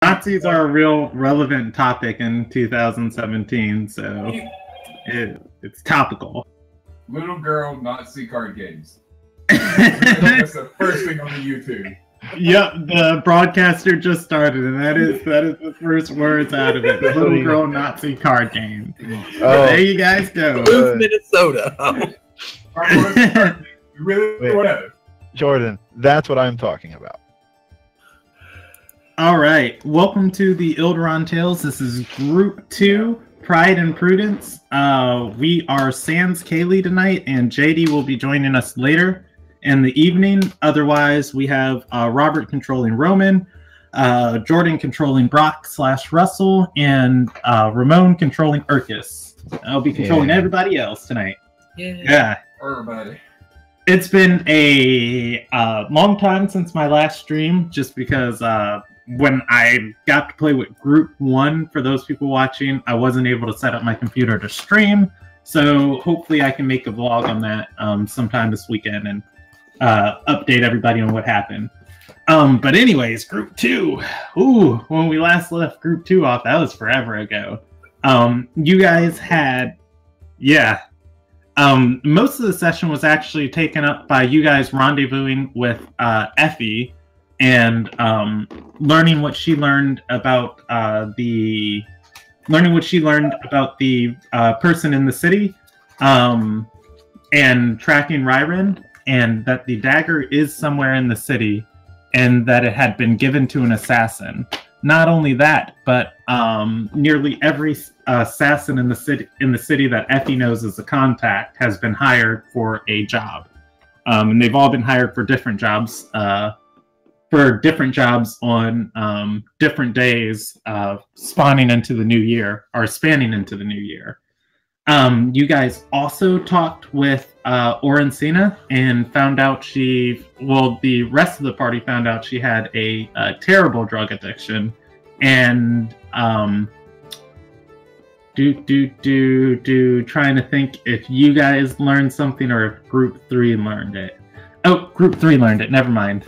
Nazis are a real relevant topic in 2017, so it's topical. Little girl Nazi card games. That's the first thing on the YouTube. Yep, the broadcaster just started, and that is the first words out of it. Little girl Nazi card game. There you guys go. Minnesota. Really? Jordan, that's what I'm talking about. All right, welcome to the Ilderon Tales. This is Group 2, Pride and Prudence. We are Sans Kaylee tonight, and JD will be joining us later in the evening. Otherwise, we have Robert controlling Roman, Jordan controlling Brock/Russell, and Ramon controlling Urkus. I'll be controlling everybody else tonight. Yeah. Everybody. It's been a long time since my last stream, just because when I got to play with Group 1, for those people watching, I wasn't able to set up my computer to stream. So hopefully I can make a vlog on that sometime this weekend and update everybody on what happened. But anyways, Group 2. Ooh, when we last left Group 2 off, that was forever ago. You guys had, most of the session was actually taken up by you guys rendezvousing with Effie and learning what she learned about the person in the city, and tracking Ryren, and that the dagger is somewhere in the city, and that it had been given to an assassin. Not only that, but nearly every assassin in the city that Effie knows as a contact has been hired for a job, and they've all been hired for different jobs. On different days, spanning into the new year. You guys also talked with Orensina and found out the rest of the party found out she had a terrible drug addiction, and trying to think if you guys learned something or if Group 3 learned it. Oh, Group 3 learned it, never mind.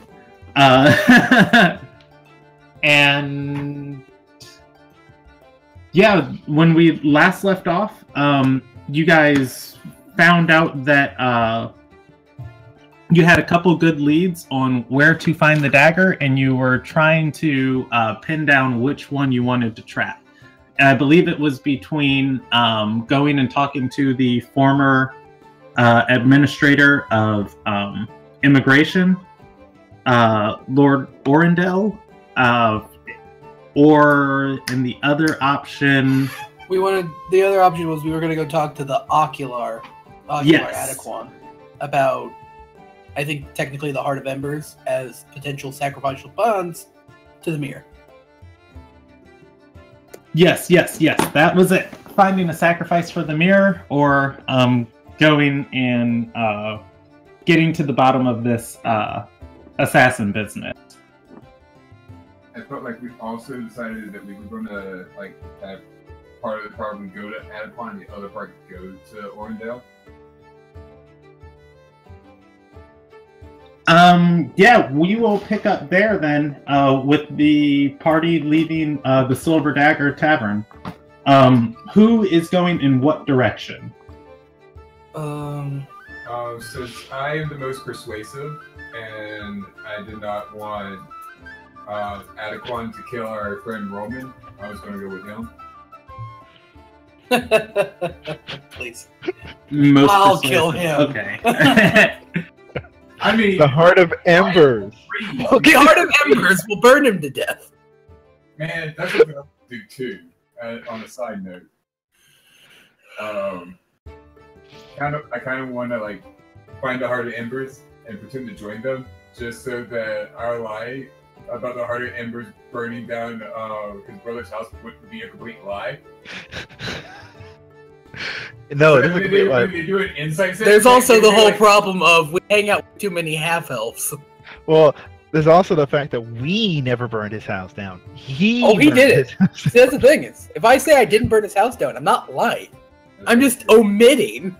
And yeah, when we last left off, you guys found out that you had a couple good leads on where to find the dagger, and you were trying to pin down which one you wanted to trap. And I believe it was between going and talking to the former administrator of immigration, Lord Orendell, or in the other option... The other option was we were going to go talk to the Ocular Adequan about, I think, technically the Heart of Embers as potential sacrificial funds to the mirror. Yes. That was it. Finding a sacrifice for the mirror, or going and getting to the bottom of this assassin business. I felt like we also decided that we were going to have part of the problem go to Adequan and the other part go to Orendale. Yeah, we will pick up there then, with the party leaving the Silver Dagger Tavern. Who is going in what direction? Since I am the most persuasive, and I did not want Adequan to kill our friend Roman, I was going to go with him. Please. I'll kill him. Okay. I mean, the Heart of Embers. The Heart of Embers will burn him to death. Man, that's what I'll do too. On a side note, I kind of want to find the Heart of Embers and pretend to join them, just so that our lie about the Heart of Embers burning down his brother's house wouldn't be a complete lie. No, so they do an insight. There's also the whole problem of we hang out with too many half-elves. Well, there's also the fact that we never burned his house down. He did it. See, that's the thing is, if I say I didn't burn his house down, I'm not lying. I'm just omitting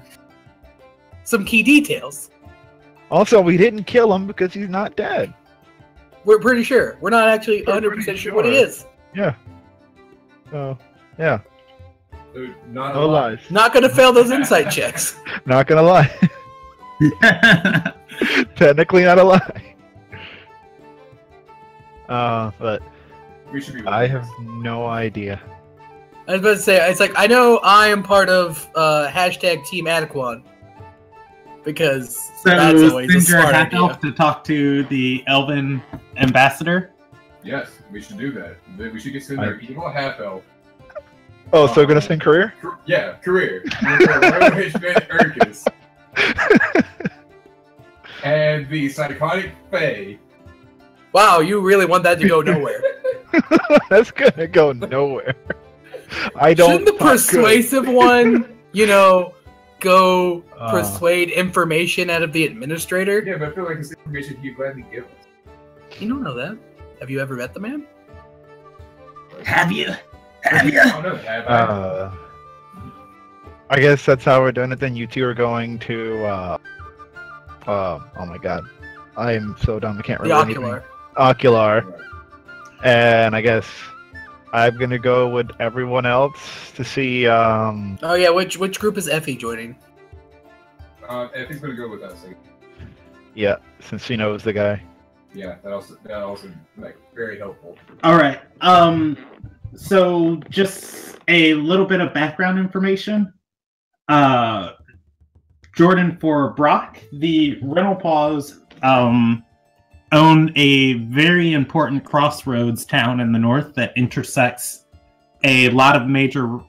some key details. Also, we didn't kill him because he's not dead. We're pretty sure. We're not actually 100% sure what he is. Yeah. So, yeah. So, not No lies. Not gonna fail those insight checks. Not gonna lie. Technically not a lie. But We should be. I have no idea. I was about to say, it's like, I know I am part of hashtag Team Adequan. Because So that's always a send your smart hack idea. elf to talk to the elven ambassador. Yes, we should do that. We should get send our evil half elf. Oh, so gonna sing career? Yeah, career. Royal Hitchman Urkus. And the psychotic Fae. Wow, you really want that to go nowhere. That's gonna go nowhere. I don't. Shouldn't the talk good. persuasive one, go Uh. persuade information out of the administrator? Yeah, but I feel like it's information he'd gladly give us. You don't know that. Have you ever met the man? Have you? I don't know, have I? I guess that's how we're doing it. Then you two are going to. Oh my god, I am so dumb. I can't The remember Ocular. anything. Ocular, and I guess I'm gonna go with everyone else to see. Oh yeah, which group is Effie joining? Effie's gonna go with us. Yeah, since she knows the guy. Yeah, that also like very helpful. All right. So just a little bit of background information. Jordan, for Brock, the Rental Paws own a very important crossroads town in the north that intersects a lot of major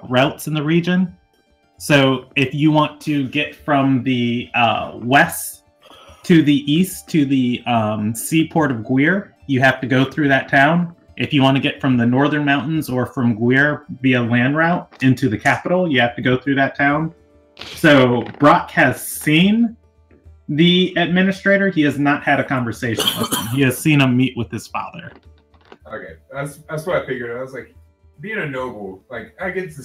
routes in the region. So if you want to get from the west to the east to the seaport of Guir, you have to go through that town. If you want to get from the northern mountains or from Guir via land route into the capital, you have to go through that town. So Brock has seen the administrator. He has not had a conversation with him. He has seen him meet with his father. Okay, that's what I figured. I was like, being a noble, like I get to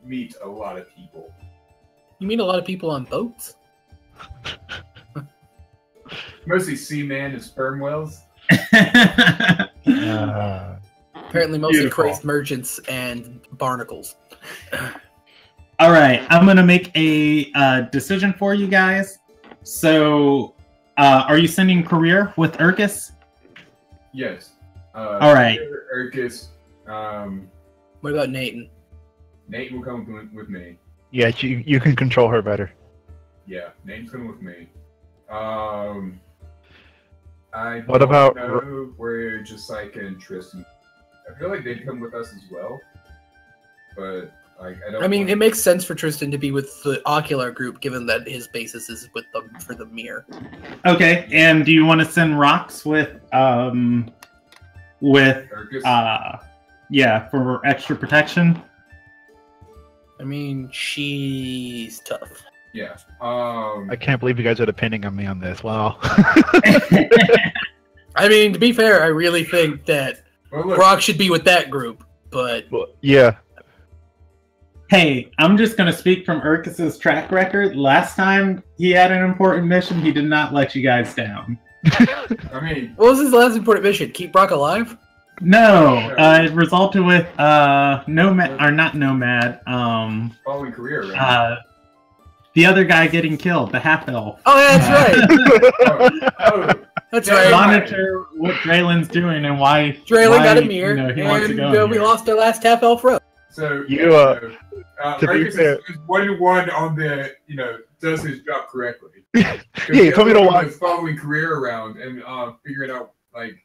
meet a lot of people. You meet a lot of people on boats? Mostly seaman and sperm whales. Apparently mostly Beautiful. crazed merchants and barnacles. All right, I'm going to make a decision for you guys. So, are you sending career with Urkus? Yes. All right. Urkus. What about Nathan? Nate will come with me. Yeah, you can control her better. Yeah, Nate's coming with me. I What don't about- know where just like in Tristan. I feel like they'd come with us as well, but like I don't. I mean, want- it makes sense for Tristan to be with the Ocular group, given that his basis is with them for the mirror. Okay, and do you want to send rocks with Urkus. yeah, for extra protection? I mean, she's tough. Yeah. I can't believe you guys are depending on me on this. Wow. I mean, to be fair, I really think that Well, look, Brock should be with that group, but Well, yeah. Hey, I'm just going to speak from Urkus's track record. Last time he had an important mission, he did not let you guys down. I mean, what was his last important mission? Keep Brock alive? No, it resulted with Nomad, or not Nomad, following career, right? the other guy getting killed, the half elf. Oh yeah, that's right. oh, That's Yeah, right. Monitor what Draylen's doing and why. Draylen got a why, mirror, he wants to and go in we here. lost our last half elf row. so to be Urkus fair- is 1-1 on the does his job correctly. Yeah, you told me to watch. Following career around and figuring out like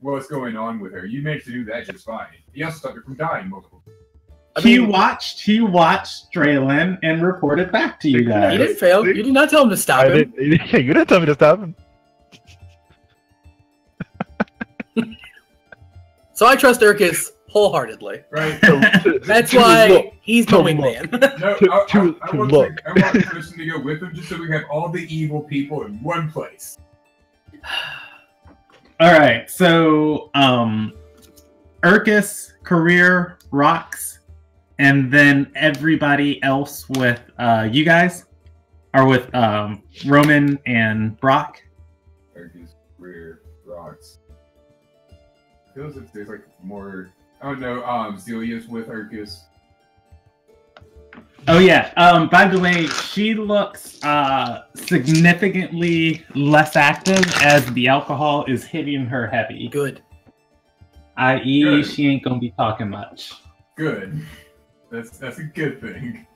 what's going on with her. You managed to do that just fine. He also stopped her from dying multiple. I He mean, watched Draylen and reported back to you he guys. didn't fail. You did not tell him to stop I him. didn't, you didn't tell me to stop him. So I trust Urkus wholeheartedly. Right? That's To why look. he's the To wingman. No, To I want look. I want Tristan to go with him just so we have all the evil people in one place. All right, so Urkus, Career, Rocks, and then everybody else with you guys are with Roman and Brock. Urkus, career, rocks. I feels like there's like more. Oh no, Zelia's with Arcus. Oh yeah. By the way, she looks significantly less active as the alcohol is hitting her heavy. Good. I.e., Good. she ain't gonna be talking much. Good. That's a good thing.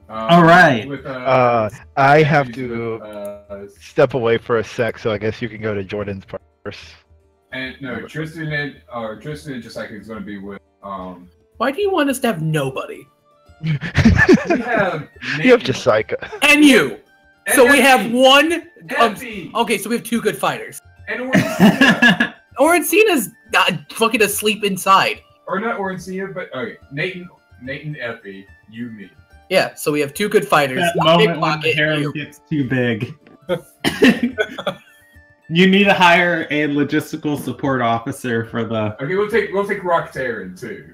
All right. With, I have to step away for a sec, so I guess you can go to Jordan's part first. And no, Tristan and just like is going to be with. Why do you want us to have nobody? We have You have Jessica. And you. So we have one. Effie, Okay, so we have two good fighters. and Orencina. Orencina's not fucking asleep inside. Or not Orencina, but okay, Nathan, Effie, you, me. Yeah, so we have two good fighters. That moment when the harem gets too big. You need to hire a logistical support officer for the. Okay, we'll take Roxaren too.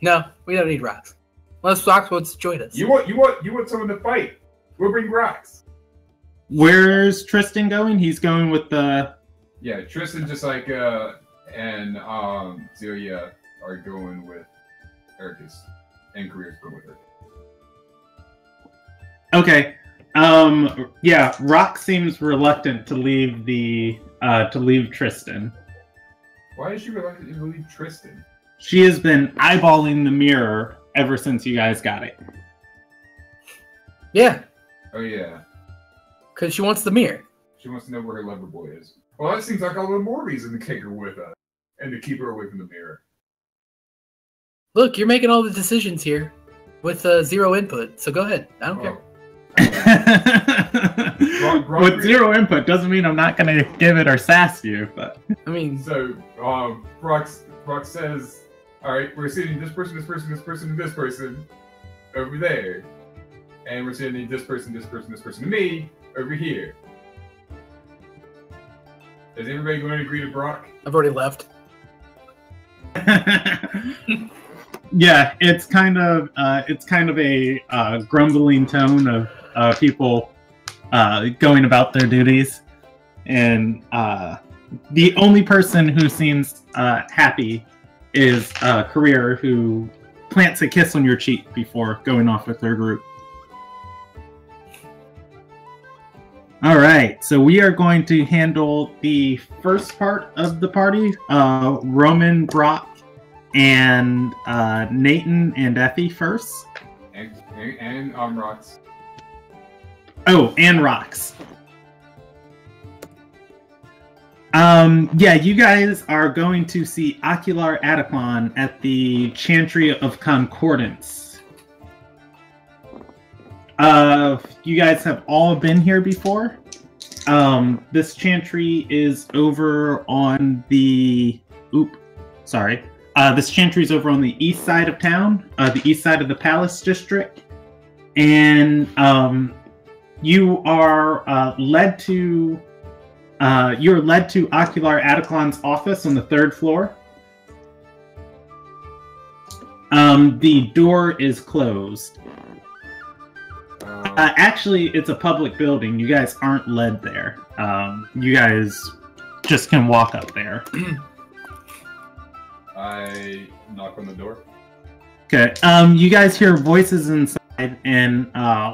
No, we don't need rocks. Unless Rox wants to join us. You want someone to fight? We'll bring Rox. Where's Tristan going? He's going with the. Yeah, Tristan just like and Zelia are going with Ericus, and Career's going with her. Okay. Yeah, Rock seems reluctant to leave Tristan. Why is she reluctant to leave Tristan? She has been eyeballing the mirror ever since you guys got it. Yeah, Oh yeah, because she wants the mirror. she wants to know where her lover boy is. Well, that seems like a little more reason to take her with us and to keep her away from the mirror. Look, you're making all the decisions here with zero input, so go ahead. I don't care. With zero input doesn't mean I'm not going to give it or sass you, but I mean, So, Brock says, all right, we're sending this person, and this person over there. And we're sending this person to me over here. Is everybody going to agree to Brock? I've already left. yeah, it's kind of a grumbling tone of people going about their duties, and the only person who seems happy is Career, who plants a kiss on your cheek before going off with their group. All right, so we are going to handle the first part of the party. Roman, Brock, and Nathan and Effie first. And Rox. Oh, and Rox. Yeah, you guys are going to see Ocular Atacon at the Chantry of Concordance. You guys have all been here before. This chantry is over on the... this chantry is over on the east side of town, the east side of the Palace District. And you are led to Ocular Atacon's office on the 3rd floor. The door is closed. Actually, it's a public building. You guys aren't led there. You guys just can walk up there. I knock on the door. Okay. You guys hear voices inside, and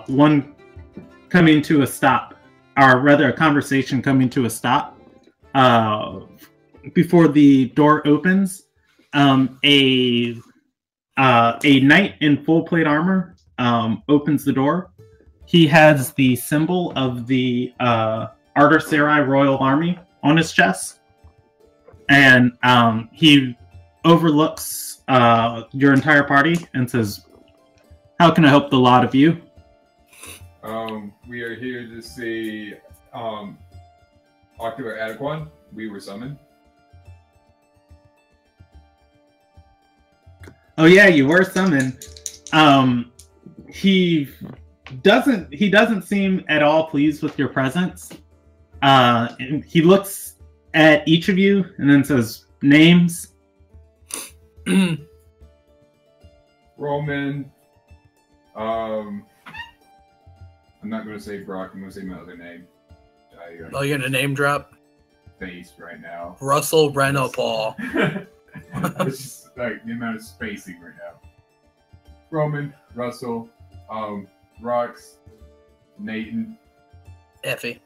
one coming to a stop, or rather, a conversation coming to a stop. Before the door opens, a knight in full plate armor opens the door. He has the symbol of the Arter Sarai Royal Army on his chest, and he overlooks your entire party and says, "How can I help the lot of you?" We are here to see Ocular Atacon. We were summoned. Oh yeah, you were summoned. He doesn't seem at all pleased with your presence. And he looks at each of you and then says, "Names." Roman. I'm not going to say Brock. I'm going to say my other name. Oh, you're gonna name drop? Face right now. Russell Renopal. It's just like the amount of spacing right now. Roman, Russell, Rox, Nathan, Effie.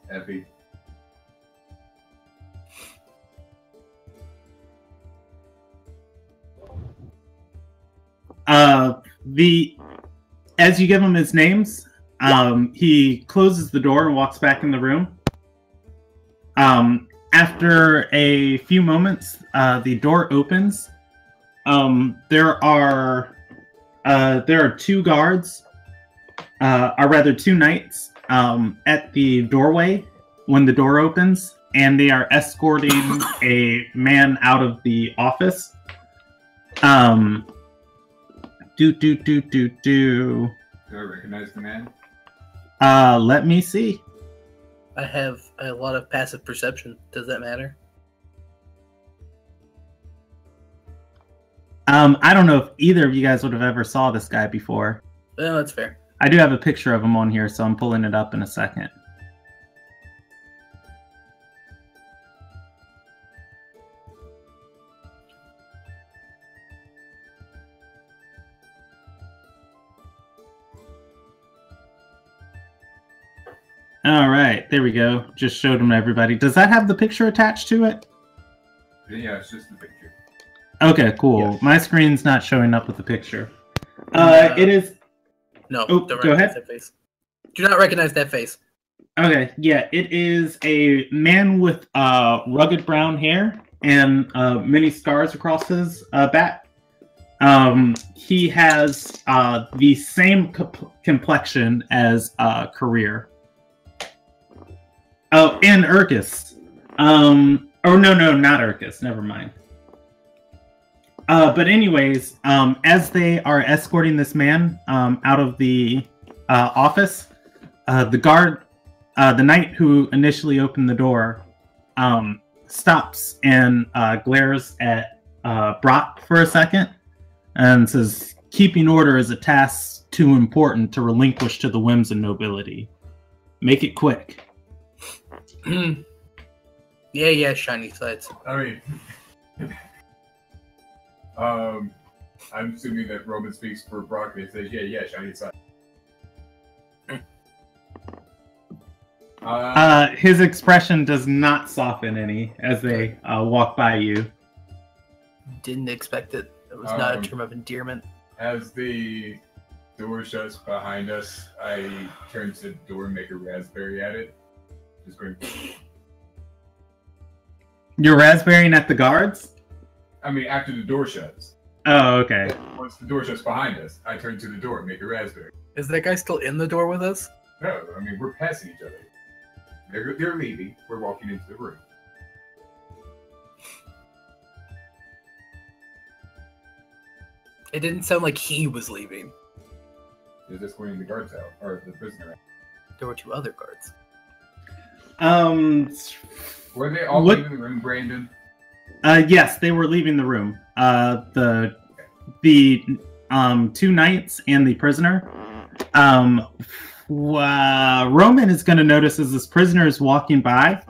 As you give him his names, he closes the door and walks back in the room. After a few moments, the door opens. There are two guards, or rather two knights, at the doorway when the door opens, and they are escorting a man out of the office. Do I recognize the man? Let me see. I have a lot of passive perception. Does that matter? I don't know if either of you guys would have ever saw this guy before. No, that's fair. I do have a picture of him on here, so I'm pulling it up in a second. All right, there we go. Just showed him to everybody. Does that have the picture attached to it? Yeah, it's just the picture. Okay, cool. Yes. My screen's not showing up with the picture. It is... No, Oh, don't go recognize ahead. that face. Do not recognize that face. Okay, yeah, it is a man with rugged brown hair and many scars across his back. He has the same complexion as Career. Oh, and Urkus. Oh, no, not Urkus. Never mind. But anyways, as they are escorting this man out of the office, the knight who initially opened the door stops and glares at Brock for a second and says, "Keeping order is a task too important to relinquish to the whims of nobility. Make it quick." Yeah, shiny sides. I mean, I'm assuming that Roman speaks for Brock and says, yeah, shiny side. His expression does not soften any as they walk by you. Didn't expect it. It was not a term of endearment. As the door shuts behind us, I turn to the door and make a raspberry at it. Just going. You're raspberrying at the guards? I mean, after the door shuts. Oh, okay. Once the door shuts behind us, I turn to the door and make a raspberry. Is that guy still in the door with us? No, I mean, we're passing each other. They're leaving. We're walking into the room. It didn't sound like he was leaving. They're just escorting the guards out, or the prisoner out. There were two other guards. Were they all leaving the room, Brandon? Yes, they were leaving the room. The two knights and the prisoner. Roman is going to notice as this prisoner is walking by,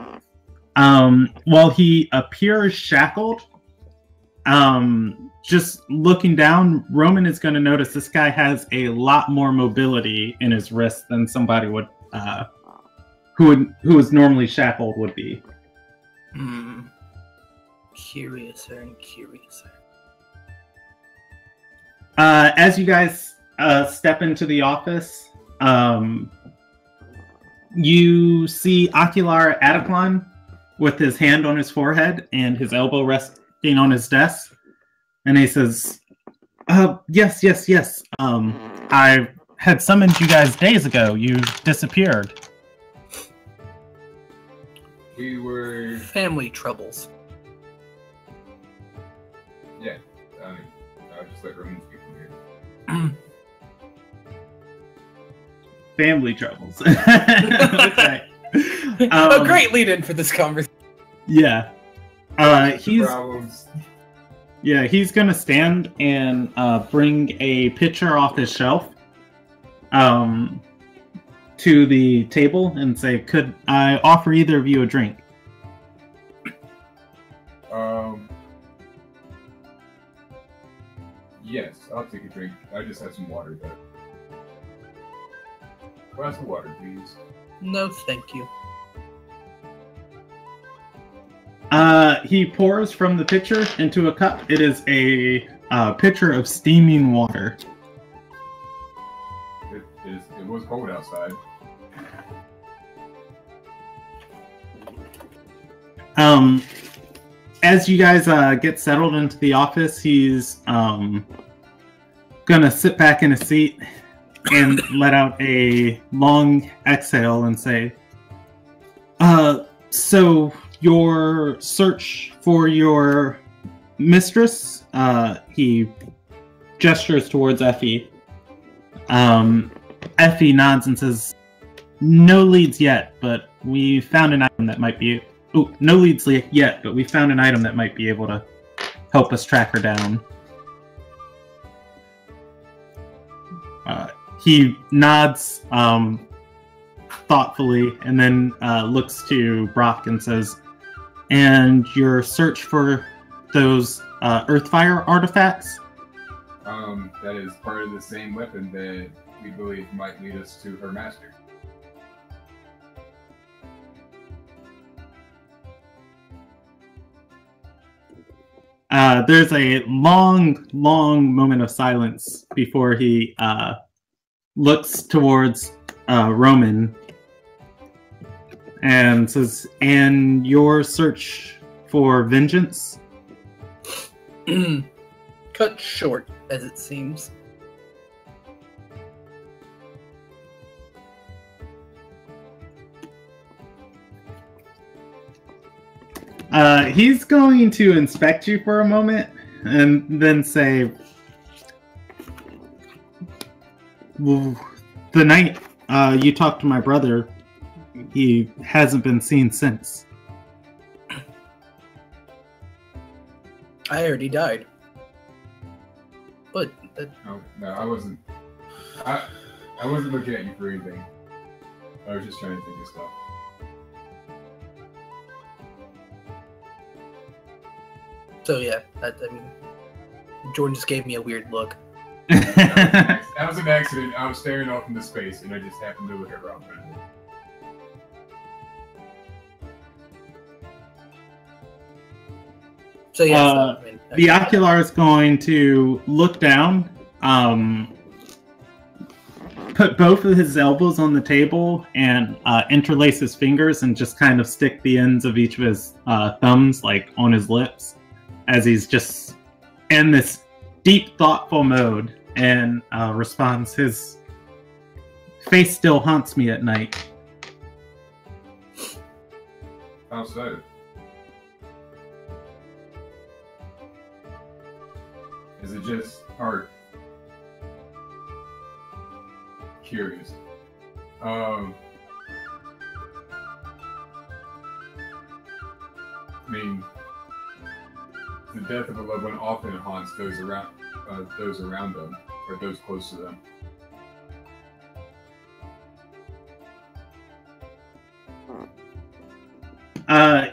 while he appears shackled, just looking down, Roman is going to notice this guy has a lot more mobility in his wrist than somebody would, who is normally shackled would be. Curiouser and curiouser. As you guys step into the office, you see Ocular Ataclon with his hand on his forehead and his elbow resting on his desk. And he says, yes. I had summoned you guys days ago. You disappeared. We were... Family troubles. Yeah, I mean, I'll just let Roman speak from here. Family troubles. Okay. A great lead-in for this conversation. Yeah. He's Problems. Yeah, he's gonna stand and bring a pitcher off his shelf. to the table and say, "Could I offer either of you a drink?" Yes, I'll take a drink. I just have some water though. Glass of water, please. No, thank you. He pours from the pitcher into a cup. It is a pitcher of steaming water. It was cold outside. As you guys get settled into the office, he's gonna sit back in his seat and let out a long exhale and say, so your search for your mistress, he gestures towards Effie. Effie nods and says, no leads yet, but we found an item that might be... Oh, no leads yet, but we found an item that might be able to help us track her down. He nods thoughtfully and then looks to Brock and says, and your search for those Earthfire artifacts? That is part of the same weapon that we believe might lead us to her master. There's a long, long moment of silence before he looks towards Roman and says, and your search for vengeance? Cut short, as it seems. He's going to inspect you for a moment and then say, well, the night you talked to my brother, he hasn't been seen since. I heard he died. But No, I wasn't. I wasn't looking at you for anything. I was just trying to think of stuff. So yeah, I mean, Jordan just gave me a weird look. That was an accident. I was staring off into space, and I just happened to look at Rob. So yeah, I mean, the Ocular is going to look down, put both of his elbows on the table, and interlace his fingers and just kind of stick the ends of each of his thumbs like on his lips, as he's just in this deep, thoughtful mode, and responds, his face still haunts me at night. How so? Is it just art? Curious. I mean, the death of a loved one often haunts those around them, or those close to them.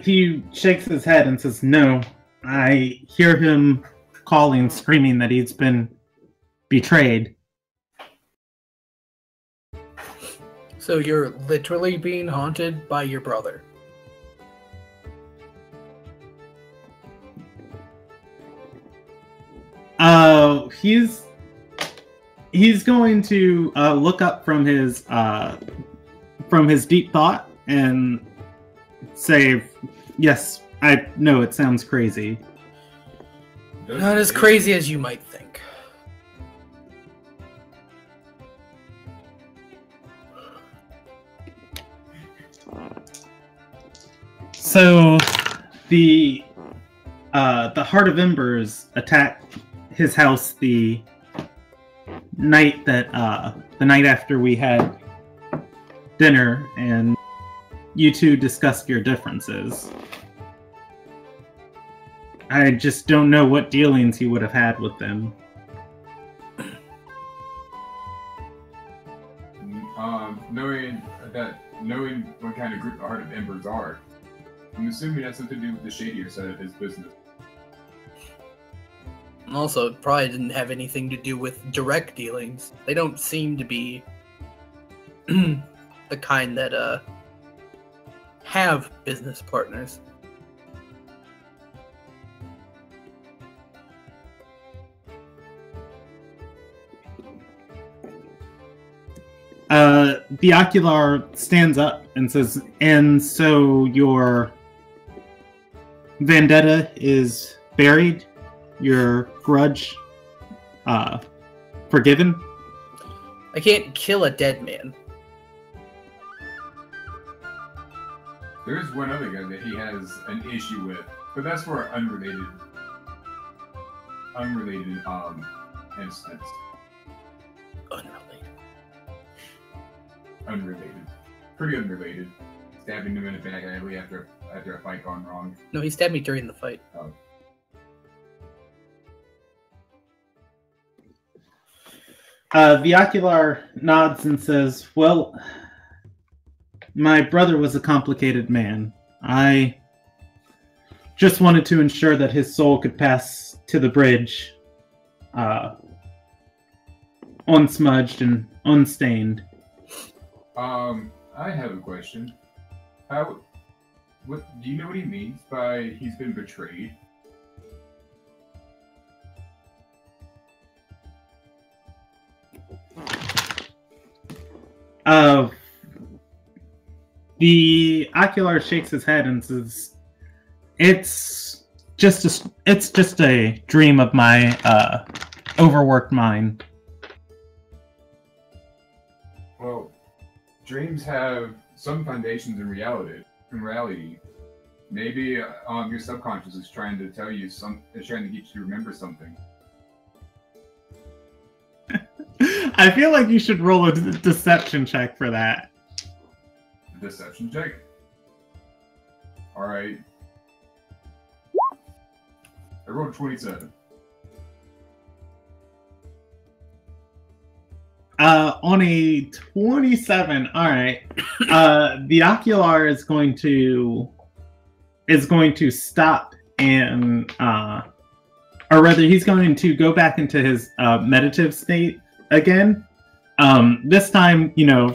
He shakes his head and says, no, I hear him calling, screaming that he's been betrayed. So you're literally being haunted by your brother? He's going to look up from his deep thought and say, yes, I know it sounds crazy. Not as crazy as you might think. So, the Heart of Embers attacked his house the night after we had dinner, and you two discussed your differences. I just don't know what dealings he would have had with them. Knowing knowing what kind of group the Heart of Embers are. I'm assuming it has something to do with the shadier side of his business. Also, it probably didn't have anything to do with direct dealings. They don't seem to be the kind that have business partners. The Ocular stands up and says, "And so your vendetta is buried? Your grudge forgiven?" I can't kill a dead man. There is one other guy that he has an issue with, but that's for an unrelated instance. Unrelated. Pretty unrelated. Stabbing him in the back alley after a fight gone wrong. No, he stabbed me during the fight. Oh. The Ocular nods and says, "Well, my brother was a complicated man. I just wanted to ensure that his soul could pass to the bridge unsmudged and unstained." I have a question. What do you know what he means by he's been betrayed? The Ocular shakes his head and says, it's just a dream of my overworked mind." Well, dreams have some foundations in reality. Maybe your subconscious is trying to tell you is trying to get you to remember something. I feel like you should roll a deception check for that. Deception check. All right. I rolled 27. On a 27, all right. The Ocular is going to stop and, or rather, he's going to go back into his meditative state again. This time,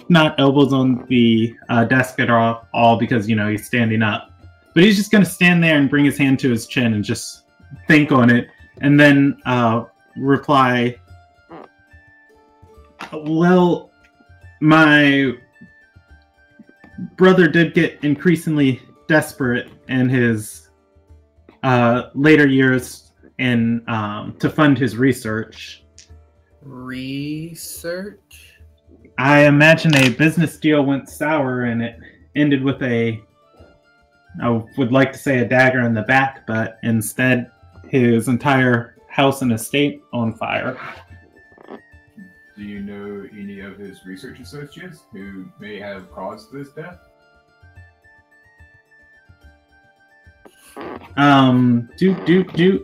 not elbows on the desk at all because he's standing up, but he's just going to stand there and bring his hand to his chin and just think on it, and then reply, "Well, my brother did get increasingly desperate in his later years and to fund his research." Research? I imagine a business deal went sour and it ended with I would like to say a dagger in the back, but instead his entire house and estate on fire. Do you know any of his research associates who may have caused this death?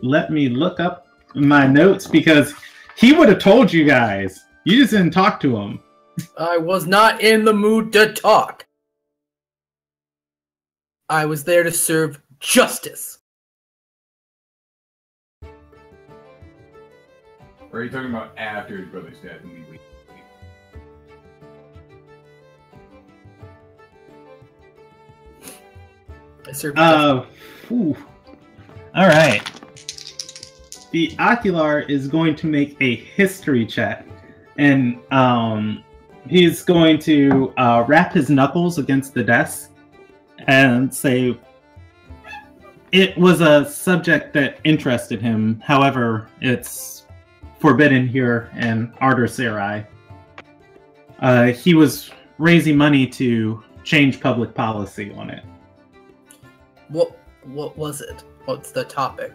Let me look up my notes because he would have told you guys. You just didn't talk to him. I was not in the mood to talk. I was there to serve justice. Or are you talking about after his brother's death and we leave? I served All right. The Ocular is going to make a history check, and he's going to wrap his knuckles against the desk and say, "It was a subject that interested him. However, it's forbidden here in Ardor Serai. He was raising money to change public policy on it." What was it? What's the topic?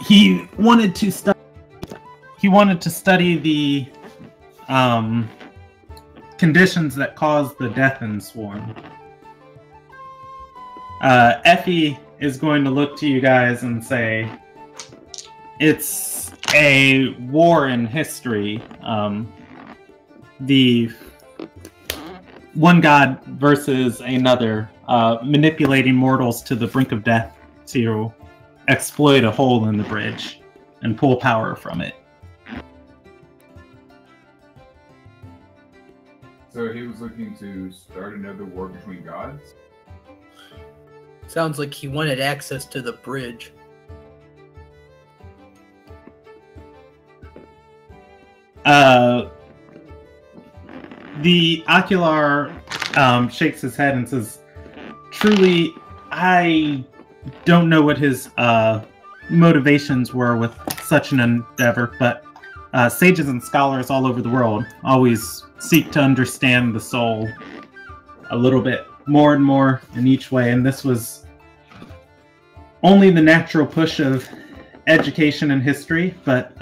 He wanted to study. He wanted to study the conditions that caused the death in Swarm. Effie is going to look to you guys and say, "It's a war in history. The one god versus another, manipulating mortals to the brink of death to exploit a hole in the bridge and pull power from it. So he was looking to start another war between gods? Sounds like he wanted access to the bridge. The Ocular shakes his head and says, truly, I don't know what his motivations were with such an endeavor, but sages and scholars all over the world always seek to understand the soul a little bit more and more in each way, and this was only the natural push of education and history, but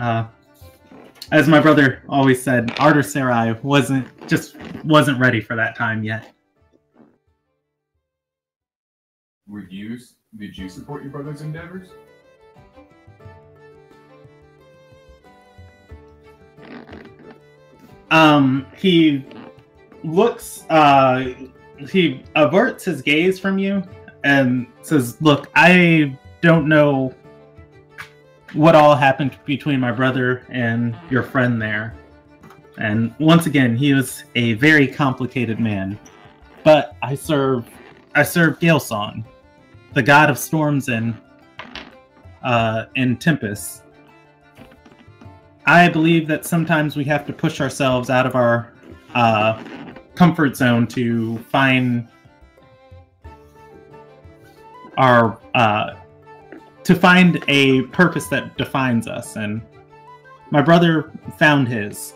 as my brother always said, Arter Sarai wasn't ready for that time yet. Did you support your brother's endeavors? He looks, he averts his gaze from you and says, look, I don't know what all happened between my brother and your friend there. And once again, he was a very complicated man. But I serve Galesong, the god of storms and tempests. I believe that sometimes we have to push ourselves out of our comfort zone to find our to find a purpose that defines us, and my brother found his.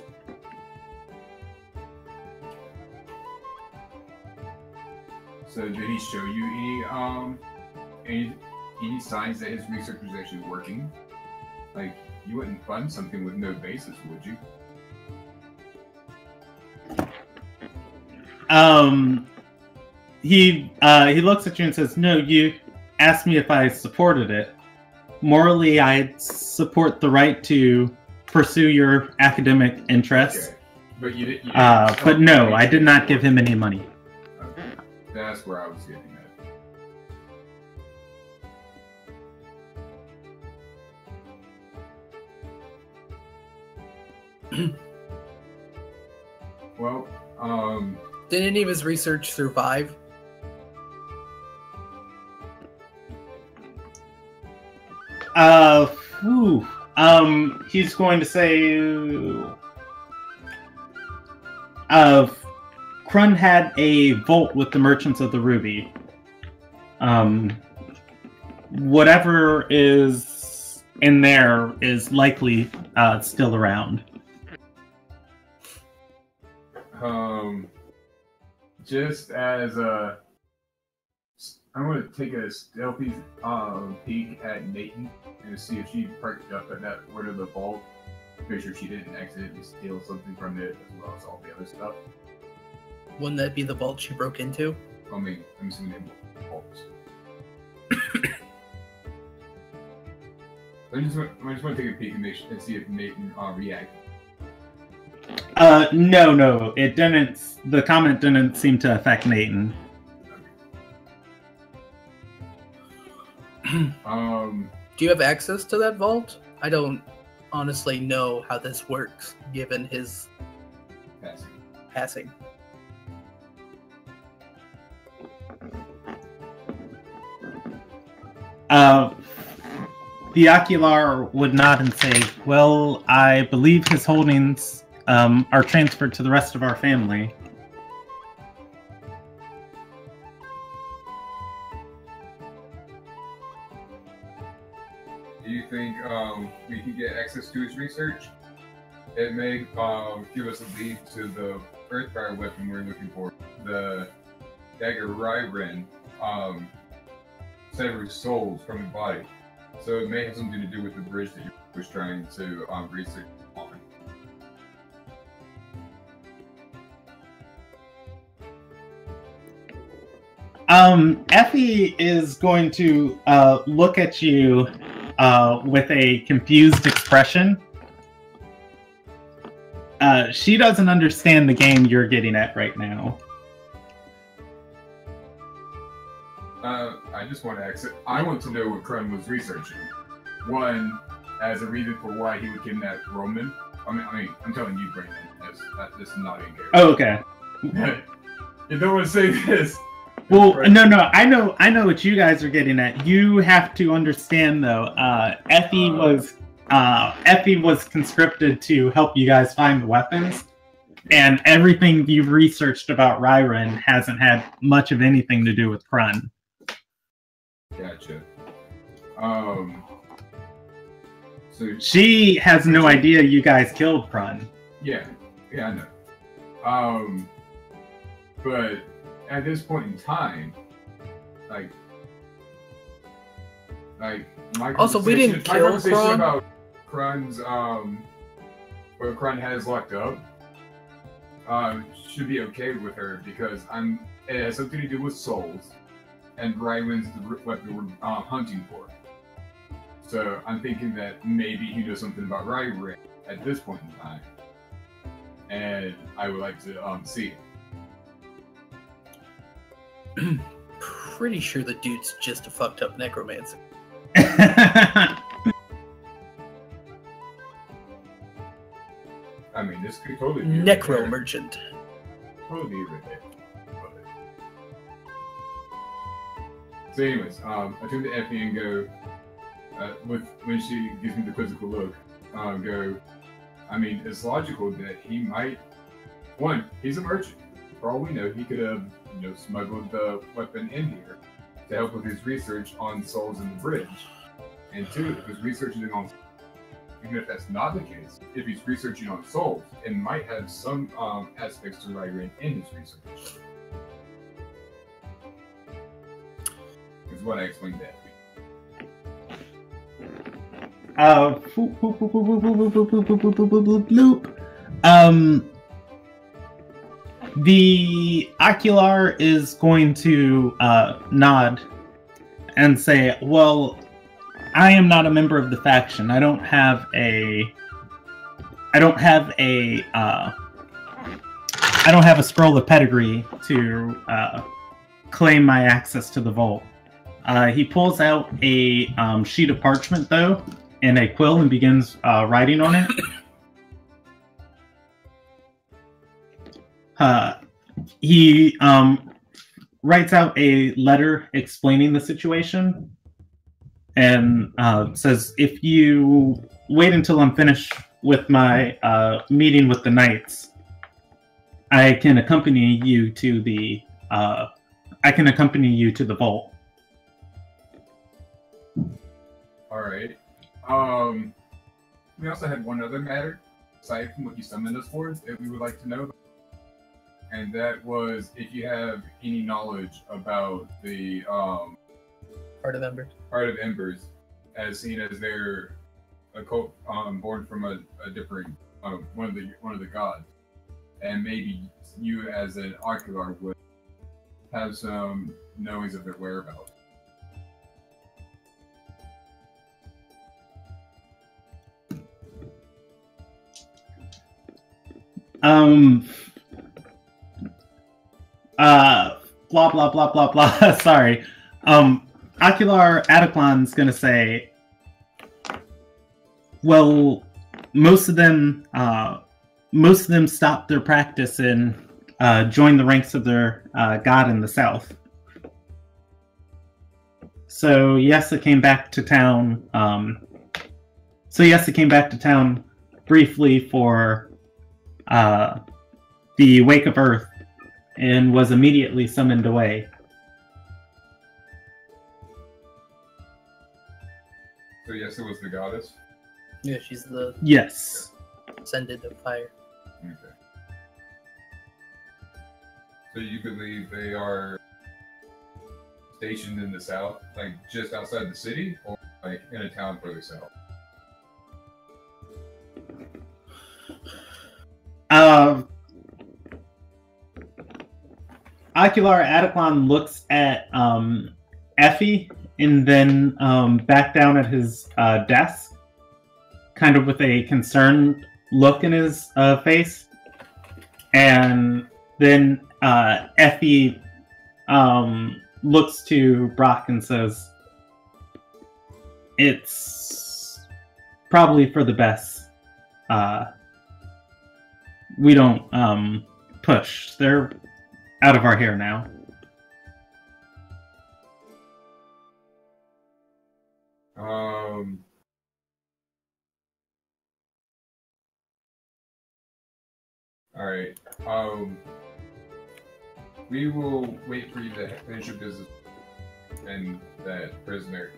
So did he show you any signs that his research was actually working? Like, you wouldn't fund something with no basis, would you? He looks at you and says, no, you asked me if I supported it. Morally, I support the right to pursue your academic interests. Okay. But you didn't but no, I did not give him any money. Okay. That's where I was getting at. Well, Did any of his research survive? He's going to say, Krun had a vault with the merchants of the Ruby. Whatever is in there is likely still around. Just as I'm going to take a stealthy peek at Nathan and see if she perked up at that word of the vault. Make sure she didn't accidentally steal something from it, as well as all the other stuff. Wouldn't that be the vault she broke into? I mean, I'm assuming they vaults. I just want to take a peek and see if Nathan reacted. No, it didn't. The comment didn't seem to affect Nathan. Do you have access to that vault? I don't honestly know how this works, given his passing. The Ocular would nod and say, well, I believe his holdings are transferred to the rest of our family. Do you think we can get access to his research? It may give us a lead to the Earthfire weapon we're looking for. The dagger Ryren severs souls from the body. So it may have something to do with the bridge that you was trying to research on. Effie is going to look at you with a confused expression. She doesn't understand the game you're getting at right now. I just want to exit. I want to know what Krun was researching. One, as a reason for why he would kidnap Roman. I mean, I'm telling you, Brandon. This is not in character. Oh, okay. You don't want to say this. Well, no. I know what you guys are getting at. You have to understand, though. Effie was conscripted to help you guys find the weapons, and everything you've researched about Ryren hasn't had much of anything to do with Krun. Gotcha. So she has no idea you guys killed Krun. Yeah, I know. But at this point in time, like my also we didn't kill Krun. About Krun's what Krun has locked up should be okay with her because it has something to do with souls, and Rywen's the weapon we're hunting for. So I'm thinking that maybe he knows something about Rywen at this point in time, and I would like to see it. Pretty sure the dude's just a fucked up necromancer. I mean, this could totally be necro merchant. Totally be ridiculous. So, anyways, I turn to Effie and go. When she gives me the quizzical look, go. I mean, it's logical that he might. One, he's a merchant. For all we know, he could have, smuggled the weapon in here to help with his research on souls in the bridge. And two, if he's researching on, even if that's not the case, if he's researching on souls, it might have some aspects to Ryren in his research. Is what I explained that. The Ocular is going to nod and say, well, I am not a member of the faction. I don't have a scroll of pedigree to claim my access to the vault. He pulls out a sheet of parchment, though, and a quill and begins writing on it. He writes out a letter explaining the situation and says, if you wait until I'm finished with my meeting with the knights, I can accompany you to the vault. All right. We also had one other matter, aside from what you summoned us for, that we would like to know about. And that was if you have any knowledge about the Heart of Embers. Heart of Embers, as seen as they're a cult born from a different one of the gods, and maybe you as an Ocular would have some knowings of their whereabouts. Blah blah blah blah blah. Sorry. Ocular Ataclon's gonna say, well, most of them stopped their practice and joined the ranks of their god in the south. So Yessa came back to town. Briefly for the Wake of Earth, and was immediately summoned away. So Yessa was the goddess? Yeah, she's the Yes. ascendant of fire. Okay. So you believe they are stationed in the south, like just outside the city, or like in a town further south? Ocular Ataclon looks at Effie and then back down at his desk, kind of with a concerned look in his face. And then Effie looks to Brock and says, "It's probably for the best. We don't push. They're out of our hair now." All right. We will wait for you to finish your business and that prisoner,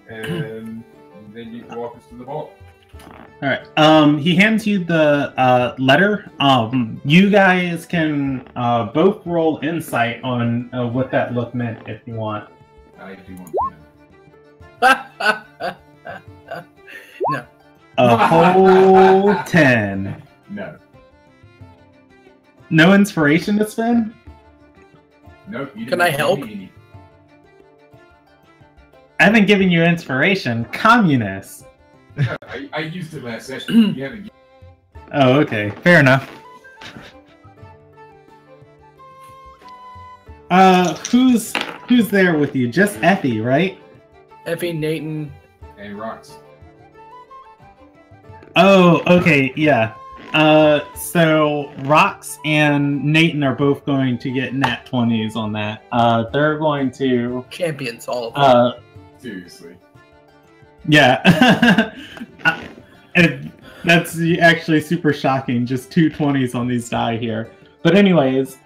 and then you can walk us to the vault. All right. He hands you the letter. You guys can both roll insight on what that look meant if you want. I do want to know. No. A whole 10. No. No inspiration to spend? Nope. Can I help? I haven't given you inspiration. Communist. No, I used it last session. You haven't. Oh, okay. Fair enough. Who's there with you? Just Effie, right? Effie, Nathan, And rocks. Oh, okay, yeah. So Rox and Nathan are both going to get nat 20s on that. They're going to champions, all of them. Seriously. Yeah. And that's actually super shocking. Just 2 20s on these die here. But anyways,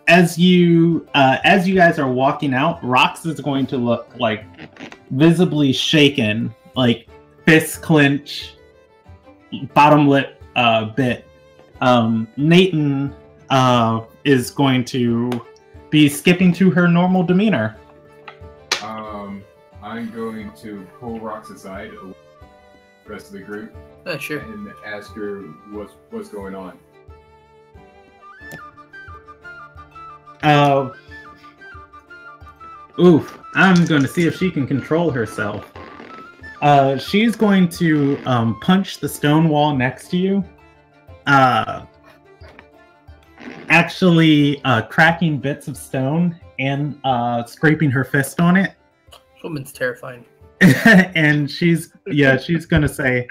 as you guys are walking out, Rox is going to look like visibly shaken, like fist clench, bottom lip bit. Nathan is going to be skipping to her normal demeanor. I'm going to pull Rox aside, the rest of the group, Sure. and ask her what's going on. Oof, I'm going to see if she can control herself. She's going to punch the stone wall next to you. Actually cracking bits of stone and scraping her fist on it. This woman's terrifying. And she's going to say,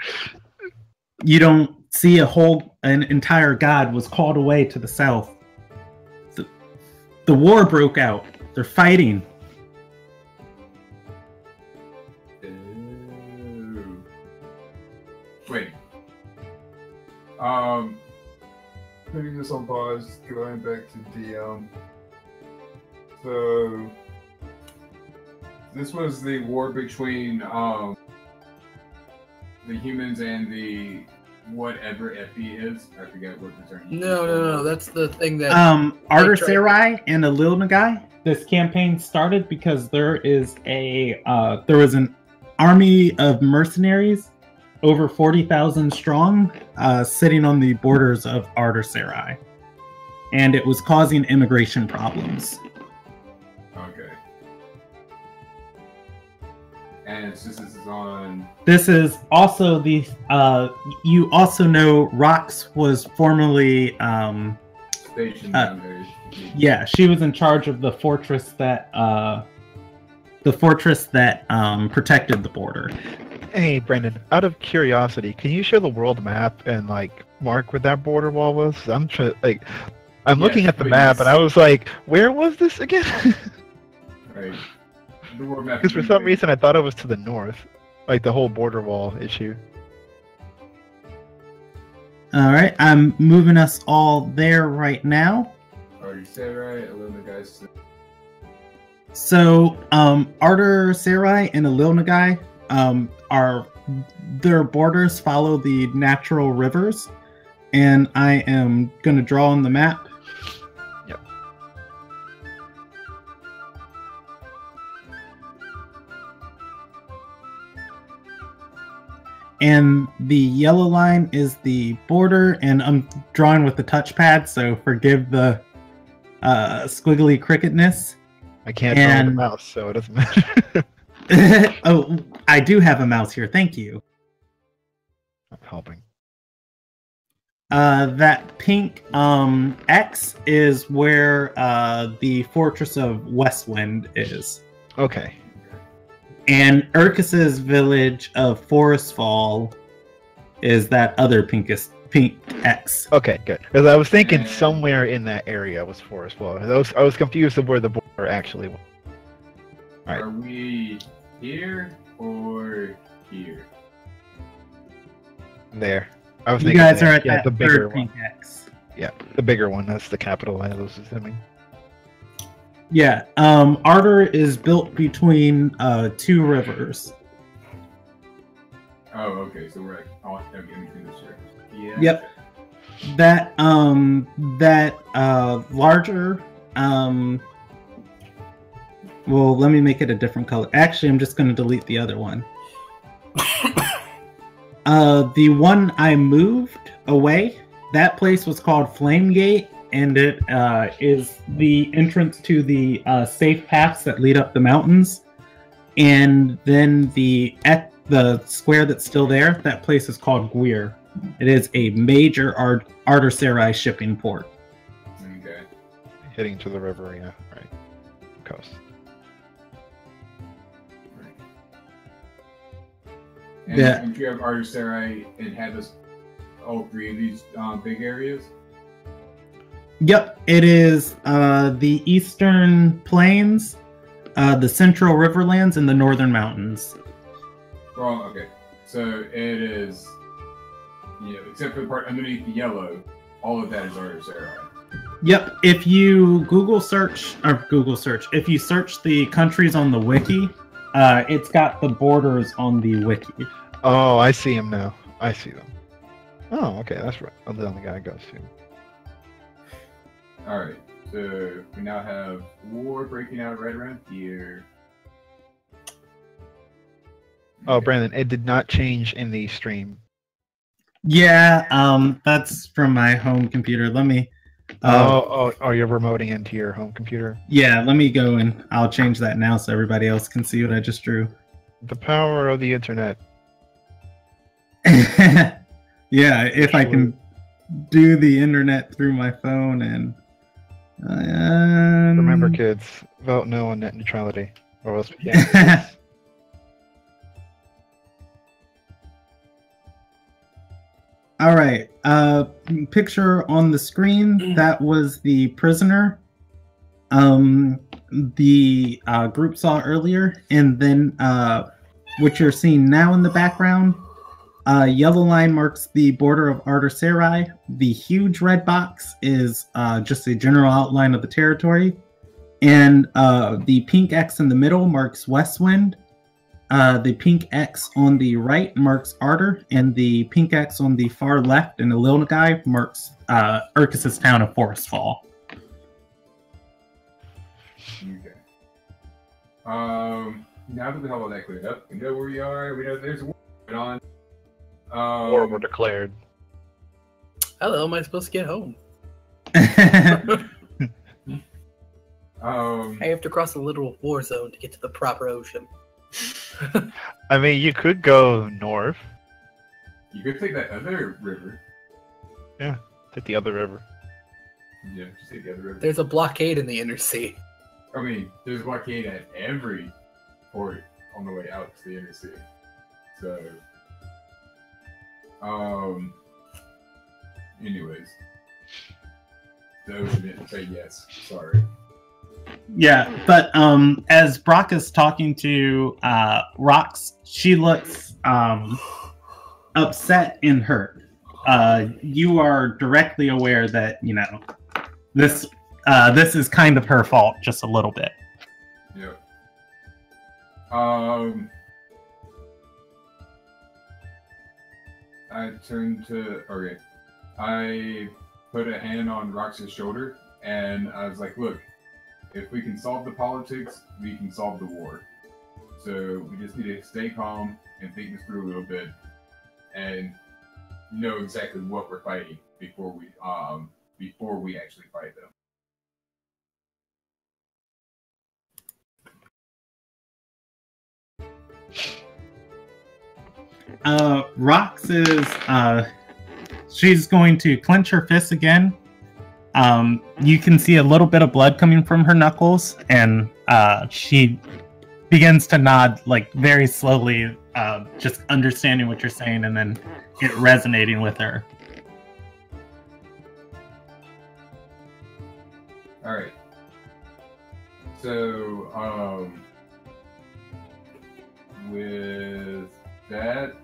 "You don't see an entire god was called away to the south. The war broke out. They're fighting." Wait. Putting this on pause, going back to DM. So, this was the war between the humans and the whatever Effie is. I forget what the term is. No. That's the thing that. Arter Sarai and Alil Nagai. This campaign started because there was an army of mercenaries, over 40,000 strong, sitting on the borders of Arter Sarai, and it was causing immigration problems. Okay. And since this is on... This is also the... you also know Rox was formerly... Stationed down there. Yeah, she was in charge of the fortress that... protected the border. Hey, Brandon, out of curiosity, can you show the world map and, like, mark where that border wall was? I'm looking at the map, and I was like, where was this again? Right. The world map. Because for some reason I thought it was to the north. Like, the whole border wall issue. Alright, I'm moving us all there right now. Already said right, Alil Nagai. So, Arter Sarai and Alil Nagai, their borders follow the natural rivers, and I am going to draw on the map. Yep. And the yellow line is the border, and I'm drawing with the touchpad, so forgive the squiggly cricketness. I can't draw with the mouse, so it doesn't matter. Oh, I do have a mouse here. Thank you. I'm helping. That pink X is where the Fortress of Westwind is. Okay. And Urkus's village of Forestfall is that other pink X. Okay, good. Because I was thinking somewhere in that area was Forestfall. I was confused of where the border actually was. All right. Are we here or here? There. I was You thinking guys there. are at that the bigger third pink one. X. Yeah, the bigger one. That's the capital I was assuming. Yeah, Ardor is built between two rivers. Oh, okay. So we're in between the shares. Yeah. Yep. That larger well, let me make it a different color. Actually, I'm just going to delete the other one. The one I moved away, that place was called Flame Gate, and it is the entrance to the safe paths that lead up the mountains. And then the square that's still there, that place is called Gwir. It is a major Ardor Sarai shipping port. Okay. Heading to the river, yeah, right. Coast. And Yeah. if you have Ardor Sarai, it has all three of these big areas? Yep, it is the eastern plains, the central riverlands, and the northern mountains. Well, okay. So it is, except for the part underneath the yellow, all of that is Ardor Sarai. Yep, if you if you search the countries on the wiki, it's got the borders on the wiki. Oh, I see him now. I see them. Oh, okay, that's right. Oh, the only guy goes to. Alright, so we now have war breaking out right around here. Oh, Brandon, it did not change in the stream. Yeah, that's from my home computer. Let me. Oh, you're remoting into your home computer? Yeah, let me go and I'll change that now so everybody else can see what I just drew. The power of the internet. Yeah, if I can do the internet through my phone and. Remember, kids, vote no on net neutrality, or else we can't. All right. Picture on the screen. That was the prisoner. The group saw earlier, and then what you're seeing now in the background. Yellow line marks the border of Ardor Sarai. The huge red box is just a general outline of the territory, and the pink X in the middle marks Westwind. The pink X on the right marks Ardor, and the pink X on the far left in the little guy marks Urkus's town of Forestfall. Okay. Now that we have all that cleared up, we know where we are, we know there's a war going on. War were declared. How the hell am I supposed to get home? I have to cross a literal war zone to get to the proper ocean. I mean, you could go north. You could take that other river. Yeah, take the other river. Yeah, just take the other river. There's a blockade in the inner sea. I mean, there's a blockade at every port on the way out to the inner sea. So, anyways. The ocean didn't say yes. Sorry. Yeah, but as Brock is talking to Rox, she looks upset and hurt. You are directly aware that this is kind of her fault, just a little bit. Yeah. I turned to I put a hand on Rox's shoulder, and I was like, "Look. If we can solve the politics, we can solve the war. So we just need to stay calm and think this through a little bit, and know exactly what we're fighting before we actually fight them." Rox is she's going to clench her fists again. You can see a little bit of blood coming from her knuckles, and she begins to nod, like, very slowly, just understanding what you're saying, and then it resonating with her. Alright. So, with that...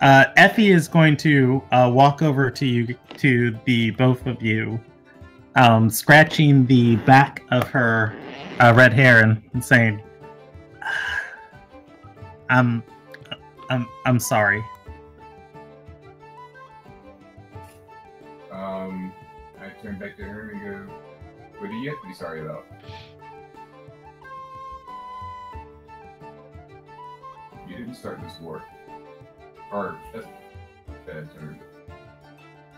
Effie is going to walk over to the both of you, scratching the back of her red hair and saying, I'm sorry. I turn back to her and go, what do you have to be sorry about? You didn't start this war. Or, that's a bad term.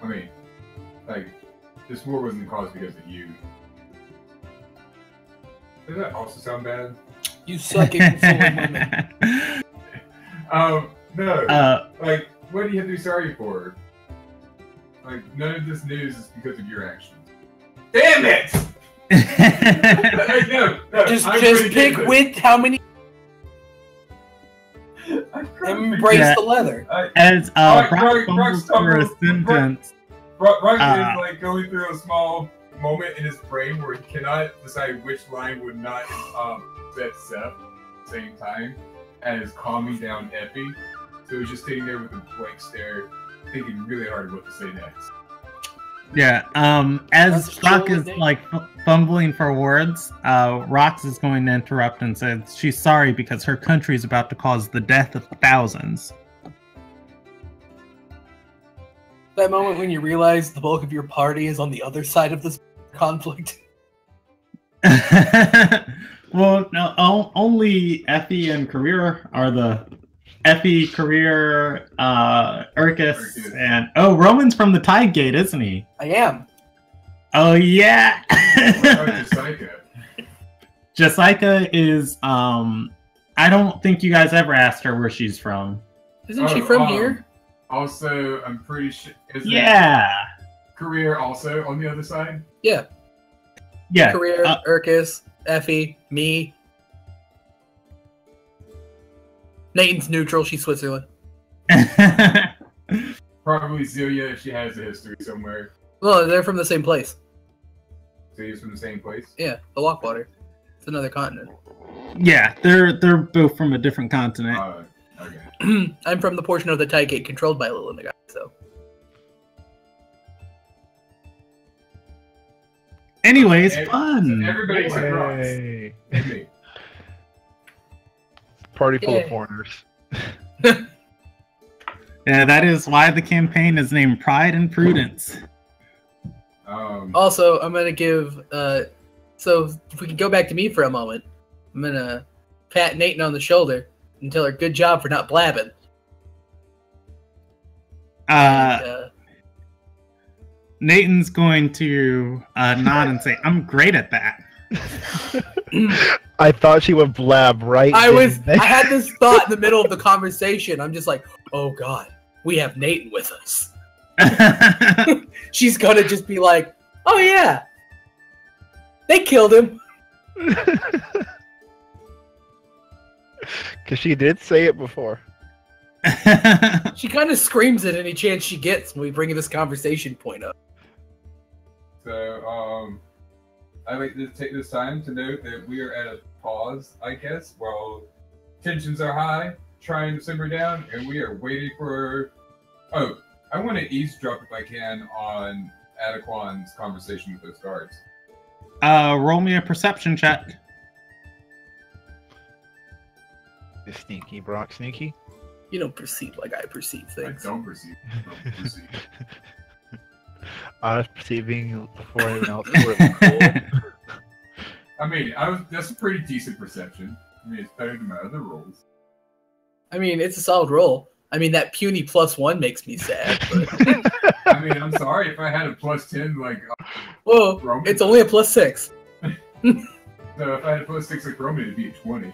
I mean, like, this war wasn't caused because of you. Does that also sound bad? You suck at consoling women. No. Like, what do you have to be sorry for? Like, none of this news is because of your actions. Damn it! no, just pick with how many. Embrace the leather. As Brock fumbles for a sentence. Brock is like going through a small moment in his brain where he cannot decide which line would not set Seth at the same time, and is calming down Effie. So he's just sitting there with a blank stare, thinking really hard what to say next. Yeah, as Rock is like fumbling for words, Rox is going to interrupt and says she's sorry because her country is about to cause the death of thousands. That moment when you realize the bulk of your party is on the other side of this conflict. Well, no, only Effie and Career are the Effie, Career, Urkus, and Roman's from the Tide Gate, isn't he? I am. Oh yeah. What about Jessica? Jessica is I don't think you guys ever asked her where she's from. Isn't she from here? Also, I'm pretty sure. Yeah. Career also on the other side? Yeah. Yeah. Career, Urkus, Effie, me. Nathan's neutral. She's Switzerland. Probably Zelia if she has a history somewhere. Well, they're from the same place. Zelia's from the same place? Yeah, the Lockwater. It's another continent. Yeah, they're both from a different continent. Okay. I'm from the portion of the Tide Gate controlled by Lil and the guy, so. Anyways, fun. Everybody except Rox. And me. Party full of foreigners. Yeah, that is why the campaign is named Pride and Prudence. Also, I'm gonna give. So if we can go back to me for a moment, I'm gonna pat Nathan on the shoulder and tell her good job for not blabbing. Nathan's going to nod and say, "I'm great at that." I thought she would blab right. I had this thought in the middle of the conversation. I'm just like, oh god, we have Nathan with us. She's gonna just be like, oh yeah, they killed him. Because she did say it before. She kind of screams at any chance she gets when we bring this conversation point up. So, I like to take this time to note that we are at a pause, I guess, while tensions are high, trying to simmer down, and we are waiting for... Oh, I want to eavesdrop if I can on Adequan's conversation with those guards. Roll me a perception check. Sneaky, Brock, sneaky. You don't perceive like I perceive things. I don't perceive. I was perceiving before anyone else was cool. I mean, that's a pretty decent perception. I mean, it's better than my other rolls. I mean, it's a solid roll. I mean, that puny +1 makes me sad. But... I mean, I'm sorry if I had a +10, like... Well, Roman. it's only a +6. So if I had a +6 like Roman, it'd be a 20.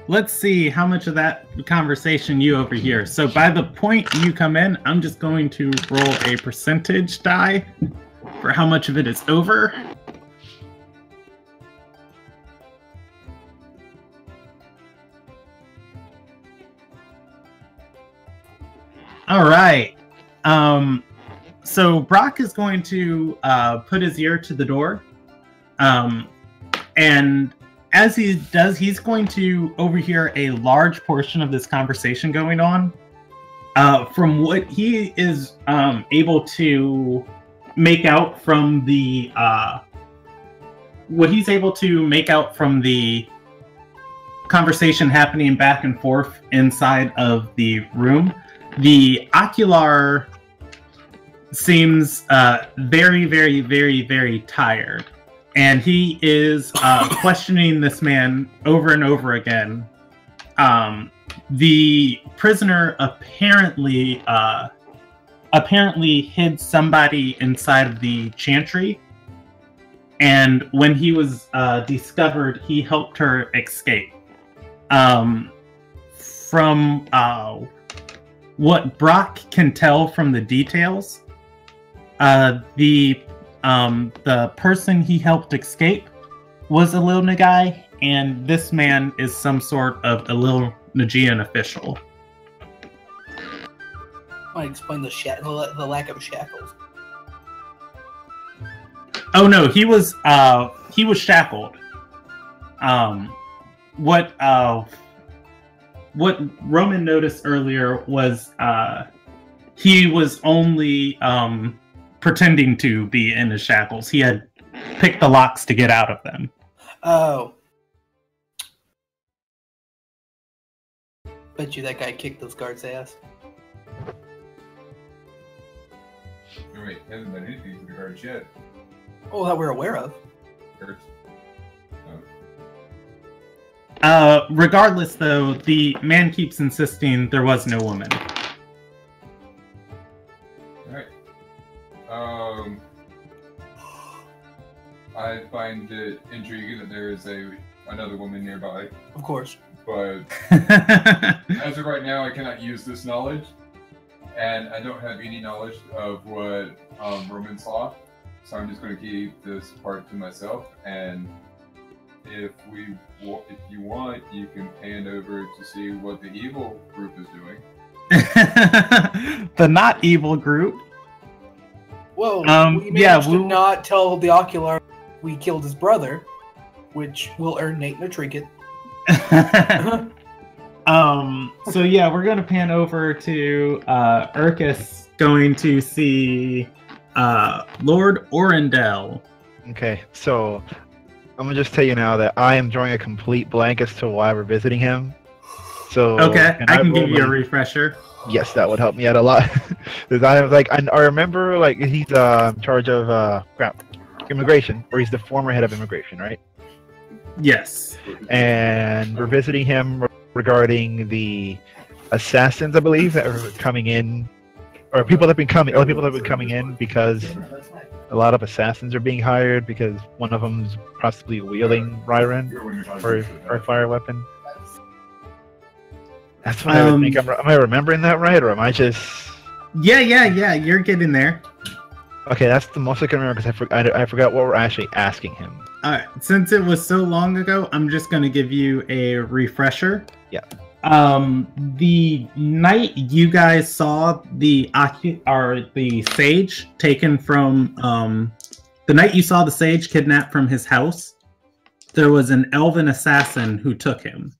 let's see how much of that conversation you overhear. So by the point you come in, I'm just going to roll a percentage die for how much of it is over. All right. So Brock is going to put his ear to the door. And as he does, he's going to overhear a large portion of this conversation going on. From what he is able to make out from the conversation happening back and forth inside of the room, the ocular seems very, very, very, very tired. And he is questioning this man over and over again. The prisoner apparently hid somebody inside of the chantry. And when he was discovered, he helped her escape. From what Brock can tell from the details, the person he helped escape was a Lil Nagai, and this man is some sort of a Lil Nagian official. Might explain the lack of shackles. Oh no, he was shackled. What Roman noticed earlier was he was only pretending to be in his shackles. He had picked the locks to get out of them. Oh. Bet you that guy kicked those guards' ass. Oh, wait, hasn't done anything to the guards yet. Oh, that we're aware of. Guards. Regardless, though, the man keeps insisting there was no woman. Alright. I find it intriguing that there is another woman nearby. Of course. But as of right now, I cannot use this knowledge, and I don't have any knowledge of what Roman saw, so I'm just going to keep this part to myself. And if you want, you can pan over to see what the evil group is doing. The not evil group. Well, we managed to not tell the ocular we killed his brother, which will earn Nathan a trinket. So yeah, we're gonna pan over to Urkus going to see Lord Orendel. Okay, so I'm gonna just tell you now that I am drawing a complete blank as to why we're visiting him. So okay, I can give you a refresher. Yes, that would help me out a lot. Because I was like, I remember like he's in charge of immigration, or he's the former head of immigration, right? Yes. And we're visiting him regarding the assassins, I believe, that are coming in, or people that have been coming, other people that have been coming in, because a lot of assassins are being hired because one of them's possibly wielding Ryren or a fire weapon. That's what I would think. Am I remembering that right, or am I just? Yeah. You're getting there. Okay, that's the most I can remember because I forgot what we're actually asking him. Alright, since it was so long ago, I'm just going to give you a refresher. Yeah. The night you guys saw the sage taken from the night you saw the sage kidnapped from his house, there was an elven assassin who took him.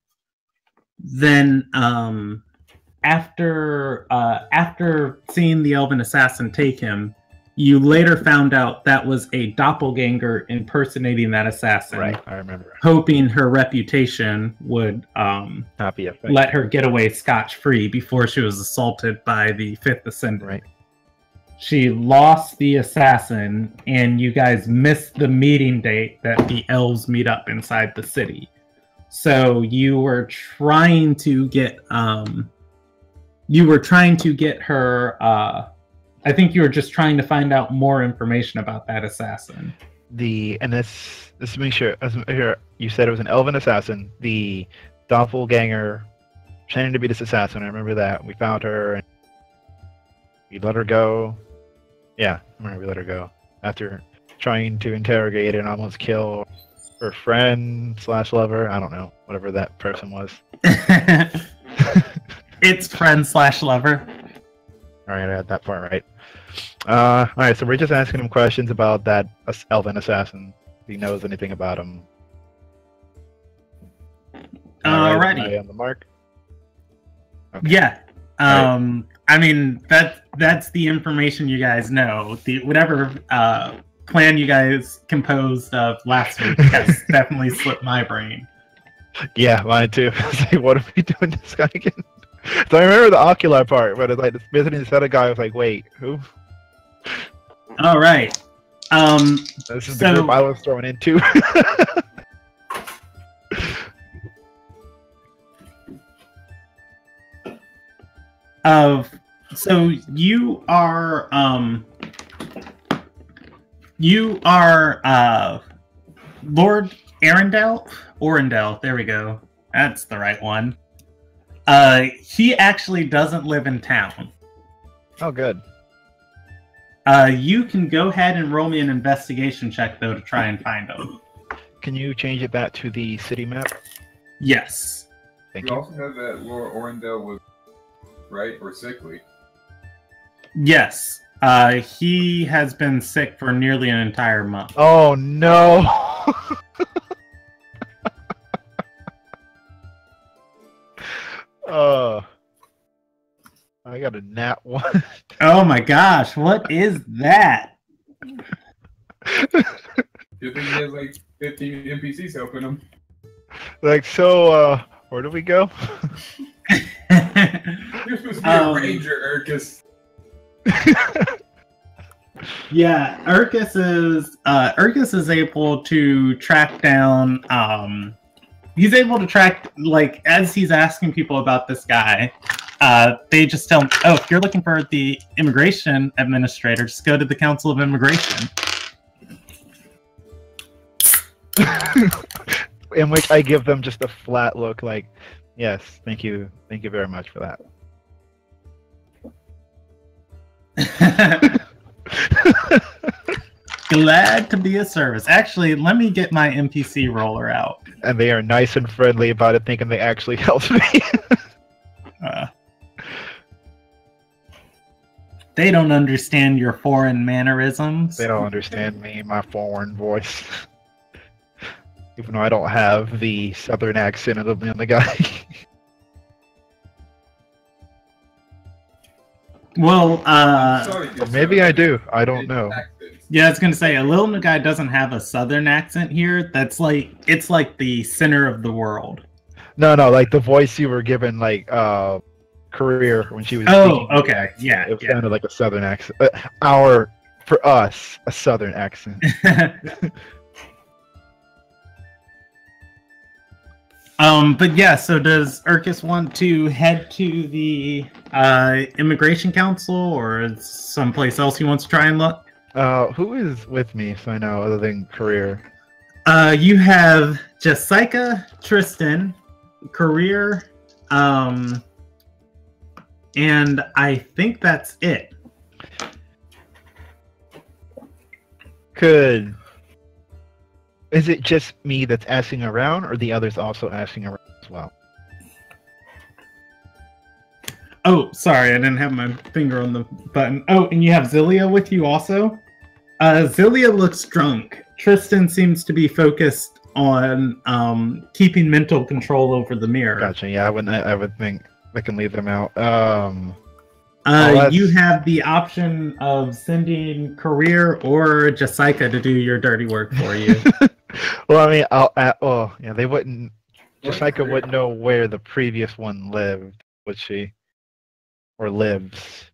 Then after seeing the elven assassin take him, you later found out that was a doppelganger impersonating that assassin. Right, I remember. Hoping her reputation would not be affected. Let her get away scotch-free before she was assaulted by the Fifth Ascendant. Right. She lost the assassin, and you guys missed the meeting date that the elves meet up inside the city. So you were trying to get her. I think you were just trying to find out more information about that assassin. And this to make sure, you said it was an elven assassin. The doppelganger pretending to be this assassin. I remember that. We found her and we let her go. Yeah, I remember we let her go after trying to interrogate and almost kill her friend slash lover. I don't know, whatever that person was. It's friend slash lover. All right, I had that part right. All right, so we're just asking him questions about that elven assassin. If he knows anything about him. Alrighty. On the mark. Okay. Yeah. I mean that's the information you guys know. The whatever plan you guys composed of last week has definitely slipped my brain. Yeah, mine too. What are we doing this guy again? So I remember the ocular part, but it's like visiting this other guy. I was like, wait, who? All right. This is the group I was thrown into. So you are Lord Orendel. There we go. That's the right one. He actually doesn't live in town. Oh, good. You can go ahead and roll me an investigation check, though, to try and find him. Can you change it back to the city map? Yes. Thank You you. also know that Lord Orendel was right or sickly. Yes. He has been sick for nearly an entire month. Oh, no. I got a nat 1. Oh my gosh, what is that? You think he has like 15 NPCs helping him? Like, so, where do we go? You're supposed to be a ranger, Urkus. Yeah, Urkus is able to track down. He's able to track, like, as he's asking people about this guy. They just tell him, "Oh, if you're looking for the immigration administrator, just go to the Council of Immigration." In which I give them just a flat look, like, "Yes, thank you very much for that." Glad to be of service. Actually, let me get my NPC roller out. And they are nice and friendly about it, thinking they actually helped me. They don't understand your foreign mannerisms. They don't understand me, my foreign voice. Even though I don't have the southern accent of the guy. Well, Or maybe I do. I don't know. yeah, I was gonna say a little guy doesn't have a southern accent here. That's like it's like the center of the world. No, like the voice you were given, like Career when she was. Oh, okay, yeah. It sounded like a southern accent. For us, a southern accent. But yeah. So does Urkus want to head to the Immigration Council, or someplace else he wants to try and look? Who is with me, so I know, other than Career? You have Jessica, Tristan, Career, and I think that's it. Is it just me that's asking around, or the others also asking around as well? Oh, sorry, I didn't have my finger on the button. Oh, and you have Zilia with you also? Zilia looks drunk. Tristan seems to be focused on keeping mental control over the mirror. Gotcha, yeah, I would think I can leave them out. You have the option of sending Career or Jessica to do your dirty work for you. Well, I mean, they wouldn't. Jessica wouldn't know where the previous one lived, would she? Or lives?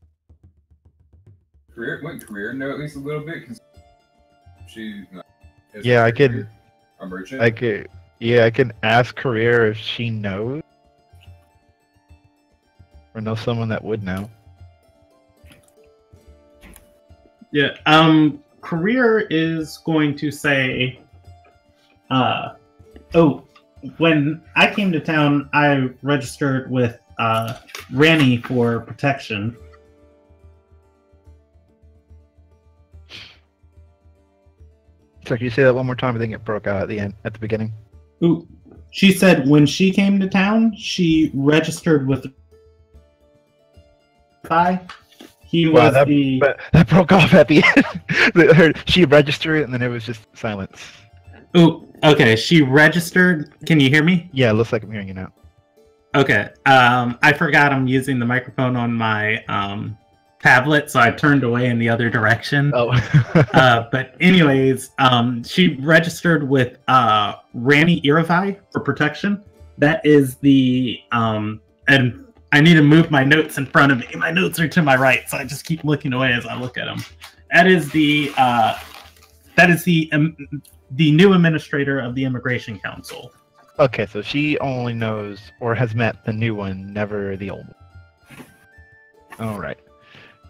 Wouldn't Career know at least a little bit? Because she. Yeah, I can. A merchant. I can ask Career if she knows, or know someone that would know. Yeah. Career is going to say, when I came to town, I registered with Ranny for protection. So can you say that one more time? I think it broke out at the beginning. Ooh, she said when she came to town, she registered with. He was that broke off at the end. She registered and then it was just silence. Oh, okay. She registered. Can you hear me? Yeah, it looks like I'm hearing you now. Okay. I forgot I'm using the microphone on my tablet, so I turned away in the other direction. Oh. But anyways, she registered with Ranny Irivai for protection. That is the and I need to move my notes in front of me. My notes are to my right, so I just keep looking away as I look at them. That is the new administrator of the Immigration Council. Okay, so she only knows or has met the new one, never the old one. All right,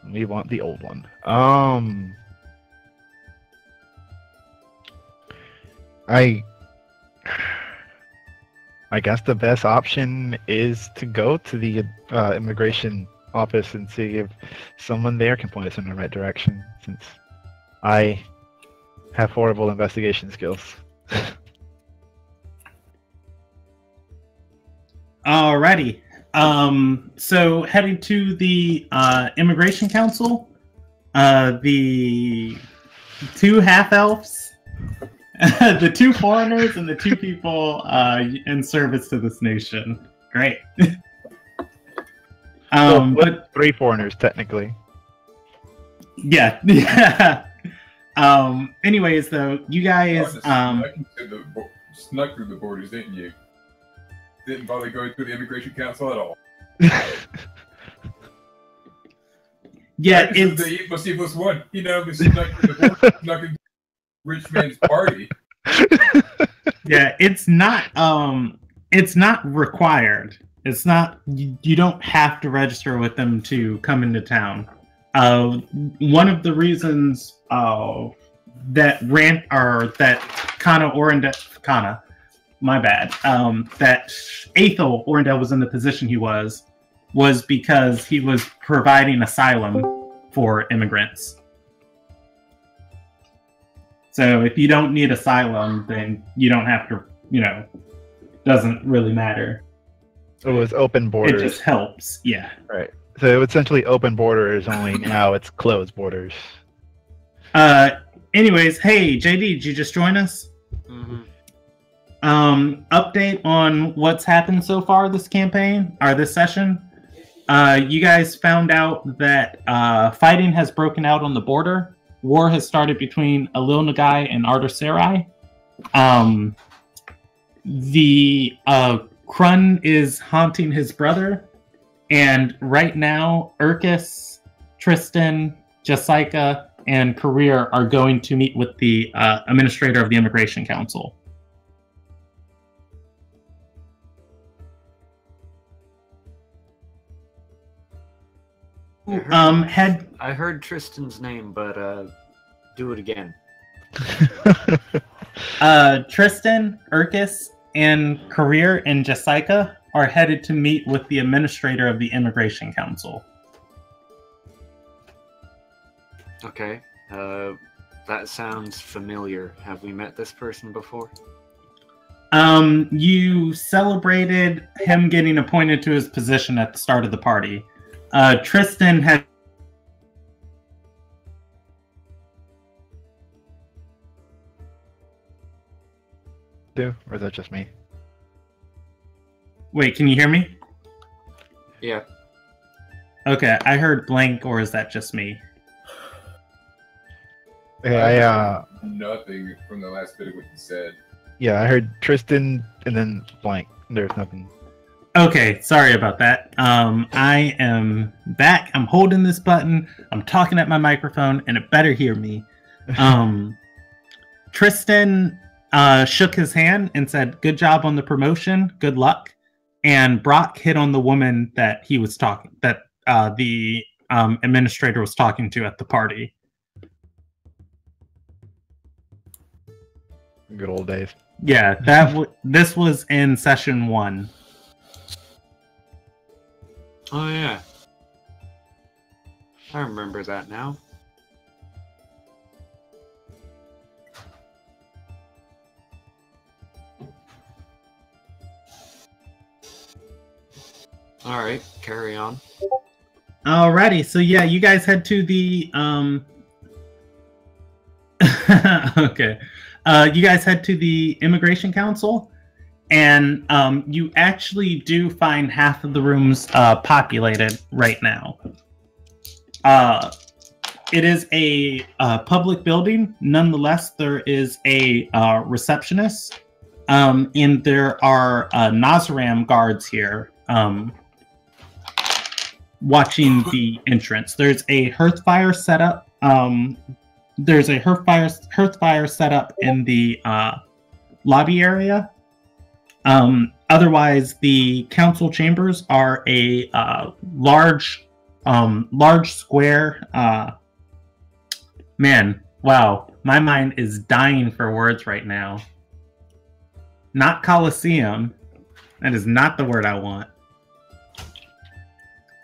we want the old one. I guess the best option is to go to the immigration office and see if someone there can point us in the right direction, since I have horrible investigation skills. Alrighty. So heading to the Immigration Council, the two half-elves, the two foreigners, and the two people in service to this nation. Great. But 3 foreigners, technically. Yeah. Anyways, though, you guys snuck through the borders, didn't you? Didn't bother going through the Immigration Council at all. Yeah, it's the most one. You know, we snuck through the border, snuck into rich man's party. Yeah, it's not required. It's not. You don't have to register with them to come into town. One of the reasons that Aethel Orendale was in the position he was because he was providing asylum for immigrants. So if you don't need asylum, then you don't have to, doesn't really matter. It was open borders. It just helps, yeah. Right. So essentially open borders, only now it's closed borders. Anyways, hey, JD, did you just join us? Mm-hmm. Update on what's happened so far this campaign, or this session. You guys found out that fighting has broken out on the border. War has started between Alil Nagai and Artur Sarai. The Krun is haunting his brother, and right now Urkis, Tristan, Jessica, and Career are going to meet with the administrator of the Immigration Council. I heard Tristan's name, but do it again. Tristan, Urkis, and Career and Jessica are headed to meet with the administrator of the Immigration Council. Okay. That sounds familiar. Have we met this person before? You celebrated him getting appointed to his position at the start of the party. Tristan had... Or is that just me? Wait, can you hear me? Yeah. Okay, I heard blank, or is that just me? Yeah, nothing from the last bit of what you said. Yeah, I heard Tristan and then blank. There's nothing. Okay, sorry about that. I am back. I'm holding this button. I'm talking at my microphone, and it better hear me. Tristan shook his hand and said, "Good job on the promotion. Good luck." And Brock hit on the woman that he was talking, that the administrator was talking to at the party. Good old days. Yeah, this was in session 1. Oh yeah, I remember that now. All right, carry on. Alrighty, so yeah, you guys head to the okay. You guys head to the Immigration Council, and you actually do find half of the rooms populated right now. It is a public building. Nonetheless, there is a receptionist, and there are Nazaram guards here watching the entrance. There's a hearth fire set up. There's a hearth fire set up in the lobby area. Otherwise, the council chambers are a large square. Man, wow, my mind is dying for words right now. Not Colosseum. That is not the word I want.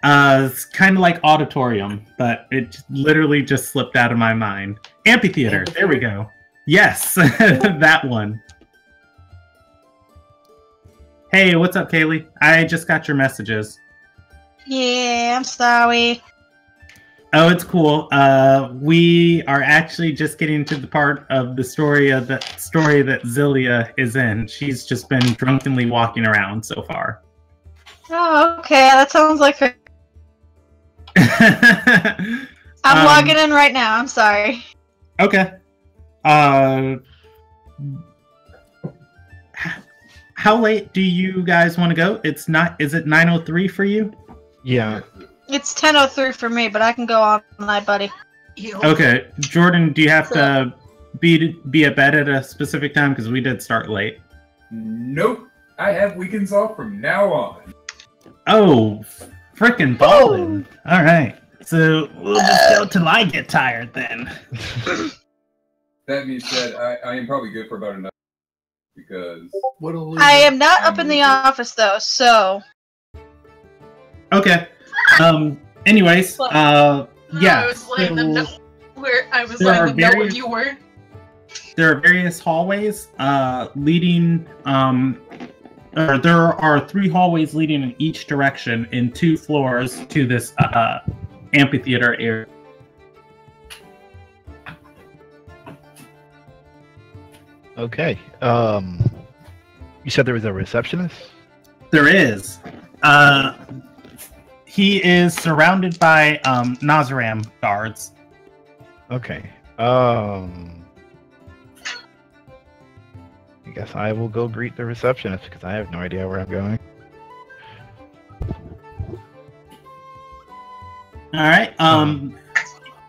It's kind of like auditorium, but it literally just slipped out of my mind. Amphitheater. There we go. Yes, that one. Hey, what's up, Kaylee? I just got your messages. Yeah, I'm sorry. Oh, it's cool. We are actually just getting to the part of the story that Zilia is in. She's just been drunkenly walking around so far. Oh, okay. That sounds like her. I'm logging in right now. I'm sorry. Okay. How late do you guys want to go? Is it 9:03 for you? Yeah. It's 10:03 for me, but I can go all night, buddy. Okay, Jordan, do you have to be at bed at a specific time? Because we did start late. Nope. I have weekends off from now on. Oh, frickin' ballin'. All right. So we'll just go till I get tired then. That being said, I am probably good for about another because I am not up in the office though, so. Okay. Anyways, yeah. I was letting them know where you were. There are various hallways leading. There are 3 hallways leading in each direction in 2 floors to this amphitheater area. Okay. You said there was a receptionist? There is. He is surrounded by Nazaram guards. Okay. I guess I will go greet the receptionist because I have no idea where I'm going. All right.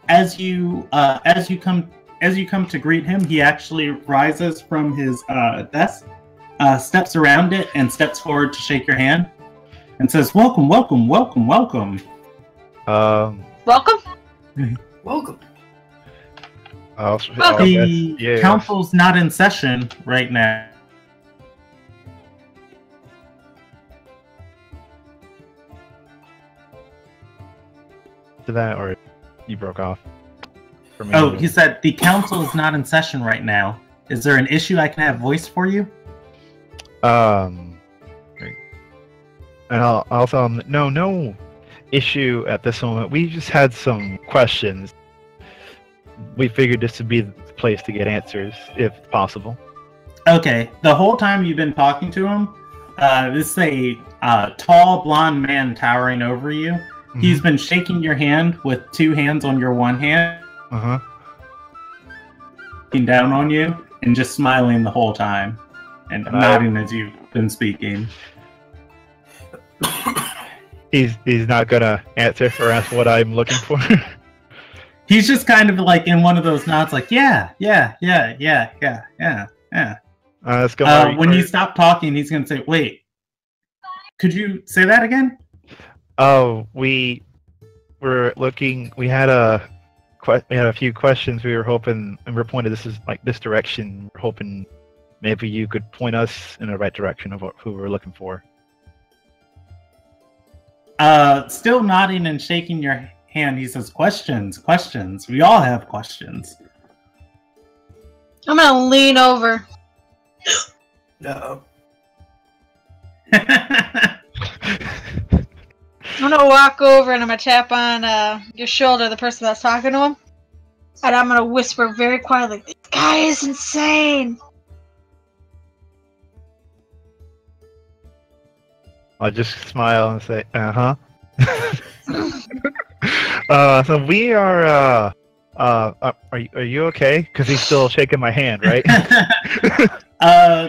As you come to greet him, he actually rises from his desk, steps around it, and steps forward to shake your hand, and says, "Welcome, welcome, welcome, welcome." Welcome. Welcome. The council's not in session right now. To that, or you broke off? For me. Oh, he said the council is not in session right now. Is there an issue I can have voiced for you? And I'll also no issue at this moment. We just had some questions. We figured this would be the place to get answers, if possible. Okay. The whole time you've been talking to him, this is a tall, blonde man towering over you. Mm-hmm. He's been shaking your hand with 2 hands on your one hand. Uh-huh. Looking down on you and just smiling the whole time and nodding as you've been speaking. He's not gonna answer or ask what I'm looking for. He's just kind of like in one of those nods, like yeah. Let's go. When you stop talking, he's gonna say, "Wait, could you say that again?" Oh, we were looking. We had a few questions. We were hoping, and we're pointed this direction. We're hoping maybe you could point us in the right direction of who we're looking for. Still nodding and shaking your hand, he says, questions. We all have questions. I'm gonna lean over. No. I'm gonna walk over and I'm gonna tap on your shoulder, the person that's talking to him. And I'm gonna whisper very quietly, "This guy is insane!" I'll just smile and say, uh-huh. So we are you okay? Because he's still shaking my hand, right?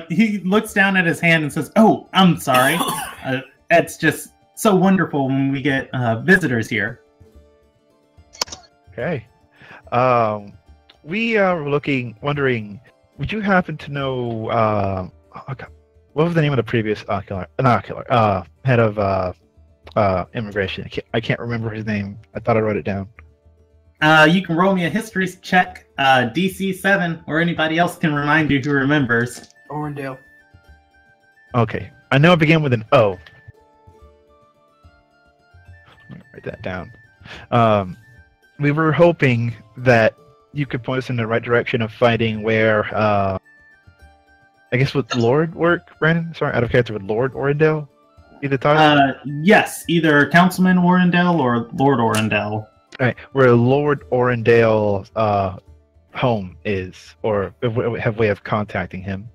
He looks down at his hand and says, "Oh, I'm sorry. It's just so wonderful when we get visitors here." Okay. We are wondering, would you happen to know, what was the name of the previous head of immigration? I can't remember his name. I thought I wrote it down. You can roll me a history check, DC 7, or anybody else can remind you who remembers. Orendale. Okay. I know it began with an O. Let me write that down. We were hoping that you could point us in the right direction of finding where, I guess would Lord work, Brandon? Sorry, out of character, would Lord Orendale be the title? Yes, either Councilman Orendale or Lord Orendale. Right, where Lord Orendale's home is, or have way of contacting him.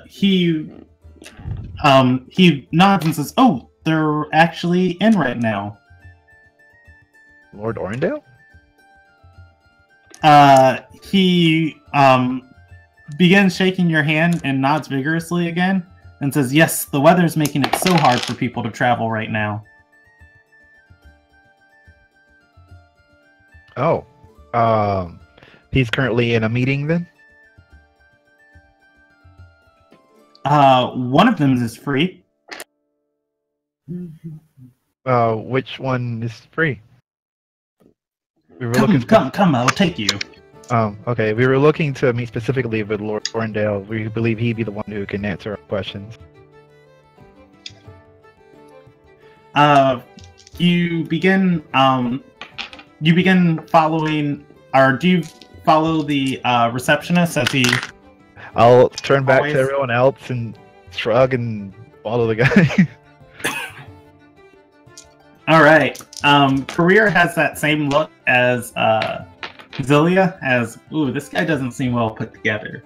He nods and says, "Oh, they're actually in right now." Lord Orendale? He begins shaking your hand and nods vigorously again and says, "Yes, the weather's making it so hard for people to travel right now." Oh. He's currently in a meeting then? One of them is free. Which one is free? We were Come, I'll take you. Okay. We were looking to meet specifically with Lord Orendale. We believe he'd be the one who can answer our questions. You begin following, or do you follow the receptionist as he... I'll turn back Always. to everyone else and shrug and follow the guy. All right. Career has that same look as Zilia, as, ooh, this guy doesn't seem well put together.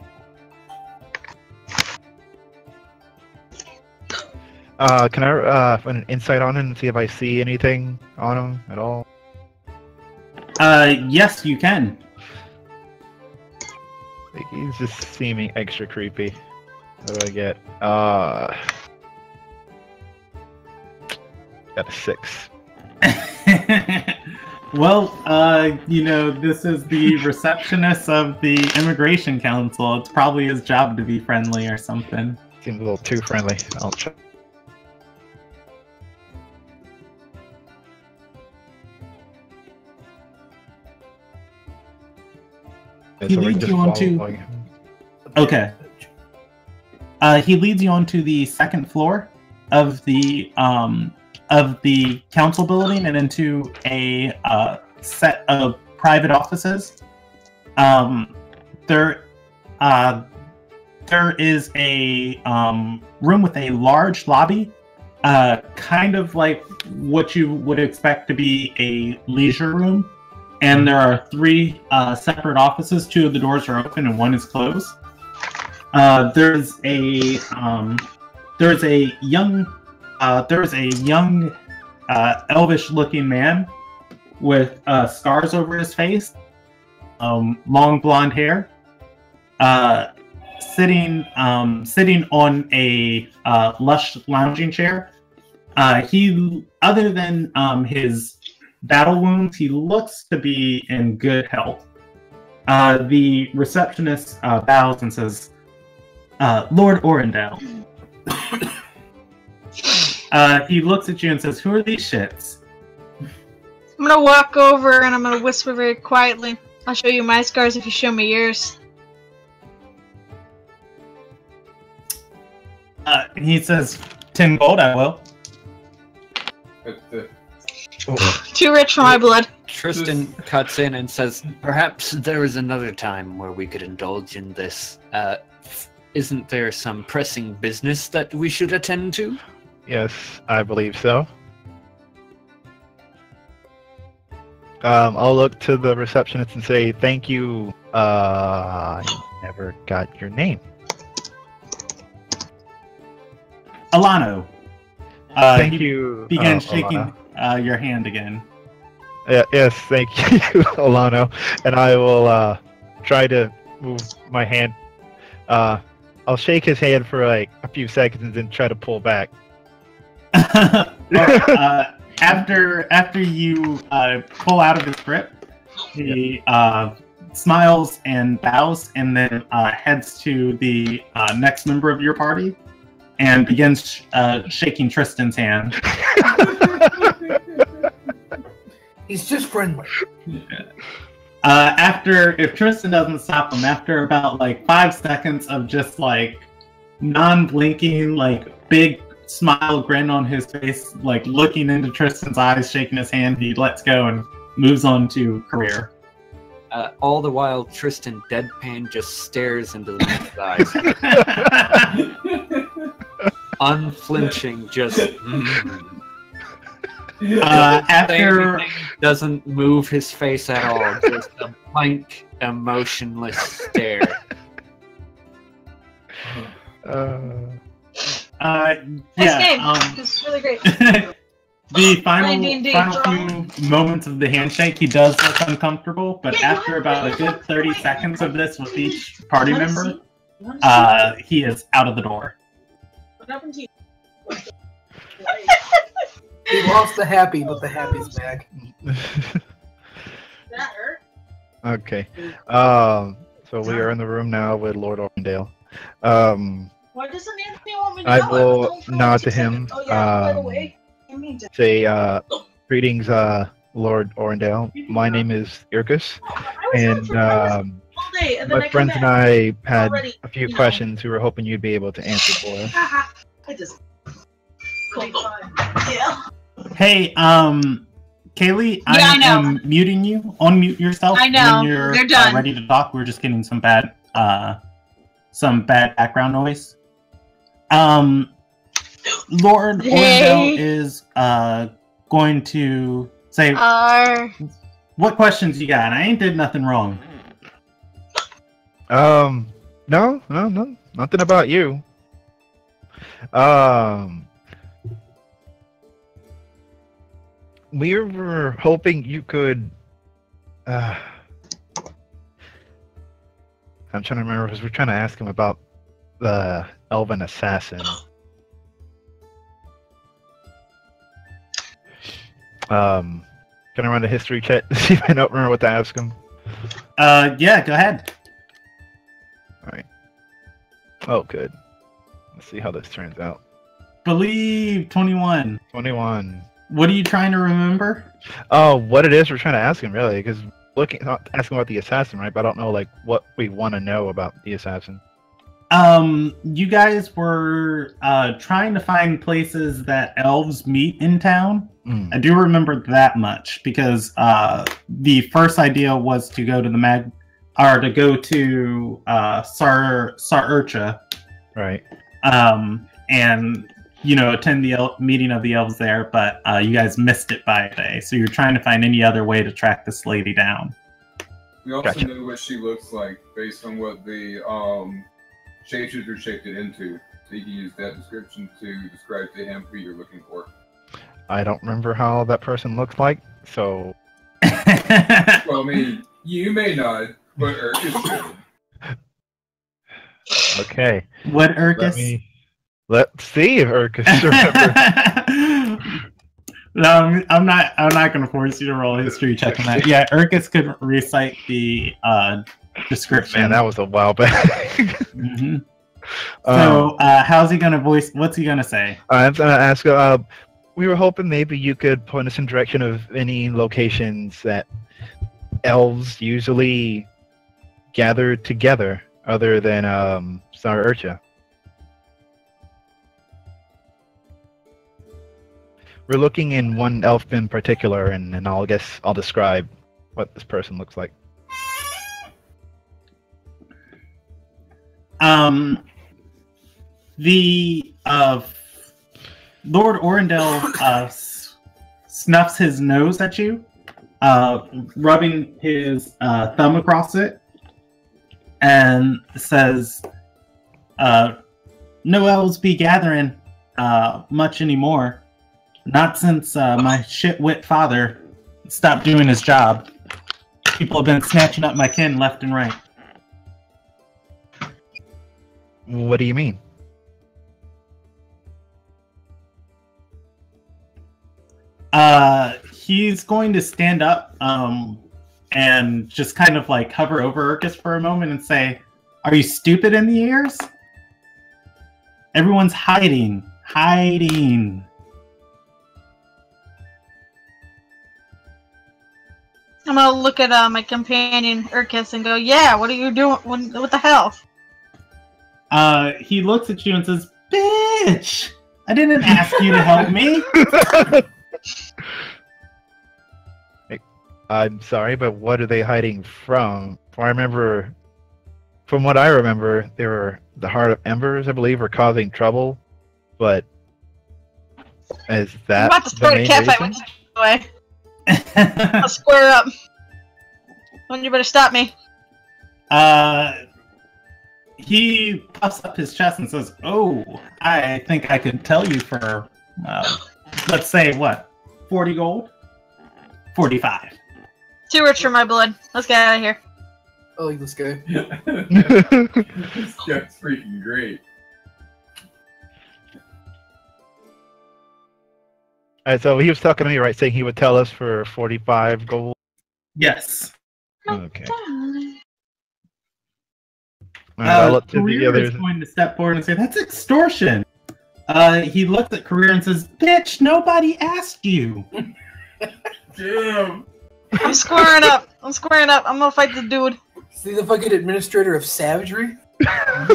Can I run an insight on him and see if I see anything on him at all? Yes, you can. He's just seeming extra creepy. What do I get? Got a 6. Well, this is the receptionist of the Immigration Council. It's probably his job to be friendly or something. Seems a little too friendly. I'll check. He leads you onto... Okay. He leads you onto the second floor of the council building and into a set of private offices. There is a room with a large lobby, kind of like what you would expect to be a leisure room. And there are 3 separate offices. 2 of the doors are open and 1 is closed. There's a young elvish-looking man with scars over his face, long blonde hair, sitting on a lush lounging chair. He, other than his battle wounds, he looks to be in good health. The receptionist bows and says, "Lord Orendale." He looks at you and says, "Who are these shits?" I'm gonna walk over and I'm gonna whisper very quietly. I'll show you my scars if you show me yours. He says, 10 gold, I will. Too rich for my blood. Tristan cuts in and says, "Perhaps there is another time where we could indulge in this. Isn't there some pressing business that we should attend to?" Yes, I believe so. I'll look to the receptionist and say, "Thank you. I never got your name." Alano. Thank you. Began shaking Alano. your hand again. Yes, thank you, Alano. And I will try to move my hand. I'll shake his hand for like a few seconds and then try to pull back. After you pull out of his grip, he smiles and bows, and then heads to the next member of your party and begins shaking Tristan's hand. He's just friendly. If Tristan doesn't stop him, after about like 5 seconds of just like non-blinking, like big smile, grin on his face, like looking into Tristan's eyes, shaking his hand, he lets go and moves on to career. All the while, Tristan deadpan just stares into the man's eyes. Unflinching, just... After doesn't move his face at all, just a blank, emotionless stare. Nice game. It's really great. The final few moments of the handshake, he does look uncomfortable, but after about a good 30 seconds of this with each party member, he is out of the door. What happened to you? He lost the happy, but the happy's back. That hurt? Okay. So we are in the room now with Lord Orndale. Why doesn't Anthony want me to I know? will nod to him. Oh, yeah, by the way, you mean to... Say, greetings, Lord Orndale. My name is Irkus, and all day, and then my I friends come and I had already, a few you know. questions we were hoping you'd be able to answer for us. I just... Yeah. Hey, Kaylee, Yeah, I know. am muting you. Unmute yourself I know. when you're They're done. ready to talk. We're just getting some bad background noise. Lord Orndale is going to say, what questions you got? I ain't did nothing wrong. No, nothing about you. We were hoping you could. I'm trying to remember because we're trying to ask him about the elven assassin. Can I run a history check to see if I don't remember what to ask him? Yeah, go ahead. All right. Oh, good. Let's see how this turns out. Believe 21. 21. What are you trying to remember? Oh, what it is we're trying to ask him, really, because not asking about the assassin, right? But I don't know, like, what we want to know about the assassin. You guys were trying to find places that elves meet in town. I do remember that much because the first idea was to go to the Sarurcha, right? And attend the meeting of the elves there, but you guys missed it by a day. So you're trying to find any other way to track this lady down. We also Gotcha. know what she looks like based on what the shapeshifter shaped it into. So you can use that description to describe to him who you're looking for. I don't remember how that person looks like, so... Well, I mean, you may not, but Urkus should. Okay. What Urkus? Let's see if Urkus remembers. No, I'm not going to force you to roll a history check on that. Yeah, Urkus could recite the description. Man, that was a while back. Mm-hmm. So, how's he going to voice? What's he going to say? I'm going to ask. We were hoping maybe you could point us in direction of any locations that elves usually gather together, other than Star Urcha? We're looking in one elf in particular, and I'll describe what this person looks like. The Lord Orendel snuffs his nose at you, rubbing his thumb across it, and says, "No elves be gathering much anymore. Not since my shit-wit father stopped doing his job. People have been snatching up my kin left and right." What do you mean? He's going to stand up and just kind of like hover over Urkus for a moment and say, "Are you stupid in the ears? Everyone's hiding. I'm gonna look at my companion Urkus and go, "Yeah, what are you doing? What the hell?" He looks at you and says, "Bitch! I didn't ask you to help me." I'm sorry, but what are they hiding from? From what I remember, they were the Heart of Embers, I believe, were causing trouble. But is that I'm about to the start a main catfight reason? with you, by the way. I'll square up. Well, you better stop me. He puffs up his chest and says, "Oh, I think I could tell you for, let's say, what, 40 gold? 45. Too rich for my blood. Let's get out of here." I like this guy. This guy's freaking great. Alright, so he was talking to me, right? Saying he would tell us for 45 gold. Yes. Okay. I'll look to the Career others. is going to step forward and say, "That's extortion." He looks at Career and says, "Bitch, nobody asked you." Damn. I'm squaring up. I'm gonna fight the dude. See the fucking administrator of savagery?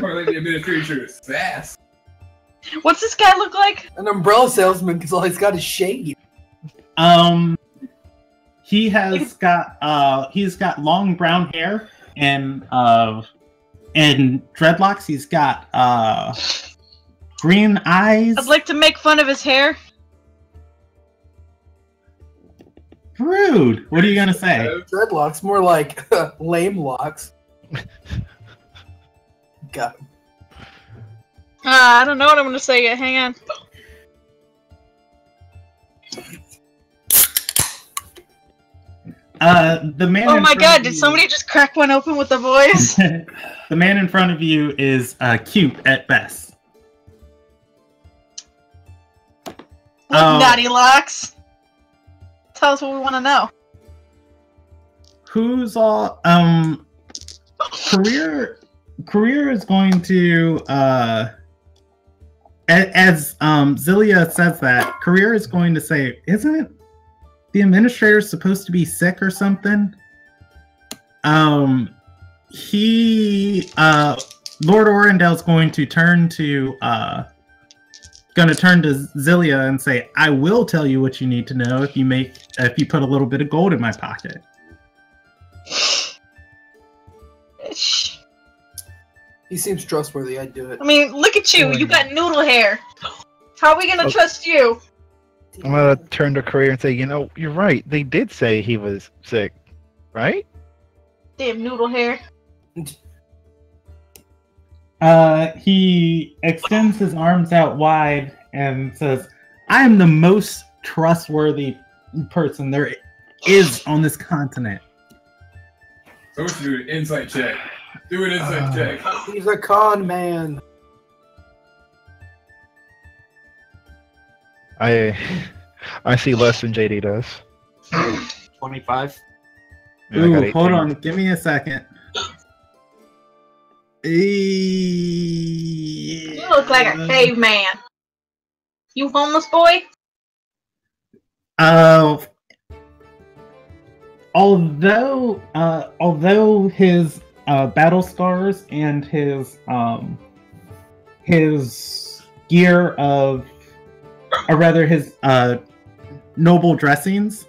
More like the administration of sass. What's this guy look like? An umbrella salesman, because all he's got is shade. He's got long brown hair and dreadlocks. He's got green eyes. I'd like to make fun of his hair. Rude. What are you gonna say? Dreadlocks, more like lame locks. Got him. I don't know what I'm gonna say yet. Hang on. The man. Oh my god! Did somebody just crack one open with the voice? The man in front of you is cute at best. Naughty locks. Tell us what we want to know. Who's all career is going to as Zilia says that, Career is going to say, "Isn't the administrator supposed to be sick or something?" Lord Orendel's going to turn to Zilia and say, "I will tell you what you need to know if you put a little bit of gold in my pocket." He seems trustworthy. I'd do it. I mean, look at you. You got noodle hair. How are we gonna trust you? I'm gonna turn to Career and say, you're right. They did say he was sick, right? Damn noodle hair. He extends his arms out wide and says, "I am the most trustworthy person there is on this continent." So what you do? An insight check. Do an insight check. He's a con man. I see less than JD does. 25. Yeah, I got Ooh, hold 18. on. Give me a second. You look like a caveman. You homeless boy? although his battle scars and his gear of, or rather his noble dressings,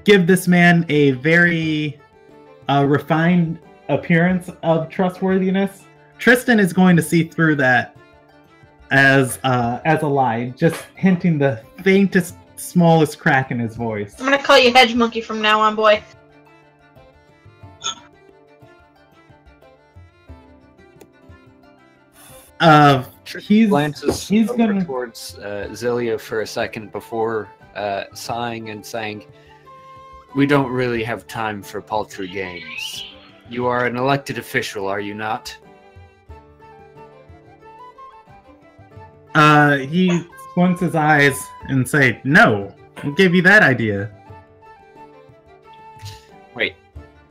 give this man a very refined appearance of trustworthiness. Tristan is going to see through that as a lie, just hinting the faintest, smallest crack in his voice. I'm gonna call you Hedge Monkey from now on, boy. He's glances over gonna towards Zelia for a second before sighing and saying, "We don't really have time for paltry games. You are an elected official, are you not?" He squints his eyes and say, "No, who gave you that idea?" Wait,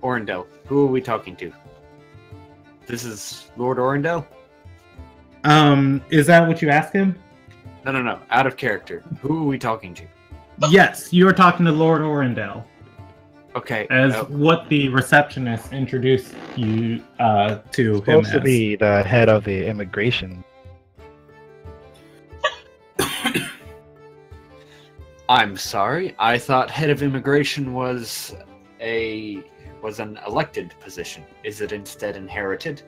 Orendel, who are we talking to? This is Lord Orendel? Is that what you asked him? No, out of character. Who are we talking to? Yes, you are talking to Lord Orendel. Okay. As what the receptionist introduced you to him Supposed to as. be the head of the immigration. I'm sorry. I thought head of immigration was an elected position. Is it instead inherited?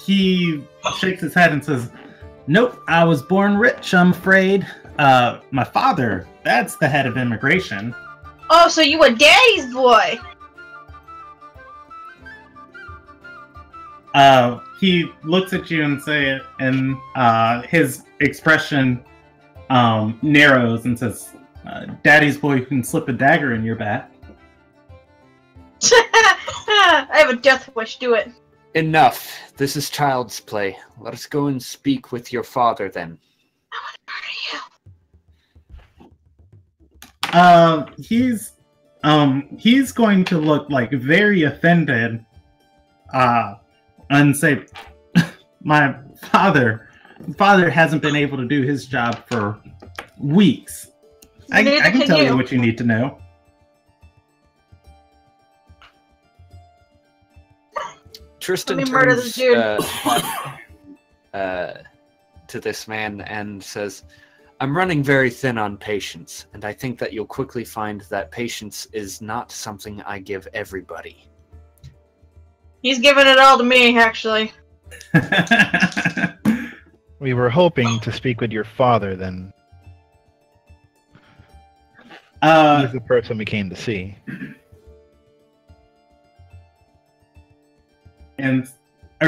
He shakes his head and says, "Nope, I was born rich, I'm afraid. My father, that's the head of immigration." Oh, so you were Daddy's boy. He looks at you and his expression narrows and says, "Daddy's boy who can slip a dagger in your back." I have a death wish. Do it. Enough. This is child's play. Let us go and speak with your father then. He's going to look like very offended, and say, my father hasn't been able to do his job for weeks. I can tell you what you need to know. Tristan Let me murder turns this dude. to this man and says, "I'm running very thin on patience, and I think that you'll quickly find that patience is not something I give everybody." He's giving it all to me, actually. We were hoping to speak with your father then. He's the person we came to see. And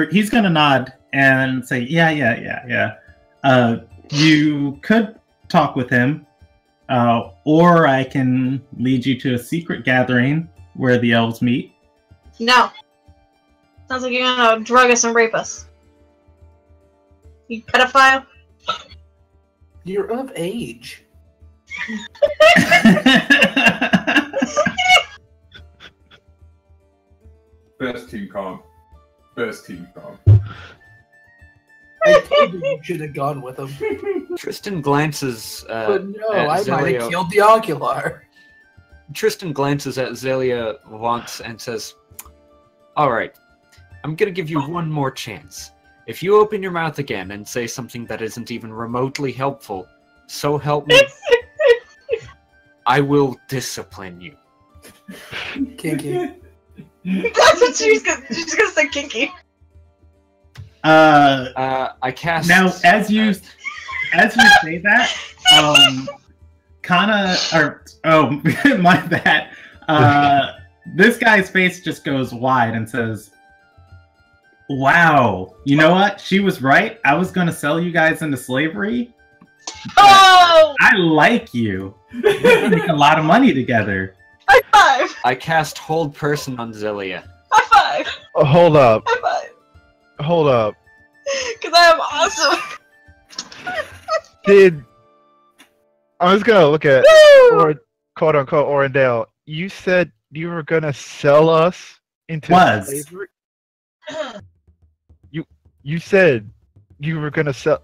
he's gonna nod and say, yeah. You could talk with him, or I can lead you to a secret gathering where the elves meet. No. Sounds like you're gonna drug us and rape us. You pedophile? You're of age. Best team comp. Best team comp. I told you you should have gone with him. Tristan glances But no, at I might Zelia. have killed the Ocular. Tristan glances at Zelia once and says, "All right, I'm gonna give you one more chance. If you open your mouth again and say something that isn't even remotely helpful, so help me, I will discipline you." Kinky. That's what she's gonna say, kinky. I cast... Now, as you say that, my bad. This guy's face just goes wide and says, "Wow, you know what? She was right. I was going to sell you guys into slavery. Oh! I like you. We can make a lot of money together." High five! I cast Hold Person on Zelia. High five! Oh, hold up. High five! Hold up. Because I am awesome! I was gonna look at Woo! quote unquote Orendale. You said you were gonna sell us into slavery? You said you were gonna sell.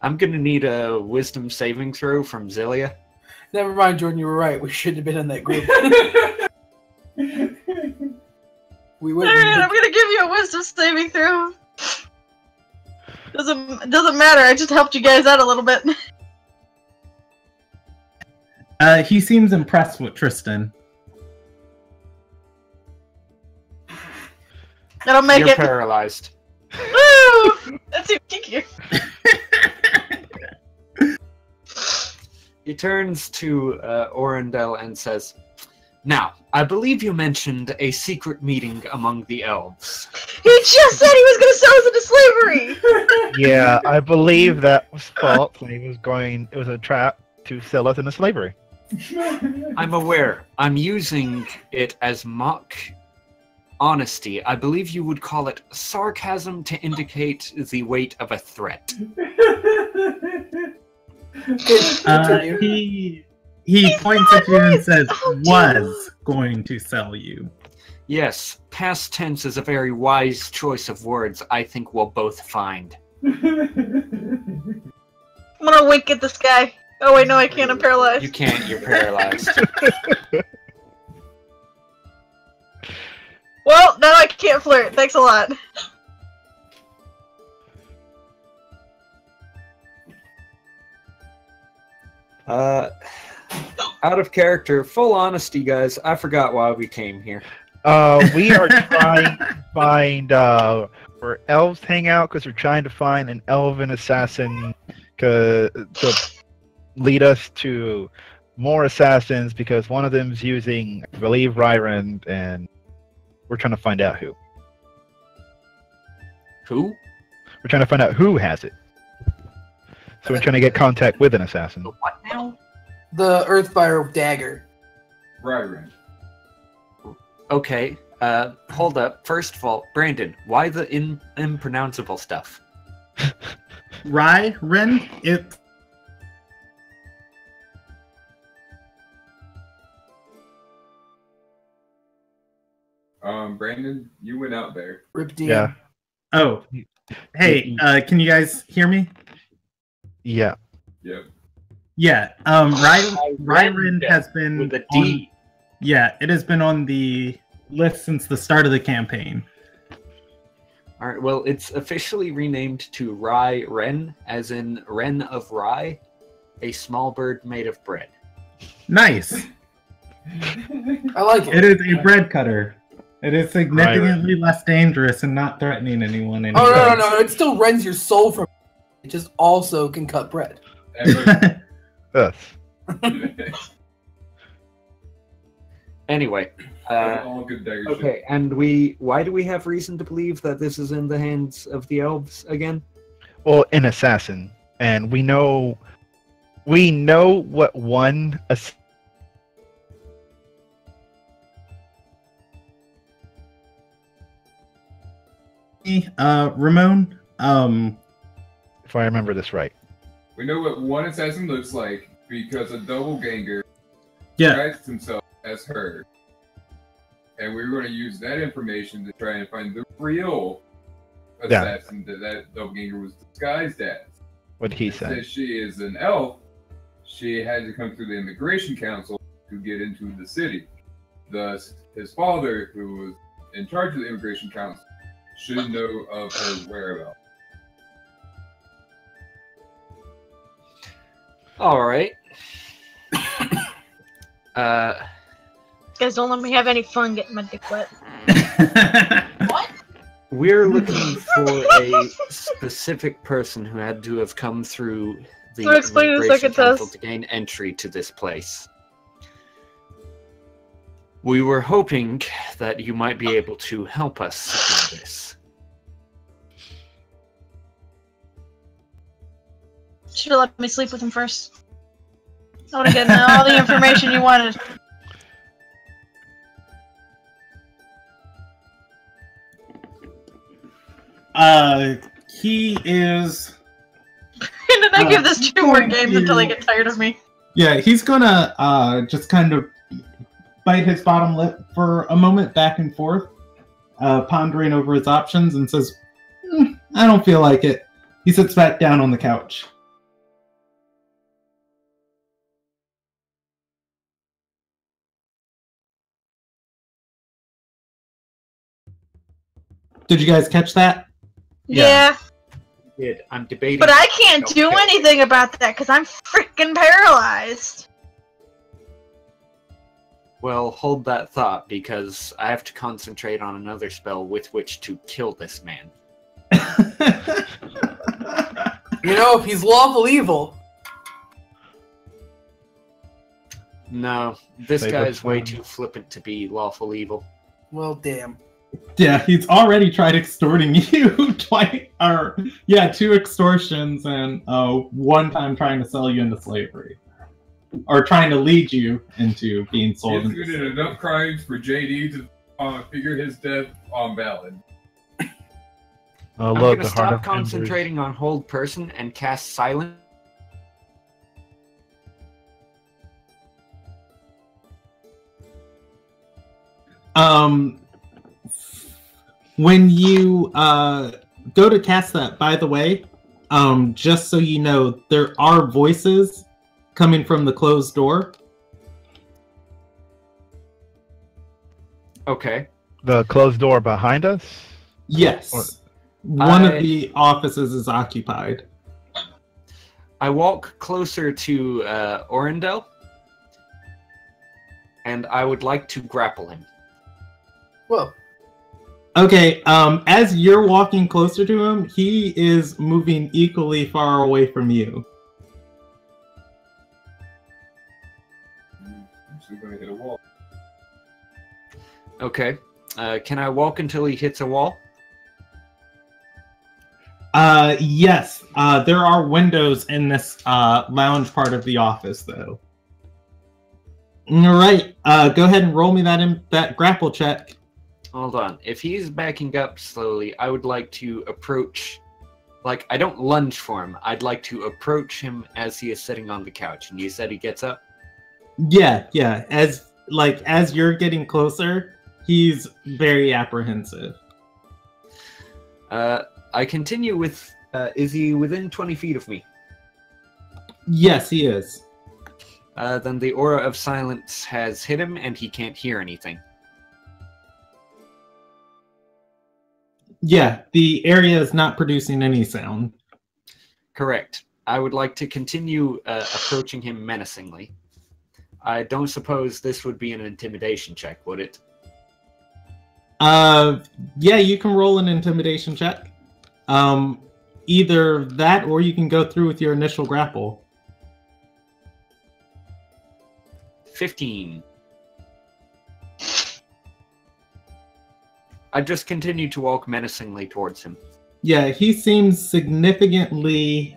I'm gonna need a wisdom saving throw from Zelia. Never mind, Jordan. You were right. We shouldn't have been in that group. We would. Alright, I'm gonna give you a wisdom saving throw. Doesn't matter. I just helped you guys out a little bit. He seems impressed with Tristan. That'll make You're it. paralyzed. Woo! That's even kinkier. He turns to Orendel and says, "Now, I believe you mentioned a secret meeting among the elves." He just said he was gonna sell us into slavery! Yeah, I believe that was false. It was a trap to sell us into slavery. I'm aware. I'm using it as mock honesty. I believe you would call it sarcasm to indicate the weight of a threat. He points at you and says, "Was going to sell you." Yes, past tense is a very wise choice of words I think we'll both find. I'm gonna wink at this guy. Oh wait, no I can't, I'm paralyzed. You can't, you're paralyzed. Well, now I can't flirt. Thanks a lot. Out of character, full honesty, guys, I forgot why we came here. We are trying to find where elves hang out because we're trying to find an elven assassin to lead us to more assassins because one of them's using, I believe, Ryrand, and we're trying to find out who. Who? We're trying to find out who has it. So we're trying to get contact with an assassin. What now? The Earthfire dagger. Ryrand. Okay, hold up. First of all, Brandon, why the impronounceable stuff? Ryrand? It. Brandon, you went out there. Rip DM. Yeah. Oh. Hey, can you guys hear me? Yeah. Yep. Yeah. Ryrand has been with a D. Yeah, it has been on the list since the start of the campaign. Alright, well, it's officially renamed to Rye Wren, as in Wren of Rye, a small bird made of bread. Nice. I like it. It is a bread cutter. It is significantly less dangerous and not threatening anyone. Oh, no. It still rends your soul from it. Just also can cut bread. Yes. Anyway, all good dagger shit. okay, and why do we have reason to believe that this is in the hands of the elves again? Well, an assassin, and we know what one. Ramon. If I remember this right. We know what one assassin looks like because a doppelganger Yeah. disguised himself as her. And we were going to use that information to try and find the real assassin that doppelganger was disguised as. What he said. Since she is an elf, she had to come through the immigration council to get into the city. Thus, his father, who was in charge of the immigration council, should know of her whereabouts. Alright. Guys, don't let me have any fun getting my dick wet. What? We're looking for a specific person who had to have come through the I'll explain in a immigration second, council Tess. to gain entry to this place. We were hoping that you might be able to help us in this. Should have let me sleep with him first. I would have gotten all the information you wanted. He is. And then I give this 2 more games until they get tired of me. Yeah, he's gonna just kind of bite his bottom lip for a moment, back and forth, pondering over his options, and says, "I don't feel like it." He sits back down on the couch. Did you guys catch that? Yeah. I'm debating. But I can't do Okay. anything about that because I'm freaking paralyzed. Well, hold that thought, because I have to concentrate on another spell with which to kill this man. You know, if he's lawful evil. No, this Save guy's us way from- too flippant to be lawful evil. Well, damn. Yeah, he's already tried extorting you twice, or yeah, 2 extortions and one time trying to sell you into slavery, or trying to lead you into being sold. He's into committed enough crimes for JD to figure his death on valid. Oh, I'm look, gonna the heart stop of concentrating on hold person and cast silence. When you go to cast that, by the way, just so you know, there are voices coming from the closed door. Okay. The closed door behind us? Yes. Or- One of the offices is occupied. I walk closer to Orendel, and I would like to grapple him. Whoa. Okay, as you're walking closer to him, he is moving equally far away from you. We're gonna hit a wall. Okay. Can I walk until he hits a wall? Yes. There are windows in this lounge part of the office, though. All right. Go ahead and roll me that grapple check. Hold on. If he's backing up slowly, I would like to approach. Like, I don't lunge for him. I'd like to approach him as he is sitting on the couch. And you said he gets up? Yeah. As you're getting closer, he's very apprehensive. I continue with. Is he within 20 feet of me? Yes, he is. Then the aura of silence has hit him, and he can't hear anything. Yeah, the area is not producing any sound. Correct. I would like to continue approaching him menacingly. I don't suppose this would be an intimidation check, would it? Yeah, you can roll an intimidation check. Either that or you can go through with your initial grapple. 15. I just continue to walk menacingly towards him. Yeah, he seems significantly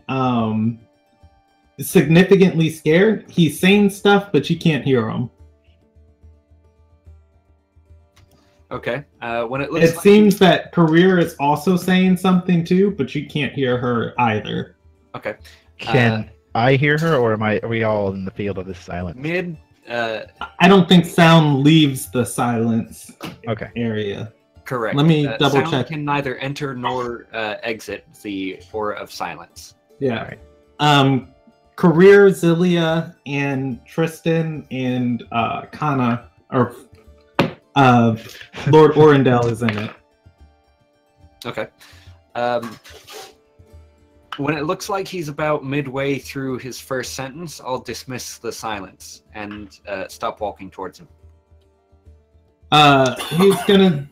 scared. He's saying stuff, but you can't hear him. Okay. When it looks It seems that Career is also saying something too, but you can't hear her either. Okay. Can I hear her, or are we all in the field of this silence? Mid. I don't think sound leaves the silence Okay. area. Correct. Let me double sound check. can neither enter nor exit the aura of silence. Yeah. Alright. Career, Zilia, and Tristan, and Kana, or Lord Orendel is in it. Okay. When it looks like he's about midway through his first sentence, I'll dismiss the silence and stop walking towards him. He's gonna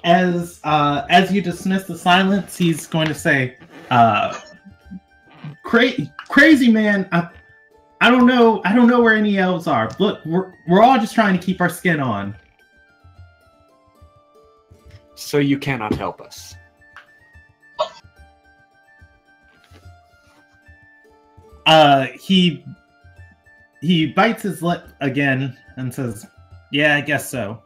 as you dismiss the silence, he's going to say, crazy man, I don't know where any elves are. Look, we're all just trying to keep our skin on. So you cannot help us. He bites his lip again and says, "Yeah, I guess so."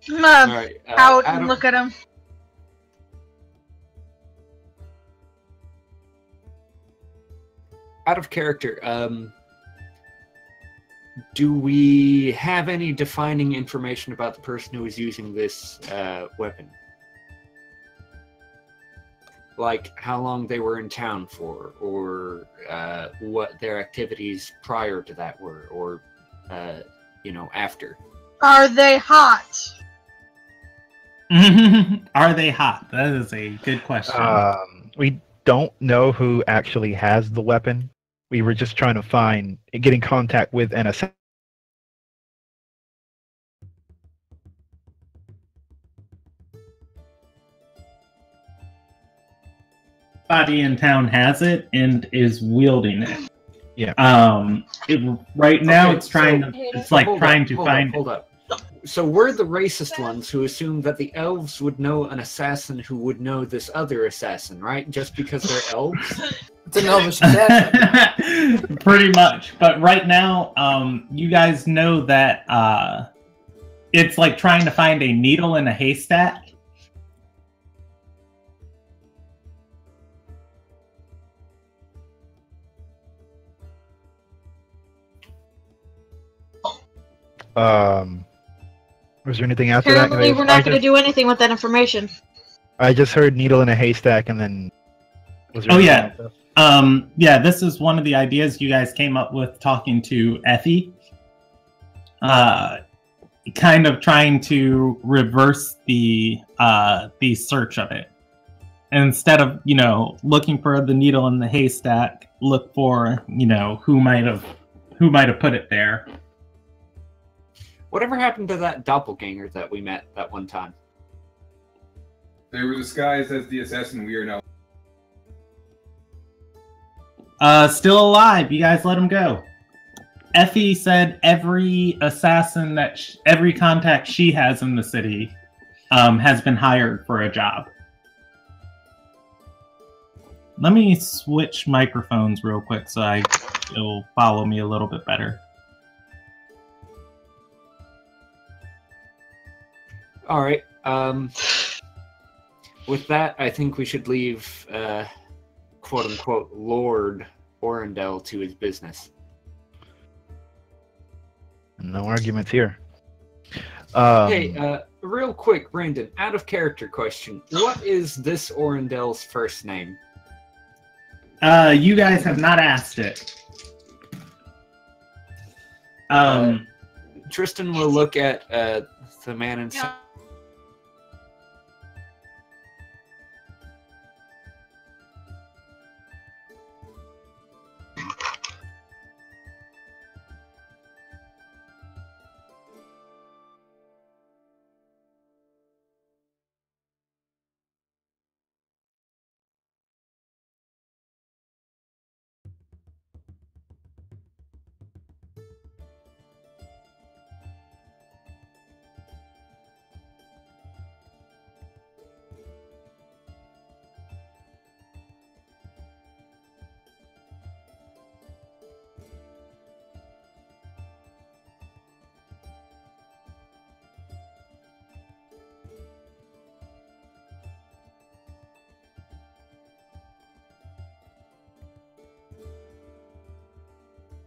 I'm gonna All right. out and look at him. Out of character, do we have any defining information about the person who is using this weapon? Like how long they were in town for, or what their activities prior to that were, or after. Are they hot? Are they hot? That is a good question. We don't know who actually has the weapon. We were just trying to get in contact with an assassin. Body in town has it and is wielding it. Yeah. Right now Okay, it's trying so- to. It's like trying to find. Hold up. So we're the racist ones who assume that the elves would know an assassin who would know this other assassin, right? Just because they're elves? It's an elvish assassin. Pretty much. But right now, you guys know that it's like trying to find a needle in a haystack. Was there anything after that? Apparently, we're not going to do anything with that information. I just heard needle in a haystack, and then. Was there Oh, anything yeah. else? Yeah, this is one of the ideas you guys came up with talking to Effie. Kind of trying to reverse the search of it. Instead of, looking for the needle in the haystack, look for, who might have put it there. Whatever happened to that doppelganger that we met that one time? They were disguised as the assassin we are now. Still alive. You guys let him go. Effie said every assassin every contact she has in the city has been hired for a job. Let me switch microphones real quick so you'll follow me a little bit better. All right. With that, I think we should leave, quote-unquote, Lord Orendel to his business. No arguments here. Hey, real quick, Brandon, out of character question. What is this Orendel's first name? You guys have not asked it. Tristan will look at the man in... Yeah.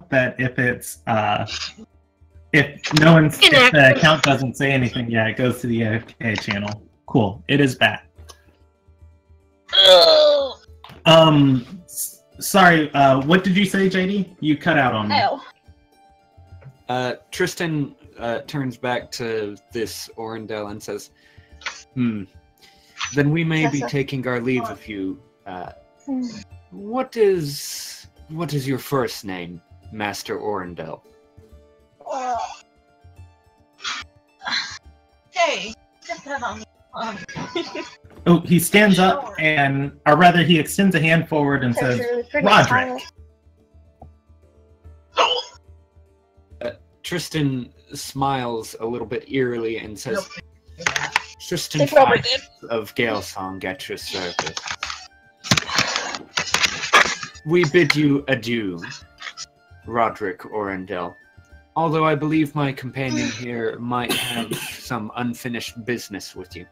That if if the account doesn't say anything, yeah, it goes to the AFK channel. Cool, it is back. Sorry, what did you say, JD? You cut out on me. Tristan turns back to this Orendel and says, then we may be taking our leave of you. What is your first name, Master Orendel? Hey, get that on. Oh, he stands up or rather, he extends a hand forward and says, Roderick. Tristan smiles a little bit eerily and says, Tristan Fife of Galesong at your service. We bid you adieu, Roderick Orendel. Although I believe my companion here might have some unfinished business with you.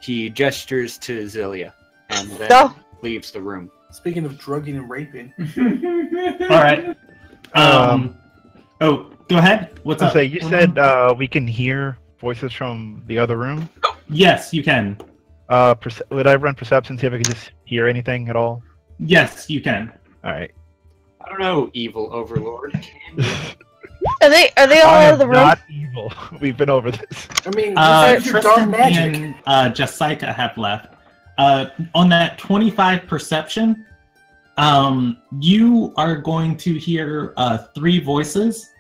He gestures to Zelia and then leaves the room. Speaking of drugging and raping. Alright. Oh, go ahead. What's up? You said we can hear voices from the other room? Yes, you can. Would I run perception, see if I can just hear anything at all? Yes, you can. Alright. I don't know, evil overlord. Are they all I out am of the room? not evil. We've been over this. I mean, besides your dark Tristan magic. and Jessica have left. On that 25 perception, you are going to hear 3 voices.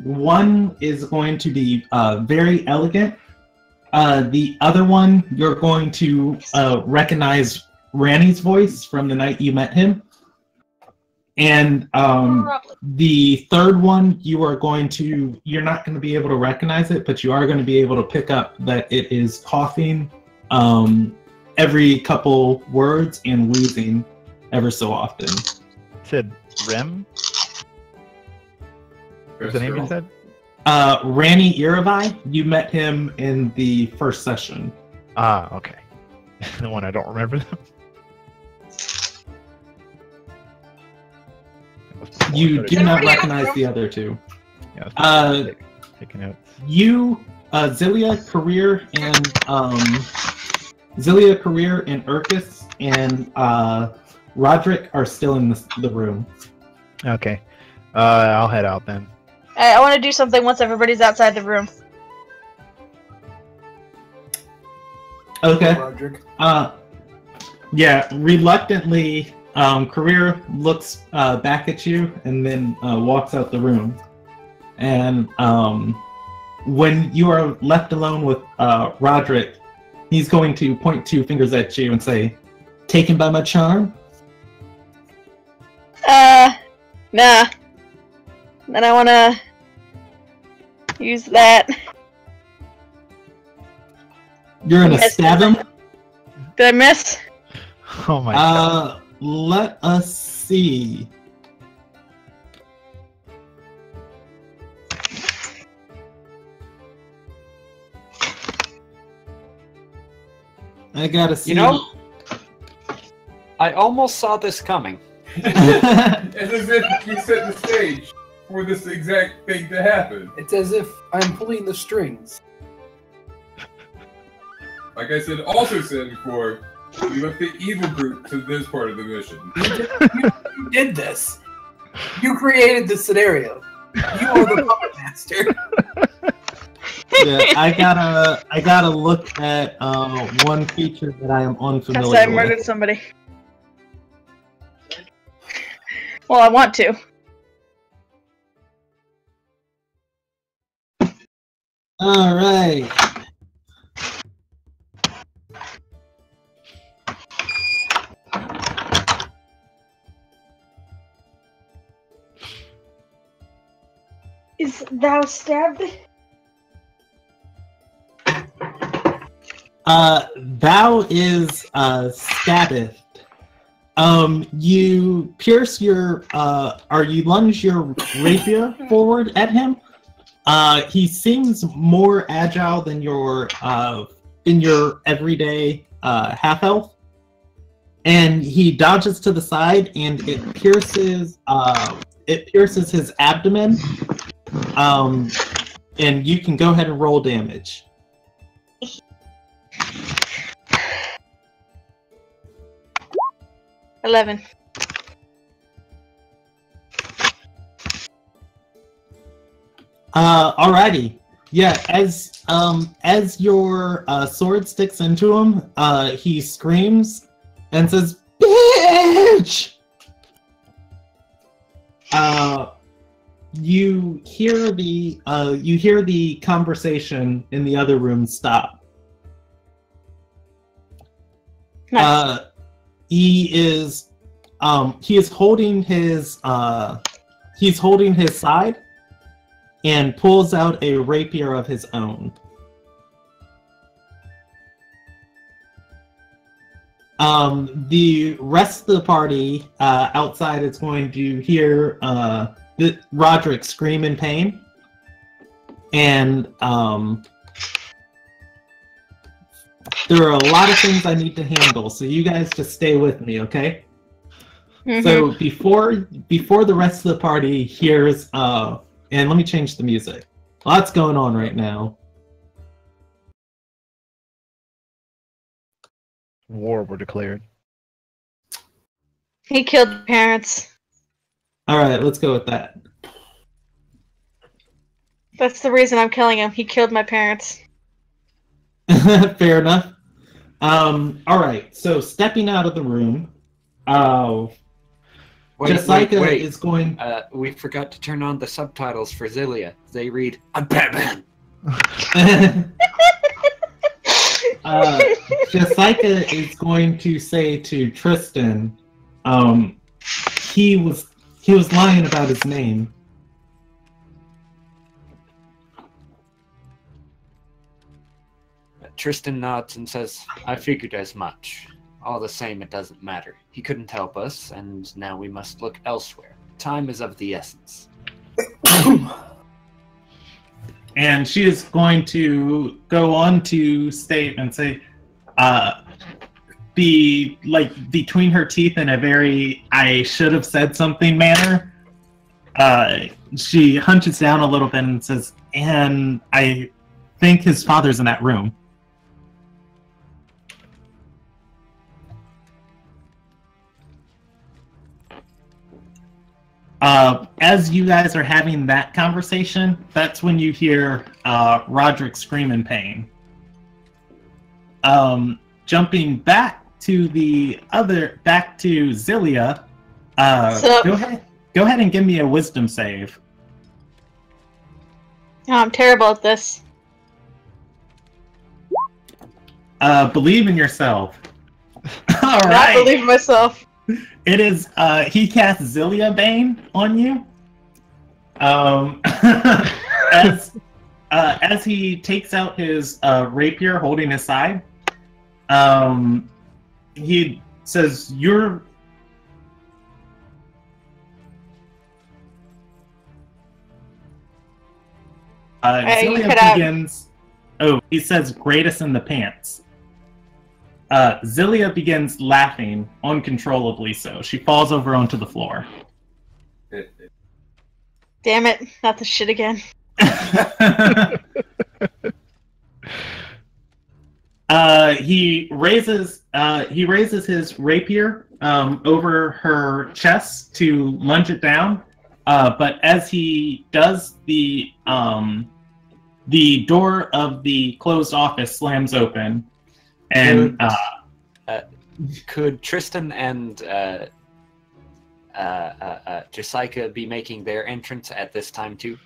One is going to be very elegant. The other one, you're going to recognize Ranny's voice from the night you met him. And the third one, you're not going to be able to recognize it, but you are going to be able to pick up that it is coughing every couple words and wheezing ever so often. Said Rem? What's the name you said? Ranny Iravi, you met him in the first session. Ah, okay. The one I don't remember them. You do not recognize the other two. Yeah, taking notes. You, Zilia, Career, and Urkus and Roderick are still in the room. Okay. I'll head out then. I want to do something once everybody's outside the room. Okay. Roderick. Yeah, reluctantly, Career looks back at you and then walks out the room. And when you are left alone with Roderick, he's going to point 2 fingers at you and say, "Taken by my charm?" Nah. Then I want to use that. You're gonna stab him? Did I miss? Oh my god. Let us see. I gotta see. You know, I almost saw this coming. It's as if you set the stage for this exact thing to happen. It's as if I'm pulling the strings. Like I also said before, we left the evil group to this part of the mission. You did this. You created this scenario. You are the puppet master. Yeah, I gotta look at one feature that I am unfamiliar That's I with. murdered somebody. Well, I want to. All right. Is thou stabbed? Thou is stabbeth. You pierce your or you lunge your rapier forward at him. He seems more agile than your in your everyday half elf, and he dodges to the side, and it pierces his abdomen. And you can go ahead and roll damage. $11. Alrighty. Yeah, as your sword sticks into him, he screams and says, "Bitch!" You hear the conversation in the other room stop. Nice. He is holding his side and pulls out a rapier of his own. The rest of the party outside is going to hear Roderick scream in pain, and there are a lot of things I need to handle, so you guys just stay with me, okay? Mm-hmm. So before the rest of the party hears, and let me change the music. Lots going on right now. War were declared. He killed the parents. All right, let's go with that. That's the reason I'm killing him. He killed my parents. Fair enough. Alright, so stepping out of the room, Jessica is going... we forgot to turn on the subtitles for Zilia. They read, I'm Batman! Jessica is going to say to Tristan, he was lying about his name. Tristan nods and says, I figured as much. All the same, it doesn't matter. He couldn't help us, and now we must look elsewhere. Time is of the essence. And she is going to go on to state and say, between her teeth in a very I should have said something manner, she hunches down a little bit and says, and I think his father's in that room. As you guys are having that conversation, that's when you hear Roderick scream in pain. Jumping back to Zilia. Go ahead and give me a wisdom save. Oh, I'm terrible at this. Believe in yourself. All right. right. I believe in myself. It is, he casts Zilia Bane on you. As he takes out his rapier holding his side, he says, you're... Zilia begins... Oh, he says greatest in the pants. Zilia begins laughing uncontrollably, so she falls over onto the floor. Damn it, not the shit again. He raises his rapier over her chest to lunge it down, but as he does, the door of the closed office slams open. And could Tristan and Jessica be making their entrance at this time too?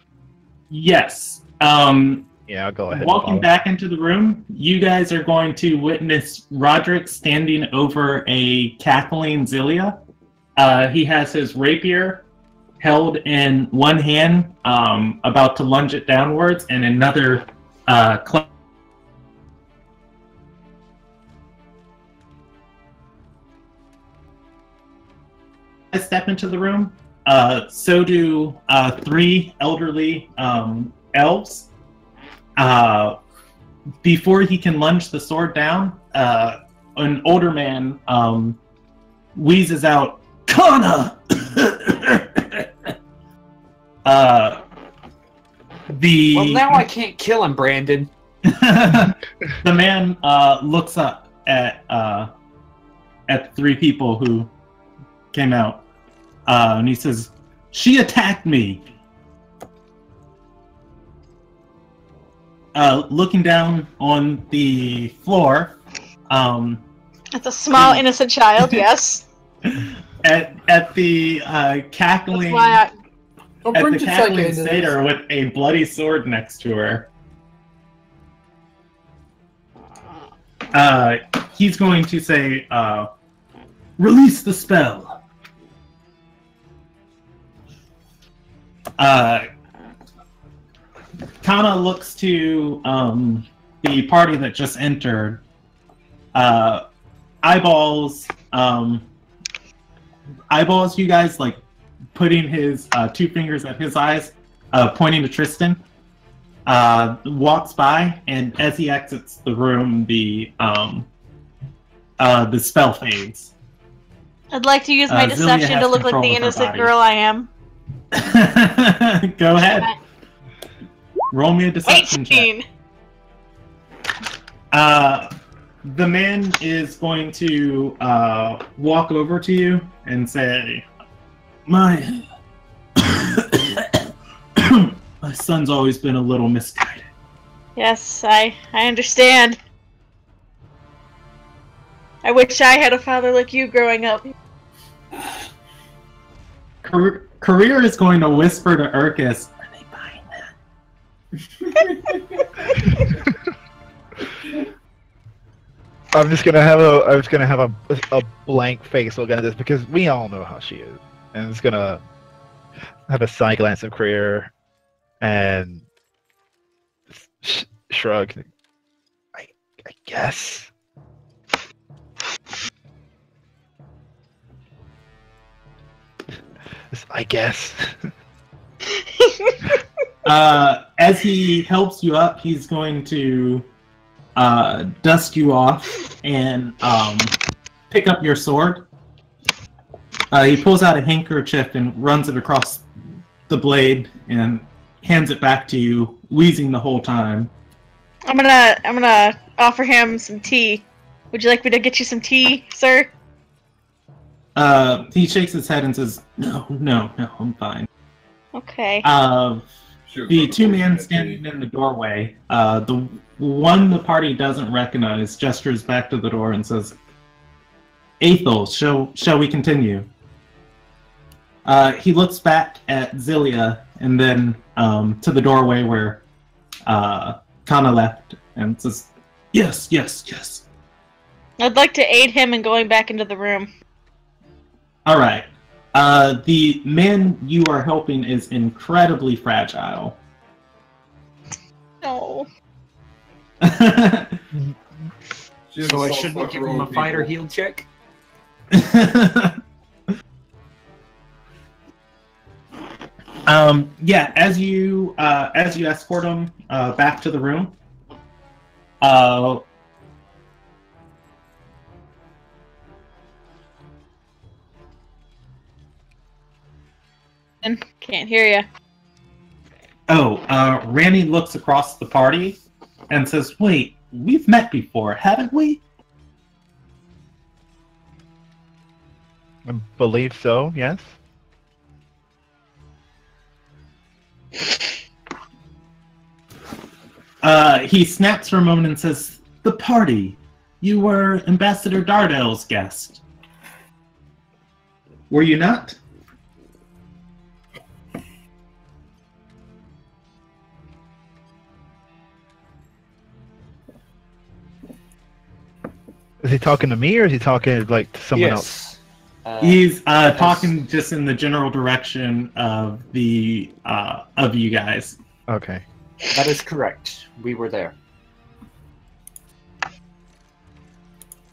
Yes. Yeah, I'll go ahead. Walking back into the room, you guys are going to witness Roderick standing over a cackling Zilia. He has his rapier held in one hand, about to lunge it downwards, and another step into the room. So do 3 elderly elves. Before he can lunge the sword down, an older man wheezes out, "Kana!" Well, now I can't kill him, Brandon. The man looks up at the 3 people who came out. And he says, "She attacked me." Looking down on the floor, it's a small, innocent child. Yes. at the cackling satyr with a bloody sword next to her. He's going to say, "Release the spell." Kana looks to the party that just entered. Eyeballs, you guys, like, putting his 2 fingers at his eyes, pointing to Tristan. Walks by, and as he exits the room, the spell fades. I'd like to use my deception to look like the innocent girl I am. Go ahead. Roll me a deception 18. check. The man is going to walk over to you and say, My son's always been a little misguided. Yes, I understand. I wish I had a father like you growing up. Career is going to whisper to Urkus, "Are they buying that?" I'm just gonna have a blank face looking at this because we all know how she is, and it's gonna have a side glance of Career and shrug. I guess. I guess. As he helps you up, he's going to dust you off and pick up your sword. He pulls out a handkerchief and runs it across the blade and hands it back to you, wheezing the whole time. I'm gonna offer him some tea. Would you like me to get you some tea, sir? He shakes his head and says, No, I'm fine. Okay. The two men standing in the doorway, the one the party doesn't recognize, gestures back to the door and says, Aethel, shall we continue? He looks back at Zelia and then to the doorway where Kana left and says, Yes. I'd like to aid him in going back into the room. All right. The man you are helping is incredibly fragile. No. So I shouldn't give him a fighter heal check? Yeah, as you escort him back to the room, Can't hear you. Randy looks across the party and says, Wait, we've met before, haven't we? I believe so, yes. He snaps for a moment and says, The party. You were Ambassador Dardel's guest. Were you not? Is he talking to me or is he talking like to someone else? He's talking just in the general direction of the of you guys. Okay. That is correct. We were there.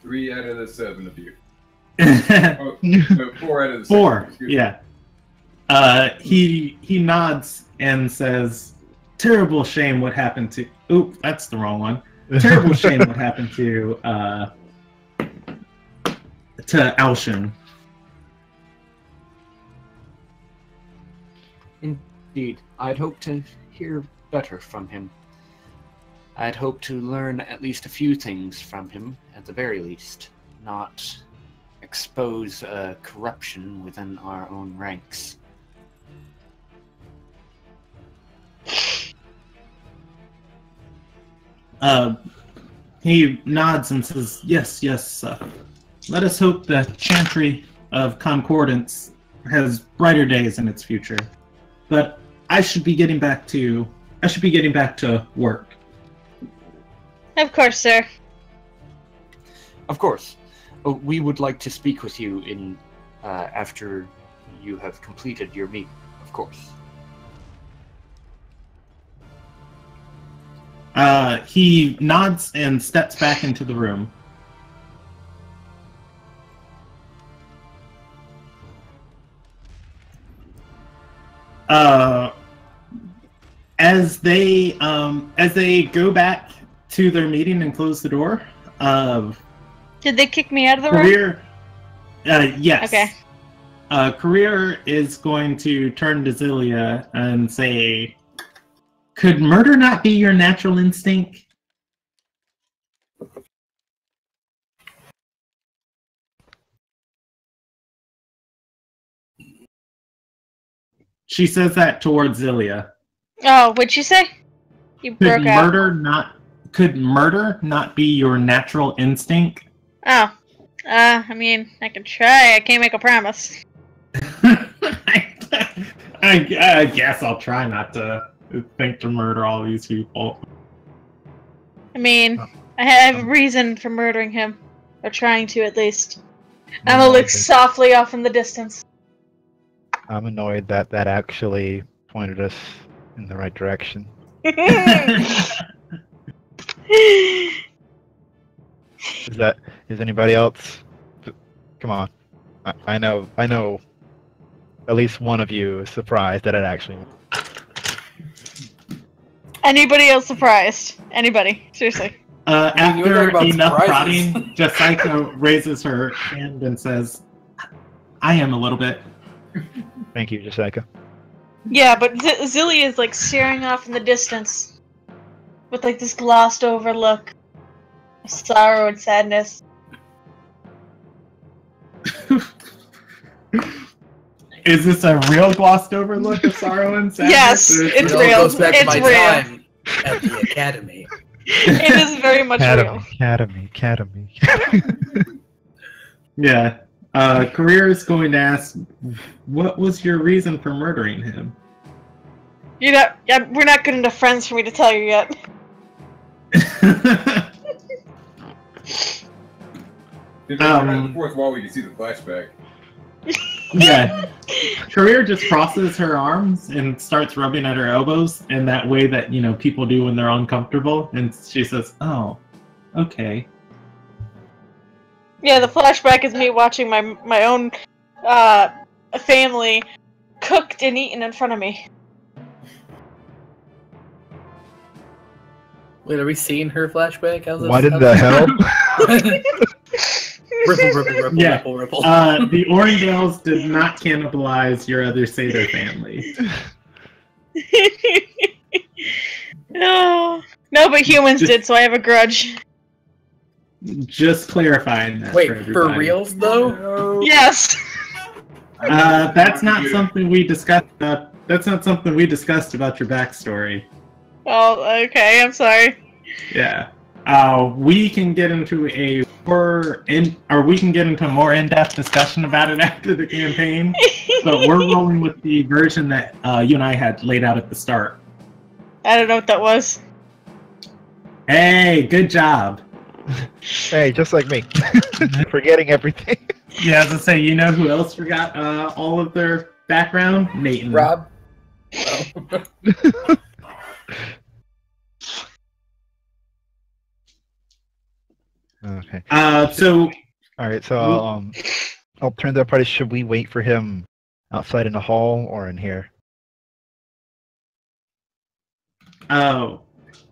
3 out of the 7 of you. Oh, no, 4 out of the 7. 4, yeah. He nods and says, Terrible shame what happened to... Oop, that's the wrong one. Terrible shame what happened to Alshin. Indeed. I'd hoped to hear better from him. I'd hoped to learn at least a few things from him, at the very least. Not expose corruption within our own ranks. He nods and says, Yes. Let us hope the Chantry of Concordance has brighter days in its future. But I should be getting back to work. Of course, sir. Of course. We would like to speak with you in after you have completed your meeting, of course. He nods and steps back into the room. As they go back to their meeting and close the door, did they kick me out of the room? Yes. Okay. Career is going to turn to Zelia and say, Could murder not be your natural instinct? She says that towards Zelia. Oh, what'd you say? You broke out. Could murder not be your natural instinct? Oh. I mean, I can try. I can't make a promise. I guess I'll try not to think to murder all these people. I mean, I have a reason for murdering him. Or trying to, at least. I'm gonna look softly off in the distance. I'm annoyed that that actually pointed us in the right direction. Is anybody else? Come on. I know at least one of you is surprised that it actually. Anybody else surprised? Anybody? Seriously. After enough prodding, Jessica raises her hand and says, I am a little bit. Thank you, Jessica. Yeah, but Zilly is like staring off in the distance with like this glossed over look of sorrow and sadness. Is this a real glossed over look of sorrow and sadness? Yes, it's real. Goes back to my It's real. time at the academy. It is very much real. Academy. Yeah. Career is going to ask, what was your reason for murdering him? We're not good enough friends for me to tell you yet. The fourth wall, we can see the flashback. Yeah. Career just crosses her arms and starts rubbing at her elbows in that way that, people do when they're uncomfortable. And she says, oh, okay. Yeah, the flashback is me watching my own family cooked and eaten in front of me. Wait, are we seeing her flashback? What in the hell? Ripple, Yeah. ripple. The Orangels did not cannibalize your other Satyr family. No, but humans did, so I have a grudge. Just clarifying that. Wait, for everybody. reals though? Yes. That's not something we discussed. That's not something we discussed about your backstory. Oh, okay. I'm sorry. Yeah. We can get into a more in-depth discussion about it after the campaign. But we're rolling with the version that you and I had laid out at the start. I don't know what that was. Hey, good job. Hey, just like me. Forgetting everything. Yeah, as I say, you know who else forgot all of their background? Nate and Rob? Okay. So. All right. So I'll turn to the party. Should we wait for him outside in the hall or in here?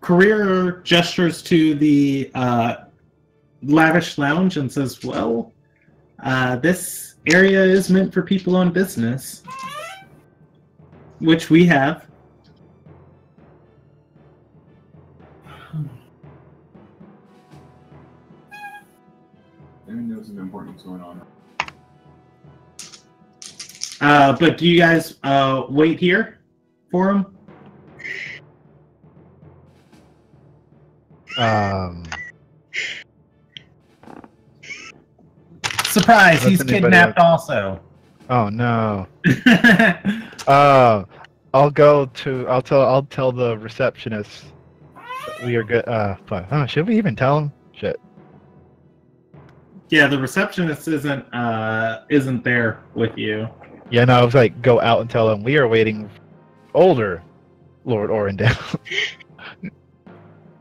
Career gestures to the lavish lounge and says, well, this area is meant for people on business, which we have. I didn't know some important going on. But do you guys wait here for him? Surprise! He's kidnapped also. Oh no. I'll tell the receptionist that we are good. But should we even tell him? Shit. Yeah, the receptionist isn't there with you. Yeah, no, I was like, go out and tell him we are waiting. Older Lord Orendale.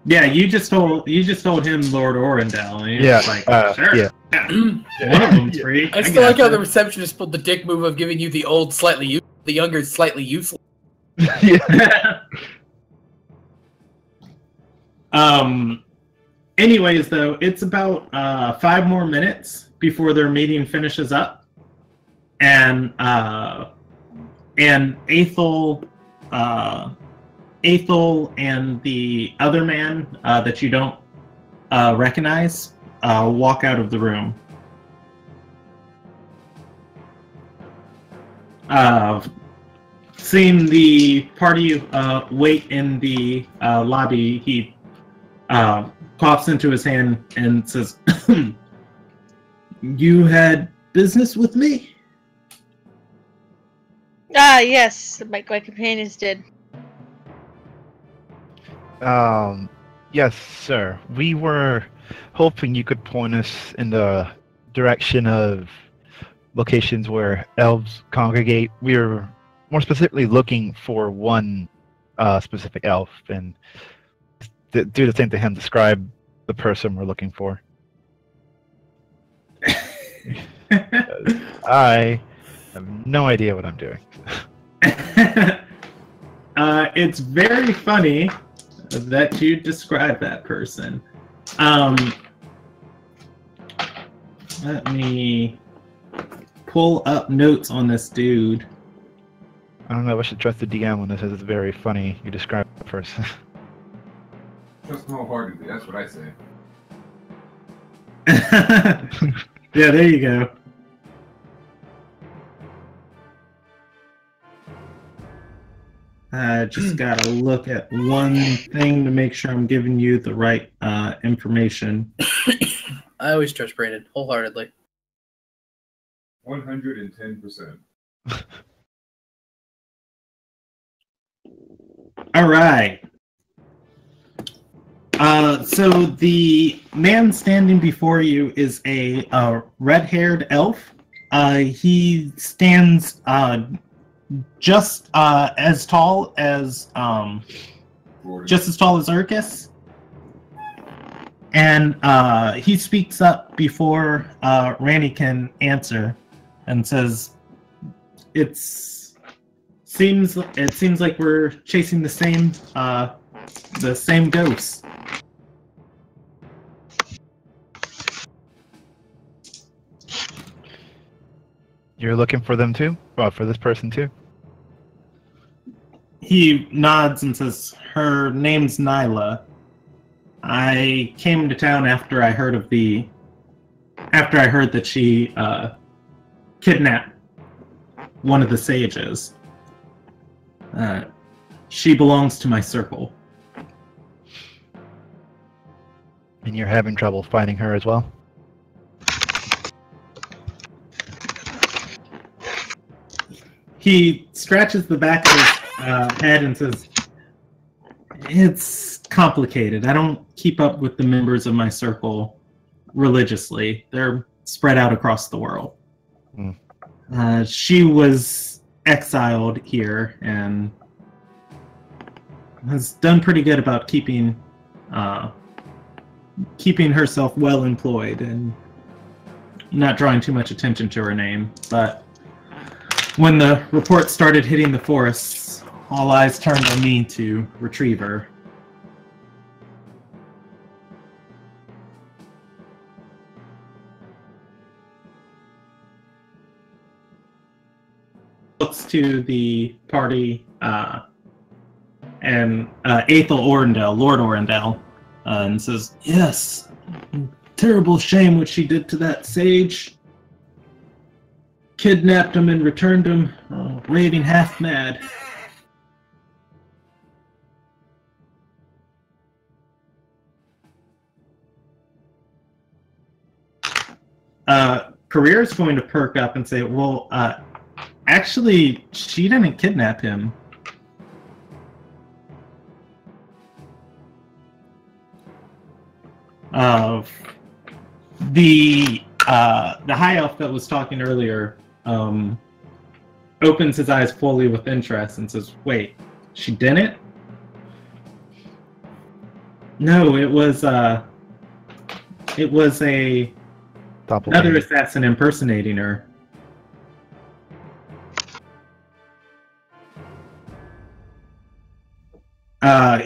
Yeah, you just told him Lord Orendale, and he was like, sure. Yeah. One of them's free. I still like how the receptionist pulled the dick move of giving you the old slightly useless, the younger slightly useless. Yeah. Anyways, though, it's about 5 more minutes before their meeting finishes up, and Aethel and the other man that you don't recognize walk out of the room. seeing the party wait in the lobby, he coughs into his hand and says, "You had business with me?" Ah, yes, my companions did. Yes, sir. We were hoping you could point us in the direction of locations where elves congregate. We're more specifically looking for one specific elf, and do the same to him. Describe the person we're looking for. I have no idea what I'm doing. It's very funny that you describe that person. Let me pull up notes on this dude. I don't know if I should trust the DM when this is very funny. You describe the person. Trust wholeheartedly, that's what I say. Yeah, there you go. I just gotta look at one thing to make sure I'm giving you the right information. I always trust Brandon wholeheartedly. 110%. All right. So the man standing before you is a red-haired elf. He stands just as tall as Urkus, and he speaks up before Randy can answer, and says, "It seems like we're chasing the same ghosts." You're looking for them too? Well, for this person too? He nods and says, "Her name's Nyla. I came to town after I heard that she kidnapped one of the sages. She belongs to my circle." And you're having trouble finding her as well? He scratches the back of his head and says, "It's complicated. I don't keep up with the members of my circle religiously. They're spread out across the world." She was exiled here and has done pretty good about keeping herself well employed and not drawing too much attention to her name. But when the reports started hitting the forests, all eyes turned on me to retrieve her. Looks to the party and Aethel Orendel, Lord Orendel, and says, "Yes, terrible shame what she did to that sage. Kidnapped him and returned him, raving half mad." Career's going to perk up and say, "Well, actually, she didn't kidnap him. The high elf that was talking earlier opens his eyes fully with interest and says, "Wait, she didn't?" "No, it was another assassin impersonating her."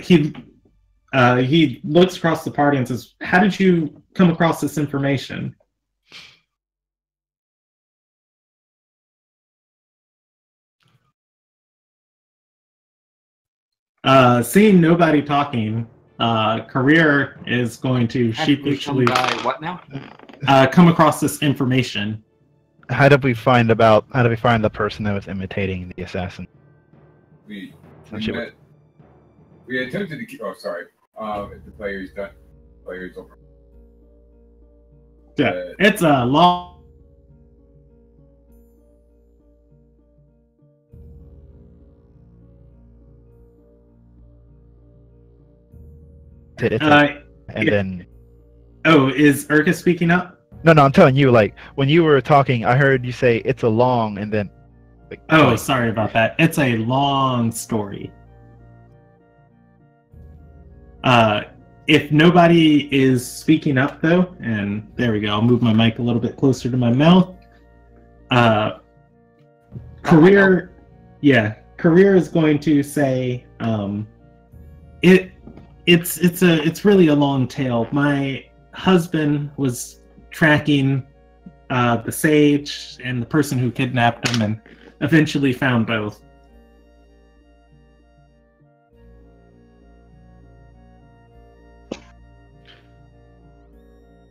He looks across the party and says, "How did you come across this information?" Seeing nobody talking, Career is going to sheepishly what now? Come across this information. How did we find the person that was imitating the assassin? We Shit. met. We attempted to keep. Oh, sorry. If the player's done, player's over. Yeah, it's a long. And then. Oh, is Urka speaking up? No, I'm telling you, like, when you were talking, I heard you say it's a long, and then. Like, oh, sorry about that. It's a long story. If nobody is speaking up, though, and there we go, I'll move my mic a little bit closer to my mouth. Career is going to say, it's really a long tale. My husband was tracking the sage and the person who kidnapped him, and eventually found both.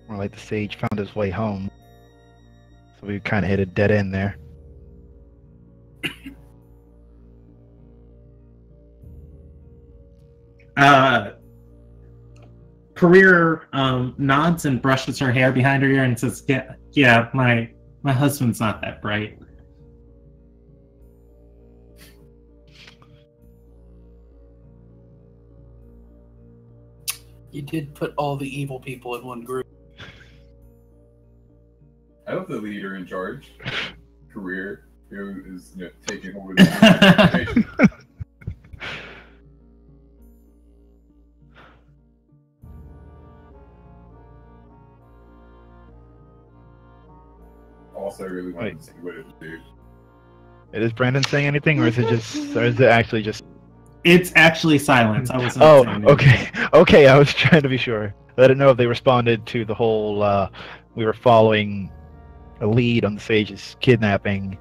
More like the sage found his way home. So we kind of hit a dead end there. Career nods and brushes her hair behind her ear and says, yeah, my husband's not that bright. You did put all the evil people in one group. I love the leader in charge. Career, who is taking over the information. Also, I really wanted to see what it would do. Is Brandon saying anything, or is it actually just? It's actually silence. I wasn't. Oh, saying okay. Okay, I was trying to be sure. I didn't know if they responded to the whole. We were following a lead on the sage's kidnapping,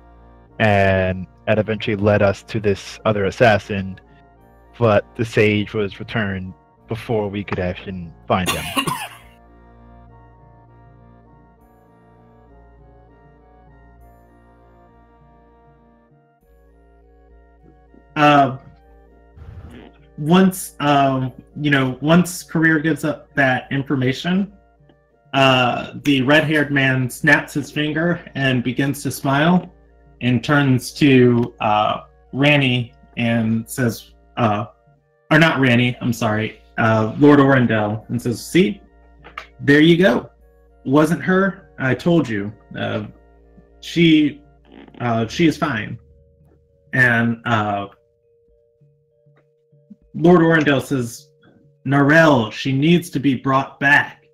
and that eventually led us to this other assassin. But the sage was returned before we could actually find him. Once Career gives up that information, the red-haired man snaps his finger and begins to smile and turns to Ranny and says, or not Ranny, I'm sorry, Lord Orendel, and says, see, there you go. Wasn't her? I told you. She is fine. And Lord Orendel says, Narelle, she needs to be brought back.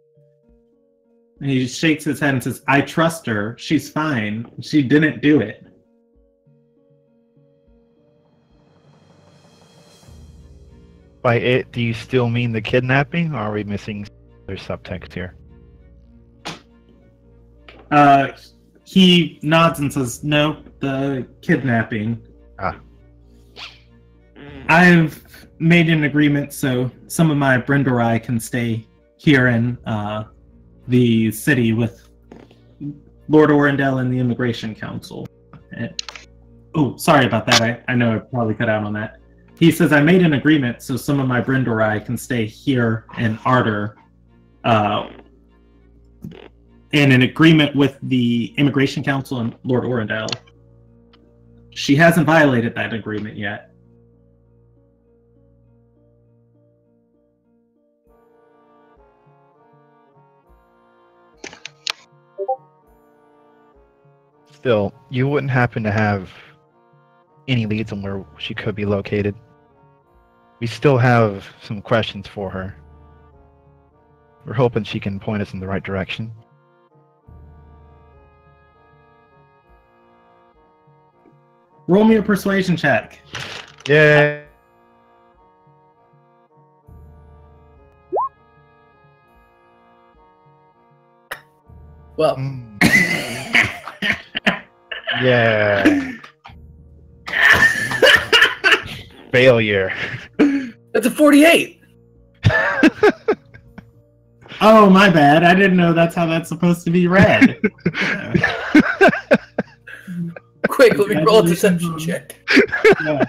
And he shakes his head and says, I trust her. She's fine. She didn't do it. By it, do you still mean the kidnapping, or are we missing other subtext here? He nods and says, no, the kidnapping. I've made an agreement so some of my Brendorai can stay here in the city with Lord Orendel and the Immigration Council. Oh, sorry about that. I know I probably cut out on that. He says, I made an agreement so some of my Brendorai can stay here in Ardor. In an agreement with the Immigration Council and Lord Orendel. She hasn't violated that agreement yet. Still, you wouldn't happen to have any leads on where she could be located. We still have some questions for her. We're hoping she can point us in the right direction. Roll me a persuasion check. Yeah. Well, yeah. Failure. that's a 48. Oh, my bad. I didn't know that's how that's supposed to be read. Quick, let me roll a deception check. Yeah.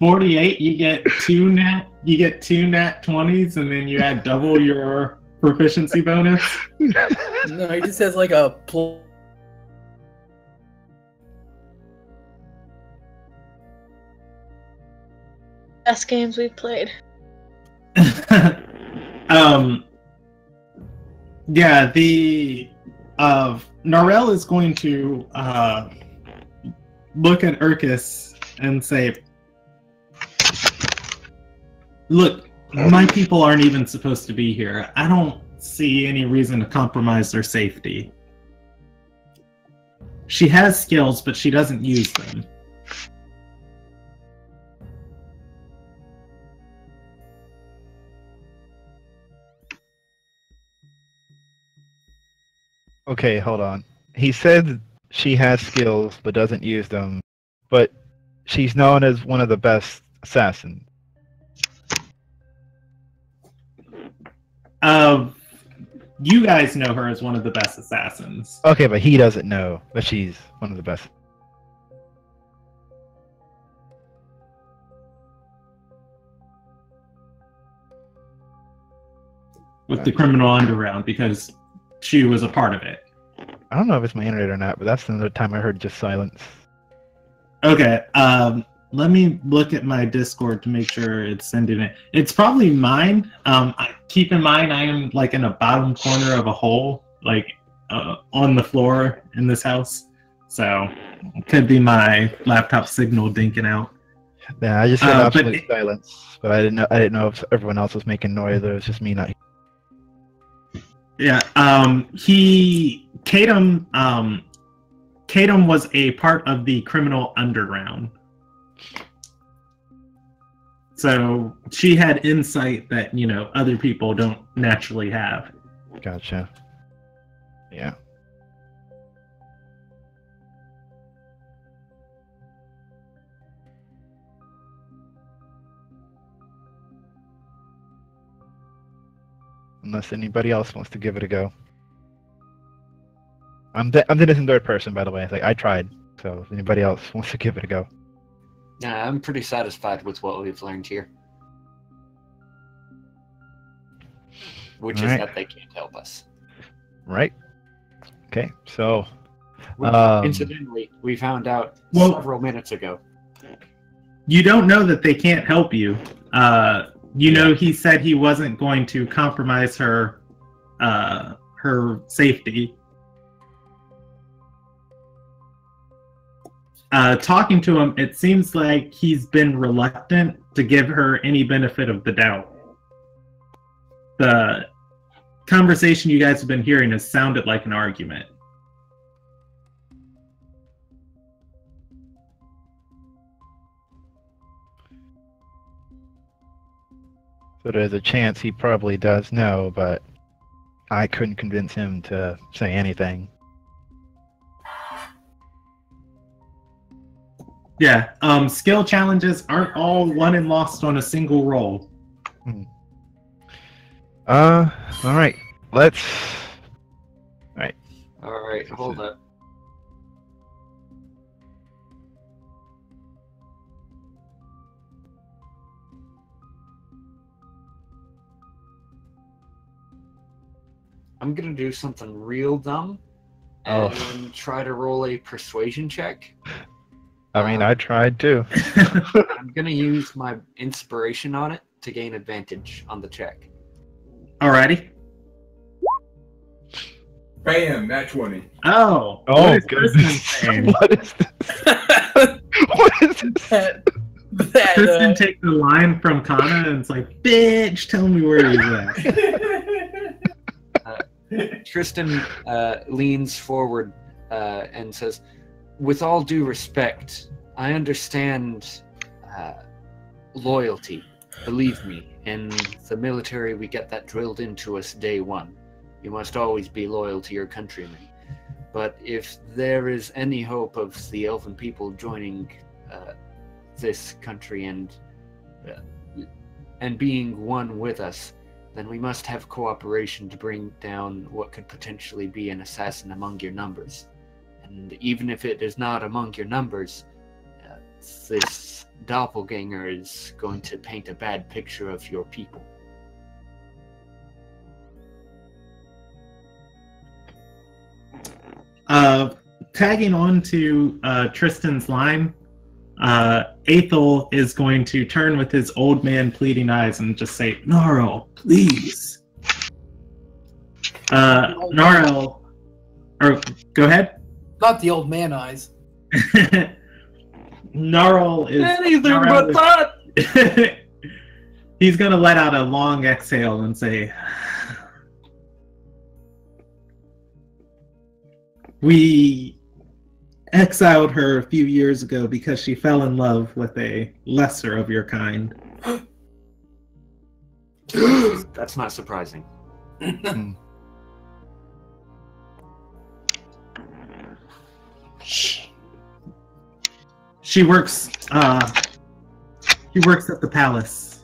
48, you get two nat 20s, and then you add double your proficiency bonus. No, he just has like a Best games we've played. Yeah, the Narelle is going to look at Urkus and say, "Look, my people aren't even supposed to be here. I don't see any reason to compromise their safety. She has skills, but she doesn't use them." Okay, hold on. He said she has skills but doesn't use them, but she's known as one of the best assassins. You guys know her as one of the best assassins. Okay, but he doesn't know that she's one of the best. With the criminal underground, because she was a part of it. I don't know if it's my internet or not, but that's another time I heard just silence. Okay, let me look at my Discord to make sure it's sending it. It's probably mine. Keep in mind, I am like in a bottom corner of a hole, like on the floor in this house. So it could be my laptop signal dinking out. Yeah, I just said absolute silence, but I didn't know if everyone else was making noise or it was just me not. Yeah, Tatum was a part of the criminal underground. So she had insight that, other people don't naturally have. Gotcha. Yeah. Unless anybody else wants to give it a go. I'm doing this in third person, by the way. Like I tried, so if anybody else wants to give it a go. Yeah, I'm pretty satisfied with what we've learned here. Which is that they can't help us. Right. Okay, so... incidentally, we found out several minutes ago. You don't know that they can't help you. He said he wasn't going to compromise her safety. Talking to him, it seems like he's been reluctant to give her any benefit of the doubt. The conversation you guys have been hearing has sounded like an argument. So there's a chance he probably does know, but I couldn't convince him to say anything. Yeah, skill challenges aren't all won and lost on a single roll. Alright. Alright, hold up. I'm gonna do something real dumb and try to roll a persuasion check. I mean, I tried too. I'm gonna use my inspiration on it to gain advantage on the check. Alrighty. Bam, nat 20. Oh goodness. What is this? What is this? Tristan takes the line from Kana and it's like, bitch, tell me where he's at. Tristan leans forward and says, with all due respect, I understand loyalty. Believe me, in the military we get that drilled into us day one. You must always be loyal to your countrymen. But if there is any hope of the elven people joining this country and being one with us, then we must have cooperation to bring down what could potentially be an assassin among your numbers. And even if it is not among your numbers, this doppelganger is going to paint a bad picture of your people. Tagging on to Tristan's line, Aethel is going to turn with his old man pleading eyes and just say, Gnarl, please. Gnarl, or go ahead. Not the old man eyes. Gnarl is Anything Gnarl but is- that! He's gonna let out a long exhale and say, we exiled her a few years ago because she fell in love with a lesser of your kind. That's not surprising. She works at the palace.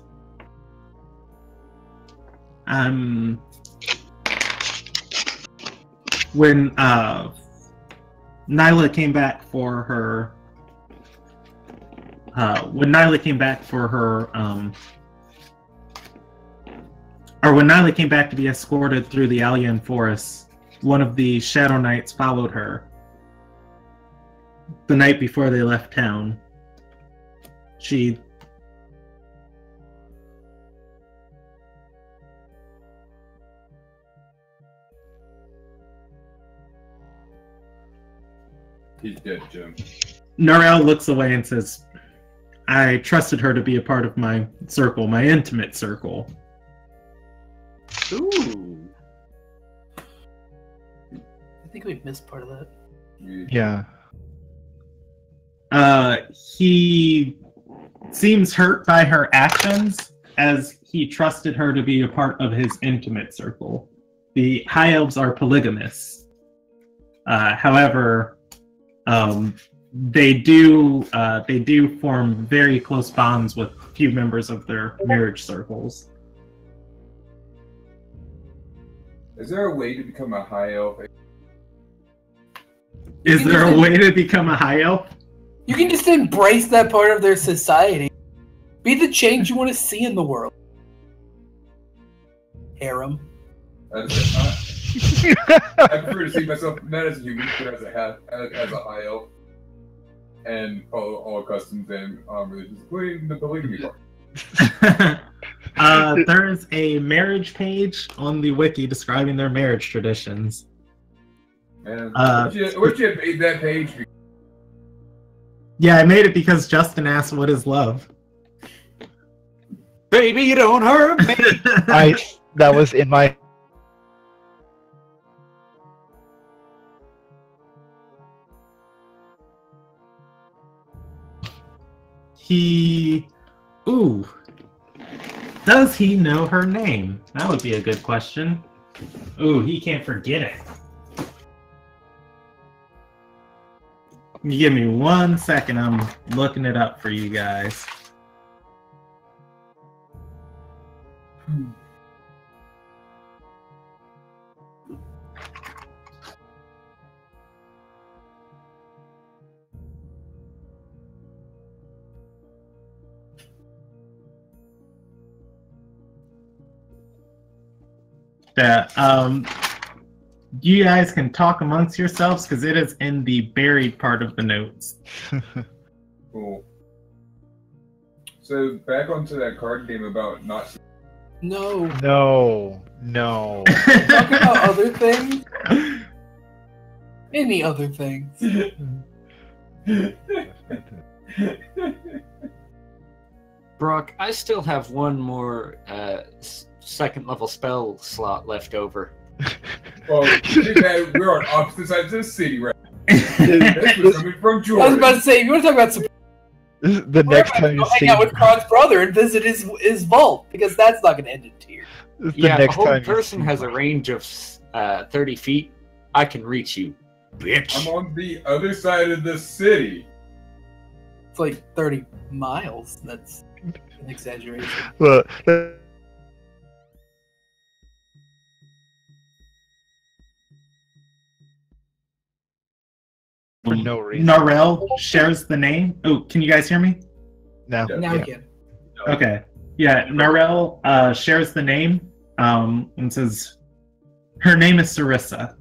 When Nyla came back for her when Nyla came back to be escorted through the Alien Forest, one of the Shadow Knights followed her the night before they left town. She He's dead, Jim. Narelle looks away and says, I trusted her to be a part of my circle, my intimate circle. Ooh. I think we missed part of that. Yeah. He seems hurt by her actions as he trusted her to be a part of his intimate circle. The High Elves are polygamous. However, they do form very close bonds with a few members of their marriage circles. Is there a way to become a high elf? Is there a way to become a high elf? You can just embrace that part of their society. Be the change you want to see in the world. Harem. I prefer to see myself not as a human, but as a high elf, and follow all customs and religions, including the polygamy part. There's a marriage page on the wiki describing their marriage traditions. And wish you had made that page. Yeah, I made it because Justin asked what is love. Baby, you don't hurt me! That was in my... Does he know her name? That would be a good question. Ooh, he can't forget it. You give me 1 second, I'm looking it up for you guys. You guys can talk amongst yourselves because it is in the buried part of the notes. Cool. So back onto that card game about not. No. No. Talk about other things. Any other things. Brock, I still have one more second level spell slot left over. Well, we're on opposite sides of the city, right? This was coming from George. I was about to say, if you want to talk about some. The next time you see hang out with Kron's brother and visit his vault, because that's not going to end in tears. Yeah, the whole person has a range of 30 feet. I can reach you, bitch. I'm on the other side of the city. It's like 30 miles. That's an exaggeration. Well, for no reason. Narelle shares the name. Oh, can you guys hear me? No. Now Yeah. we can. Okay. Yeah, Narelle shares the name and says her name is Sarissa.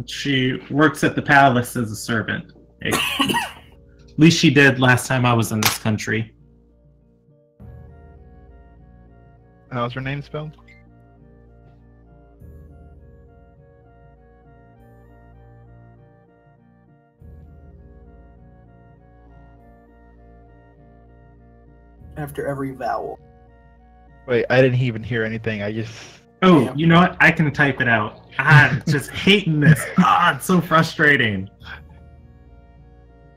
She works at the palace as a servant. At least she did last time I was in this country. How's her name spelled? After every vowel. Wait, I didn't even hear anything. I just. Oh, Yeah. you know what? I can type it out. I'm just hating this. It's so frustrating.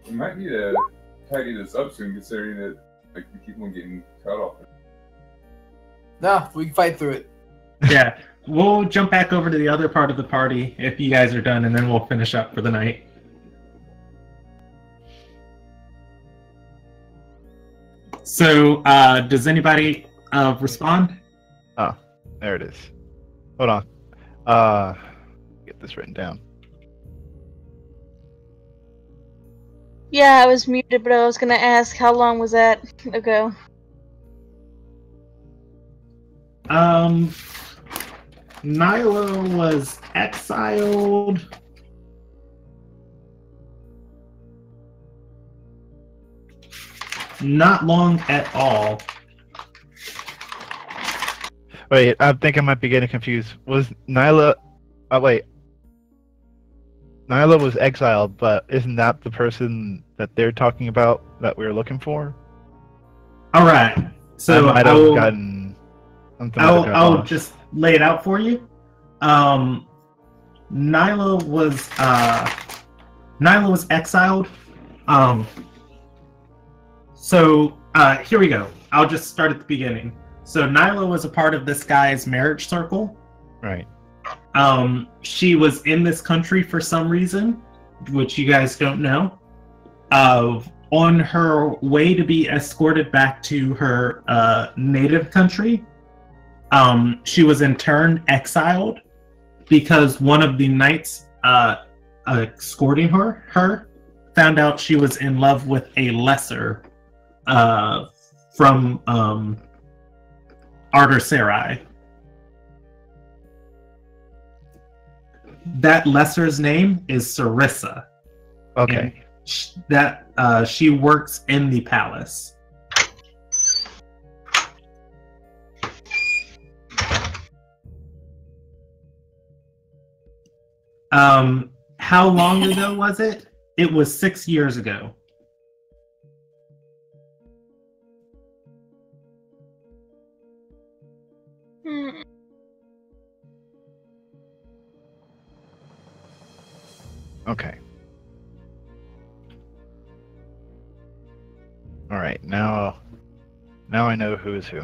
We might need to tidy this up soon, considering that like we keep on getting cut off. No, we can fight through it. Yeah, we'll jump back over to the other part of the party if you guys are done, and then we'll finish up for the night. So, does anybody respond? Oh, there it is. Hold on. Get this written down. Yeah, I was muted, but I was gonna ask how long was that ago? Nyla was exiled. Not long at all. Wait, I think I might be getting confused. Was Nyla? Oh wait. Nyla was exiled, but isn't that the person that they're talking about that we were looking for? All right. So I might have gotten something. I'll just lay it out for you. Nyla was exiled. So here we go. I'll just start at the beginning. So Nyla was a part of this guy's marriage circle. Right. She was in this country for some reason, which you guys don't know. On her way to be escorted back to her native country, she was in turn exiled because one of the knights escorting her found out she was in love with a lesser from Arter Sarai. That lesser's name is Sarissa. Okay. That she works in the palace. How long ago was it? It was 6 years ago. Okay. All right. Now I know who is who.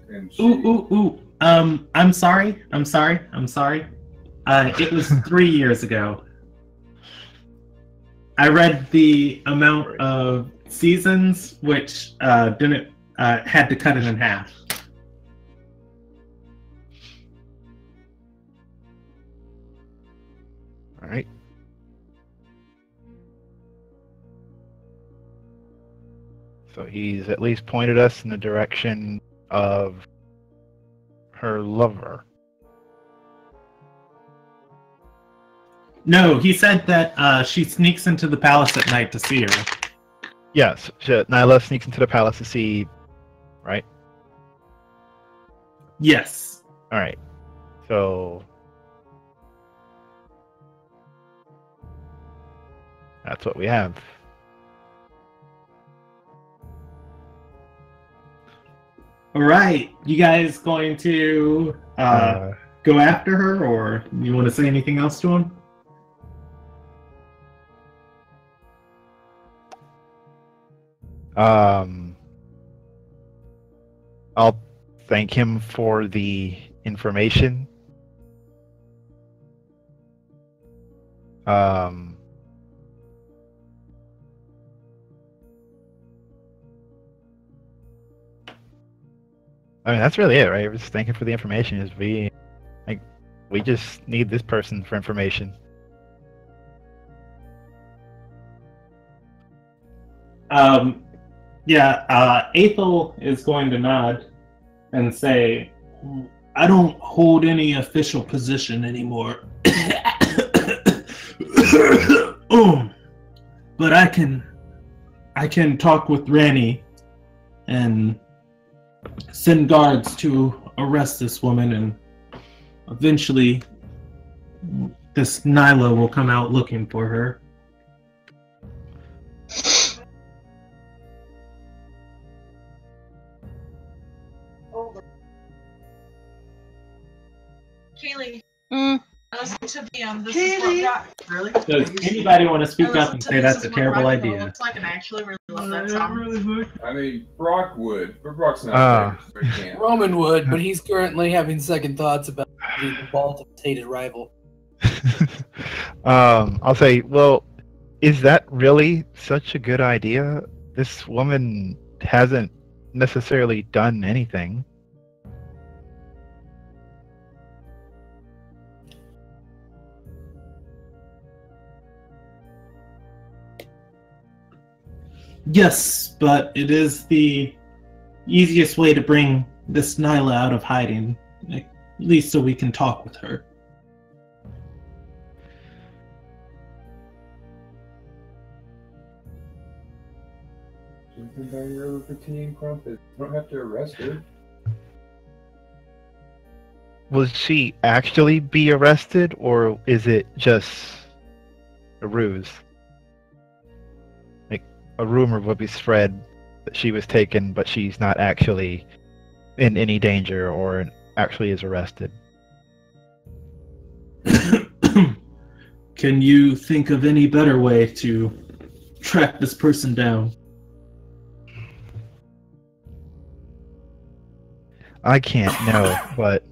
And she, Ooh. I'm sorry. It was 3 years ago. I read the amount of seasons, which didn't had to cut it in half. All right. So he's at least pointed us in the direction of her lover. No, he said that she sneaks into the palace at night to see her. Yes, Nyla sneaks into the palace to see, right? Yes. All right. So that's what we have. All right. You guys going to go after her, or you want to say anything else to him? I'll thank him for the information. I mean, that's really it, right? We're just thanking for the information. We just need this person for information. Aethel is going to nod and say, I don't hold any official position anymore. But I can talk with Ranny and send guards to arrest this woman, and eventually this Nyla will come out looking for her. Kaylee, Mm. listen to the this is what rock. Really? Does anybody want to speak up Listen and to say This that's a Is What terrible Rock and Roll idea? Looks like, and I actually really love that song. I mean, Brock would, but Brock's not there, so he can't. Roman would, but he's currently having second thoughts about being the Baltim's hated rival. I'll say, well, is that really such a good idea? This woman hasn't necessarily done anything. Yes, but it is the easiest way to bring this Nyla out of hiding, at least so we can talk with her. Jumping down your river for tea and crumpets. You don't have to arrest her. Will she actually be arrested, or is it just a ruse? Like, a rumor would be spread that she was taken, but she's not actually in any danger or actually is arrested. Can you think of any better way to track this person down? I can't know, but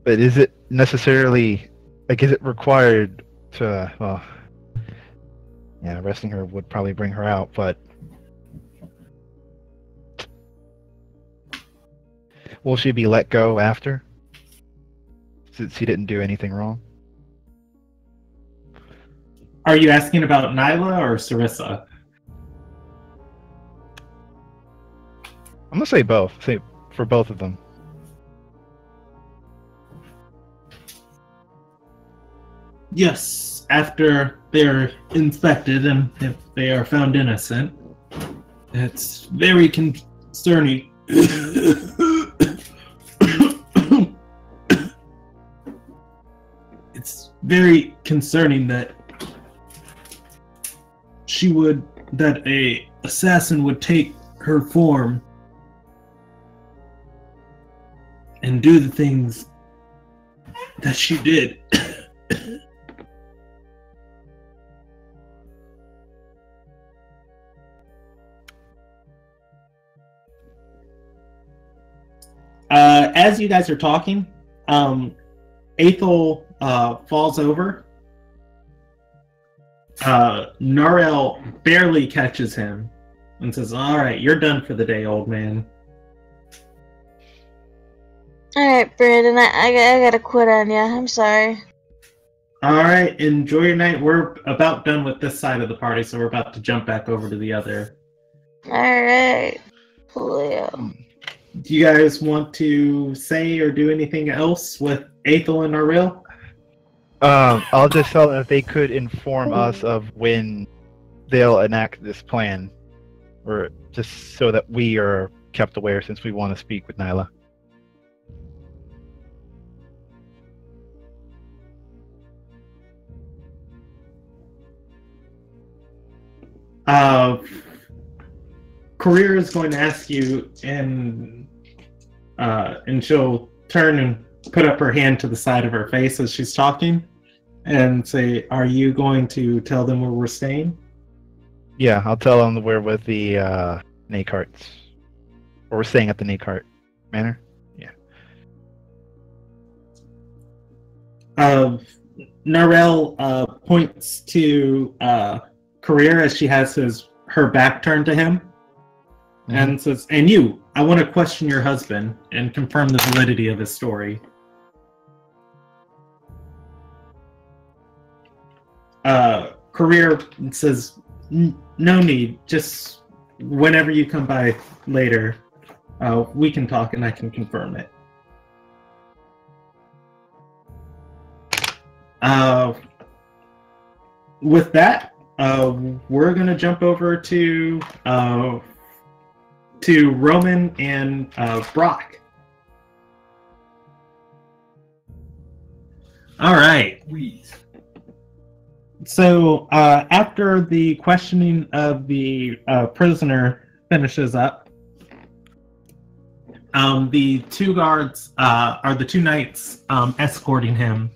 is it necessarily, like, is it required to, well, yeah, arresting her would probably bring her out, but will she be let go after? Since she didn't do anything wrong? Are you asking about Nyla or Sarissa? I'm gonna say both. Say for both of them. Yes, after they're inspected and if they are found innocent. It's very concerning. It's very concerning that that a assassin would take her form and do the things that she did. As you guys are talking, Aethel falls over. Narel barely catches him and says, "All right, you're done for the day, old man." Alright, Brandon, I gotta quit on ya. I'm sorry. All right, enjoy your night. We're about done with this side of the party, so we're about to jump back over to the other. Alright. Coolio. Do you guys want to say or do anything else with Aethel and Narel? I'll just tell them if they could inform us of when they'll enact this plan, or just so that we are kept aware since we want to speak with Nyla. Career is going to ask you, and she'll turn and put up her hand to the side of her face as she's talking and say, "Are you going to tell them where we're staying?" Yeah, I'll tell them that we're with the Naycarts. Or we're staying at the Naycart Manor. Yeah. Narel points to Career as she has her back turned to him and says, "And you, I want to question your husband and confirm the validity of his story." Career says, "No need. Just whenever you come by later, we can talk and I can confirm it." With that, we're gonna jump over to Roman and Brock. All right. Sweet. So after the questioning of the prisoner finishes up, the two guards, or the two knights escorting him,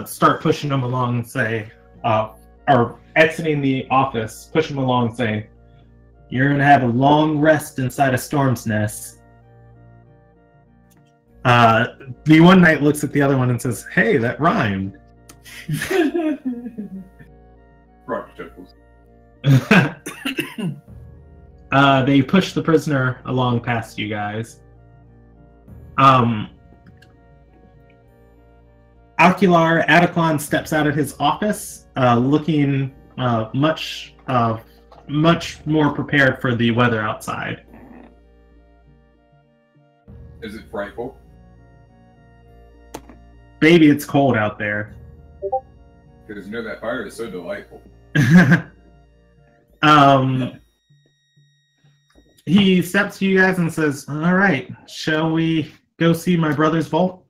start pushing him along and say, or exiting the office, push him along saying, "You're going to have a long rest inside a storm's nest." The one knight looks at the other one and says, "Hey, that rhymed." Rock chuckles. They push the prisoner along past you guys. Ocular Ataclon steps out of his office, looking much more prepared for the weather outside. Is it frightful? Baby, it's cold out there. Because you know that fire is so delightful. He steps to you guys and says, "All right, shall we go see my brother's vault?"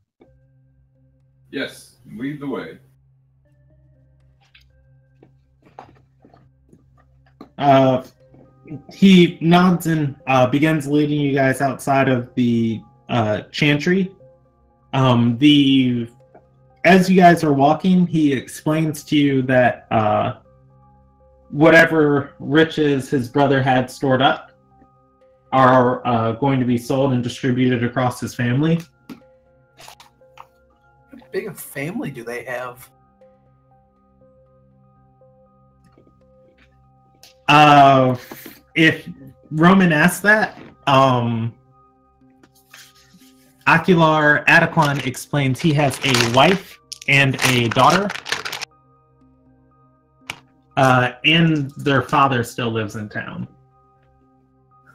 Yes, lead the way. He nods and begins leading you guys outside of the chantry. As you guys are walking, he explains to you that whatever riches his brother had stored up are going to be sold and distributed across his family. How big a family do they have? If Roman asks that, Ocular Ataclon explains he has a wife and a daughter, and their father still lives in town.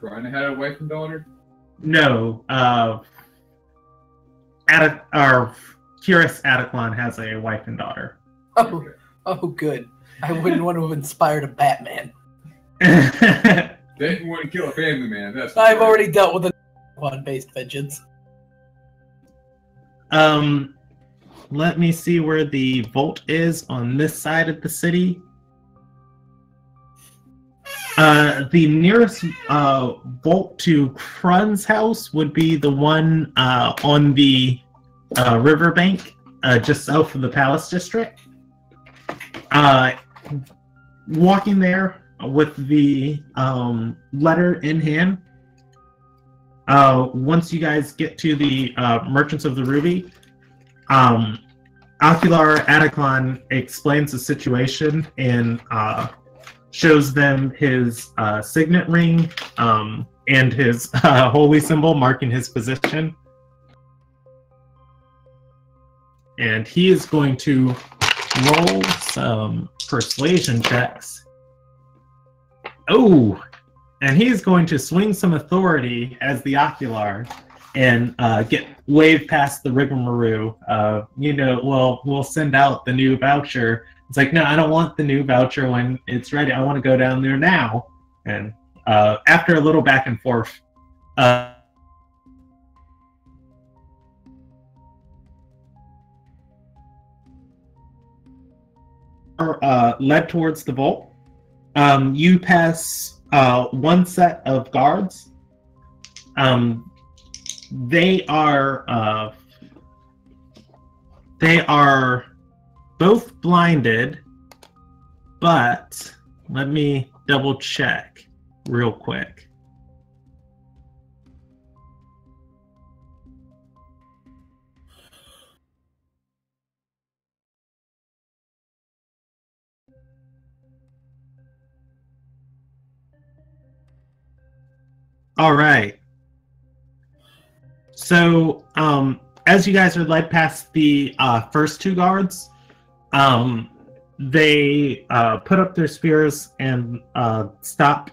Krana had a wife and daughter? No, Curious Ataclon has a wife and daughter. Oh, good. I wouldn't want to have inspired a Batman. Didn't want to kill a family man. That's I've already dealt with a one-based vengeance. Let me see where the vault is on this side of the city. The nearest vault to Krun's house would be the one on the riverbank, just south of the Palace District. Walking there with the letter in hand. Once you guys get to the Merchants of the Ruby, Ocular Ataclon explains the situation and shows them his signet ring and his holy symbol marking his position. And he is going to roll some persuasion checks. Oh! And he's going to swing some authority as the Ocular and get waved past the rigmarole. We'll send out the new voucher. It's like, no, I don't want the new voucher when it's ready. I want to go down there now. And after a little back and forth, led towards the vault. You pass one set of guards. They are both blinded, but let me double check real quick. All right. So, as you guys are led past the first two guards, they put up their spears and stop.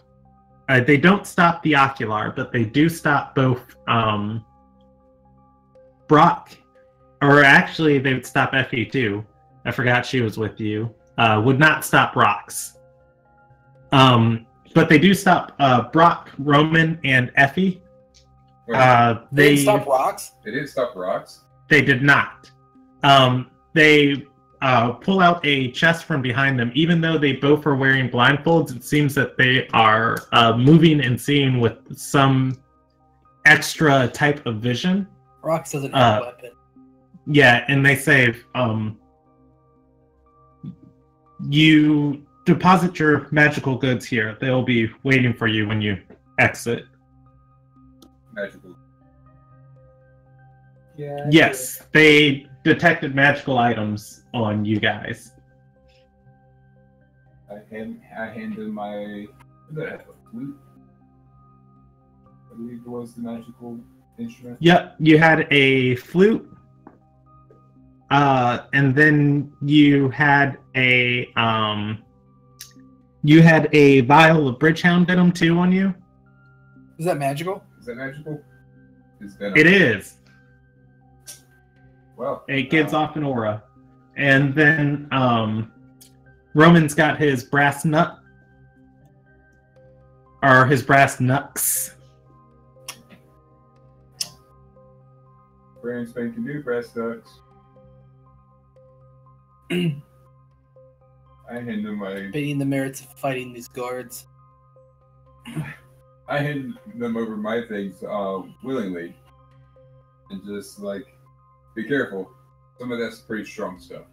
They don't stop the Ocular, but they do stop both Brock, or actually, they would stop Effie too. I forgot she was with you. Would not stop Rox. But they do stop Brock, Roman, and Effie. Wait, They didn't stop rocks? they didn't stop rocks? They did not. They pull out a chest from behind them. Even though they both are wearing blindfolds, it seems that they are moving and seeing with some extra type of vision. Rocks doesn't have a weapon. Yeah, and they say, you deposit your magical goods here. They'll be waiting for you when you exit. Magical. Yeah. Yes, they detected magical items on you guys. I hand them my flute. I believe it was the magical instrument. Yep, you had a flute, and then you had a vial of Bridgehound venom too on you. Is that magical? Is that magical? It is. Well, It gives off an aura, and then Roman's got his brass nut, or his brass nuts. brand spanking new brass ducks. I hand them my. Debating the merits of fighting these guards. I hand them over my things willingly, and just like, be careful. Some of that's pretty strong stuff.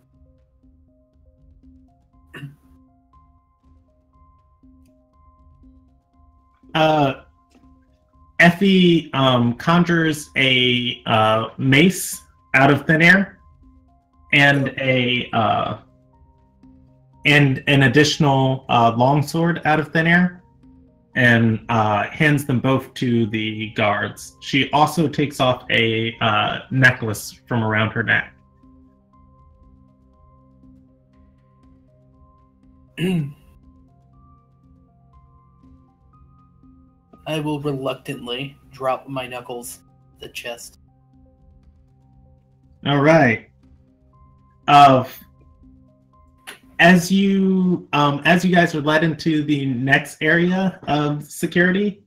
Effie conjures a mace out of thin air, and and an additional longsword out of thin air, and hands them both to the guards. She also takes off a necklace from around her neck. I will reluctantly drop my knuckles to the chest. All right. As you guys are led into the next area of security,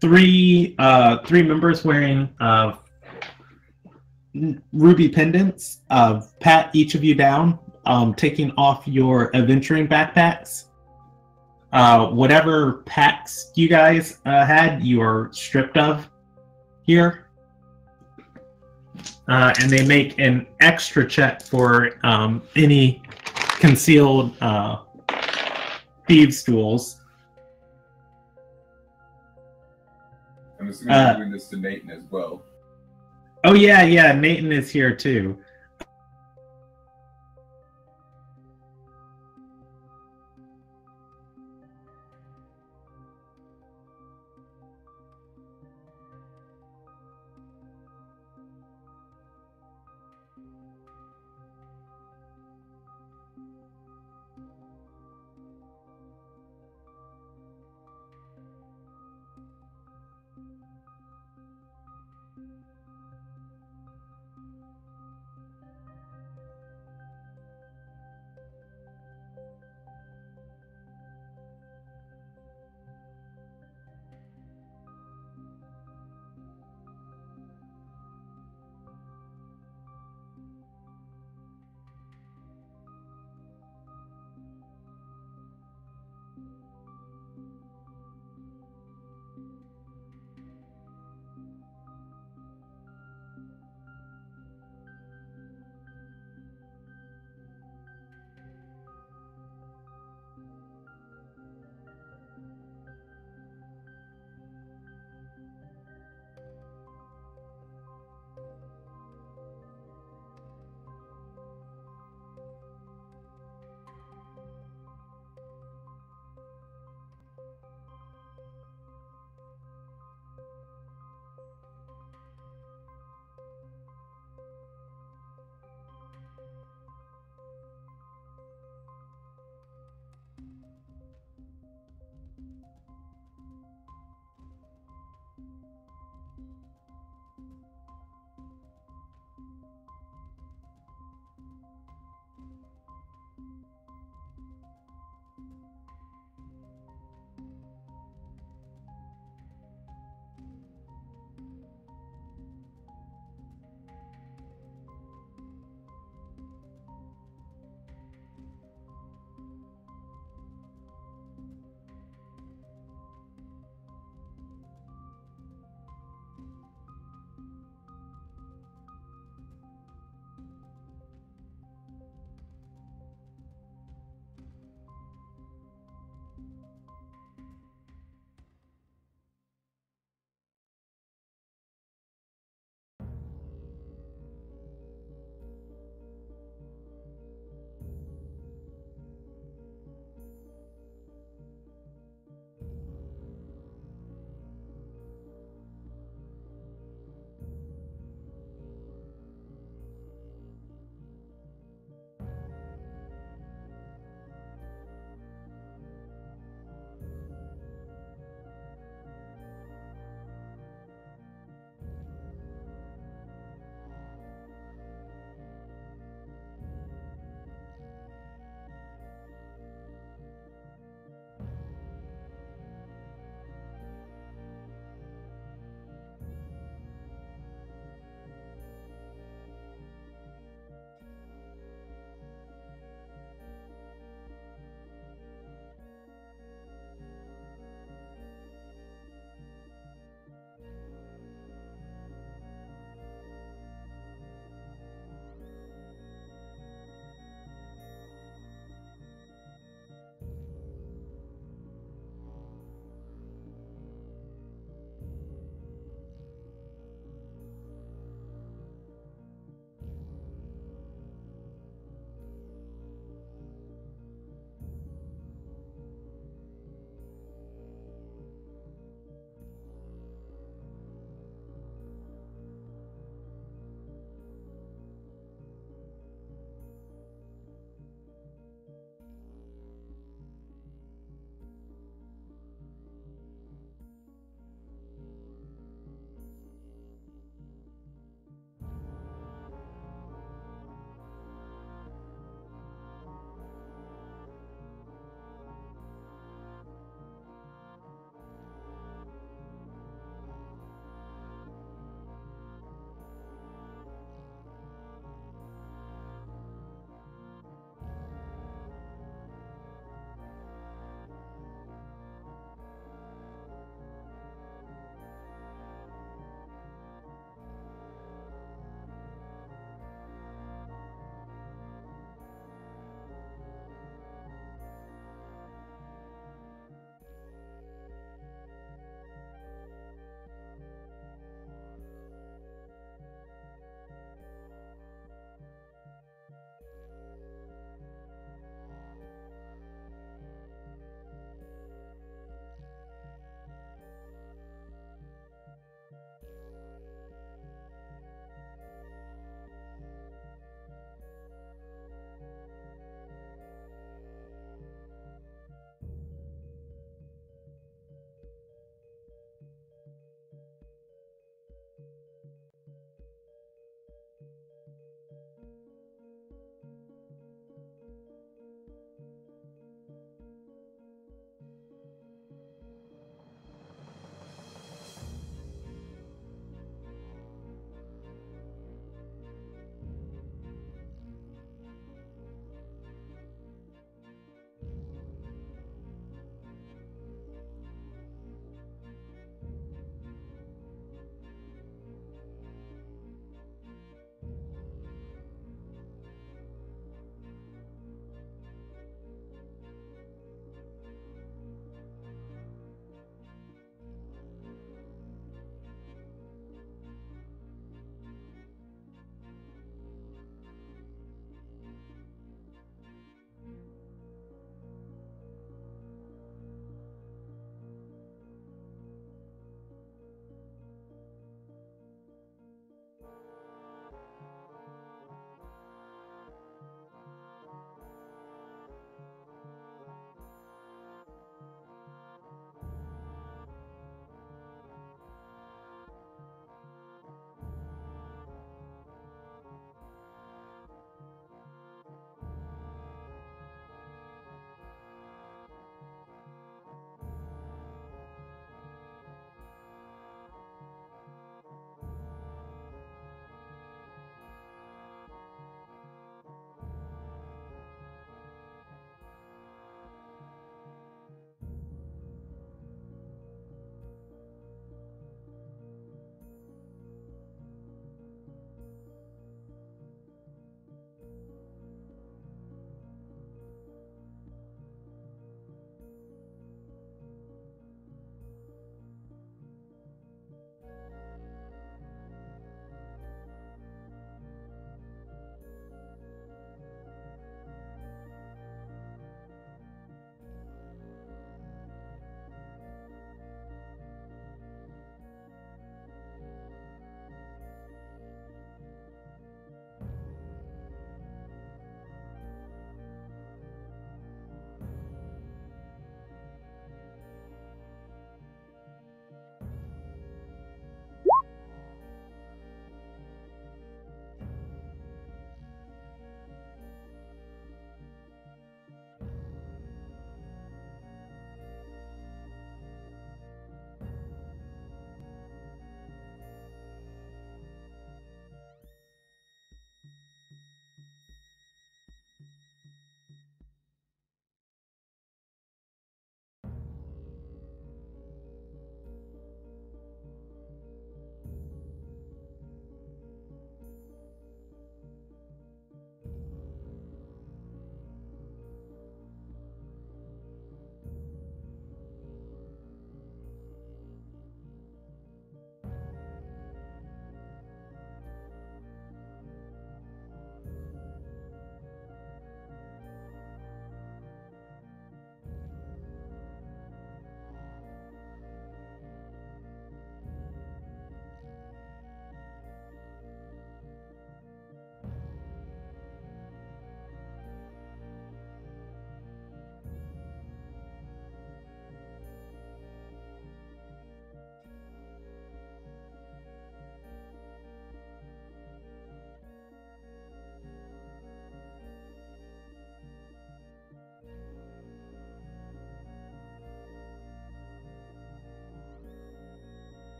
three members wearing ruby pendants pat each of you down, taking off your adventuring backpacks. Whatever packs you guys had, you are stripped of here. And they make an extra check for any concealed thieves' tools. I'm assuming you're doing this to Nathan as well. Oh yeah, Nathan is here too.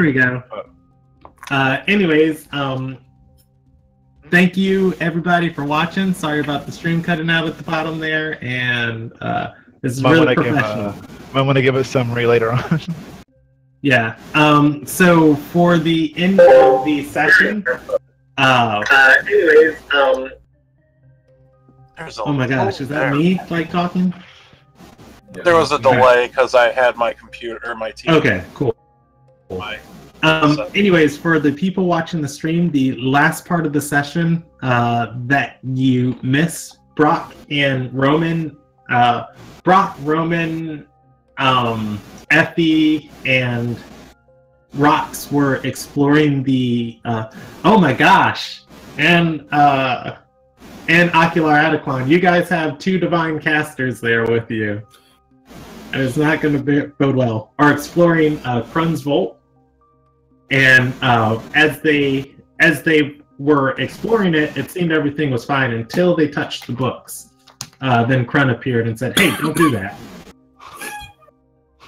There we go. Anyways, thank you everybody for watching. Sorry about the stream cutting out at the bottom there, and this is really professional. Might want to give a summary later on. Yeah. So for the end of the session, anyways, oh my gosh, is that me like talking? There was a delay because I had my computer or my TV. Okay, cool. Anyways, for the people watching the stream, the last part of the session that you missed, Brock, Roman, Effie, and Rox were exploring the oh my gosh, and Ocular Adequan. You guys have two divine casters there with you. And it's not going to bode well. Are exploring Krun's Vault, and as they were exploring it, it seemed everything was fine until they touched the books. Then Krun appeared and said, "Hey, don't do that."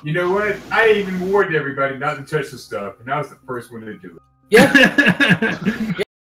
You know what? I even warned everybody not to touch the stuff, and I was the first one to do it. Yeah.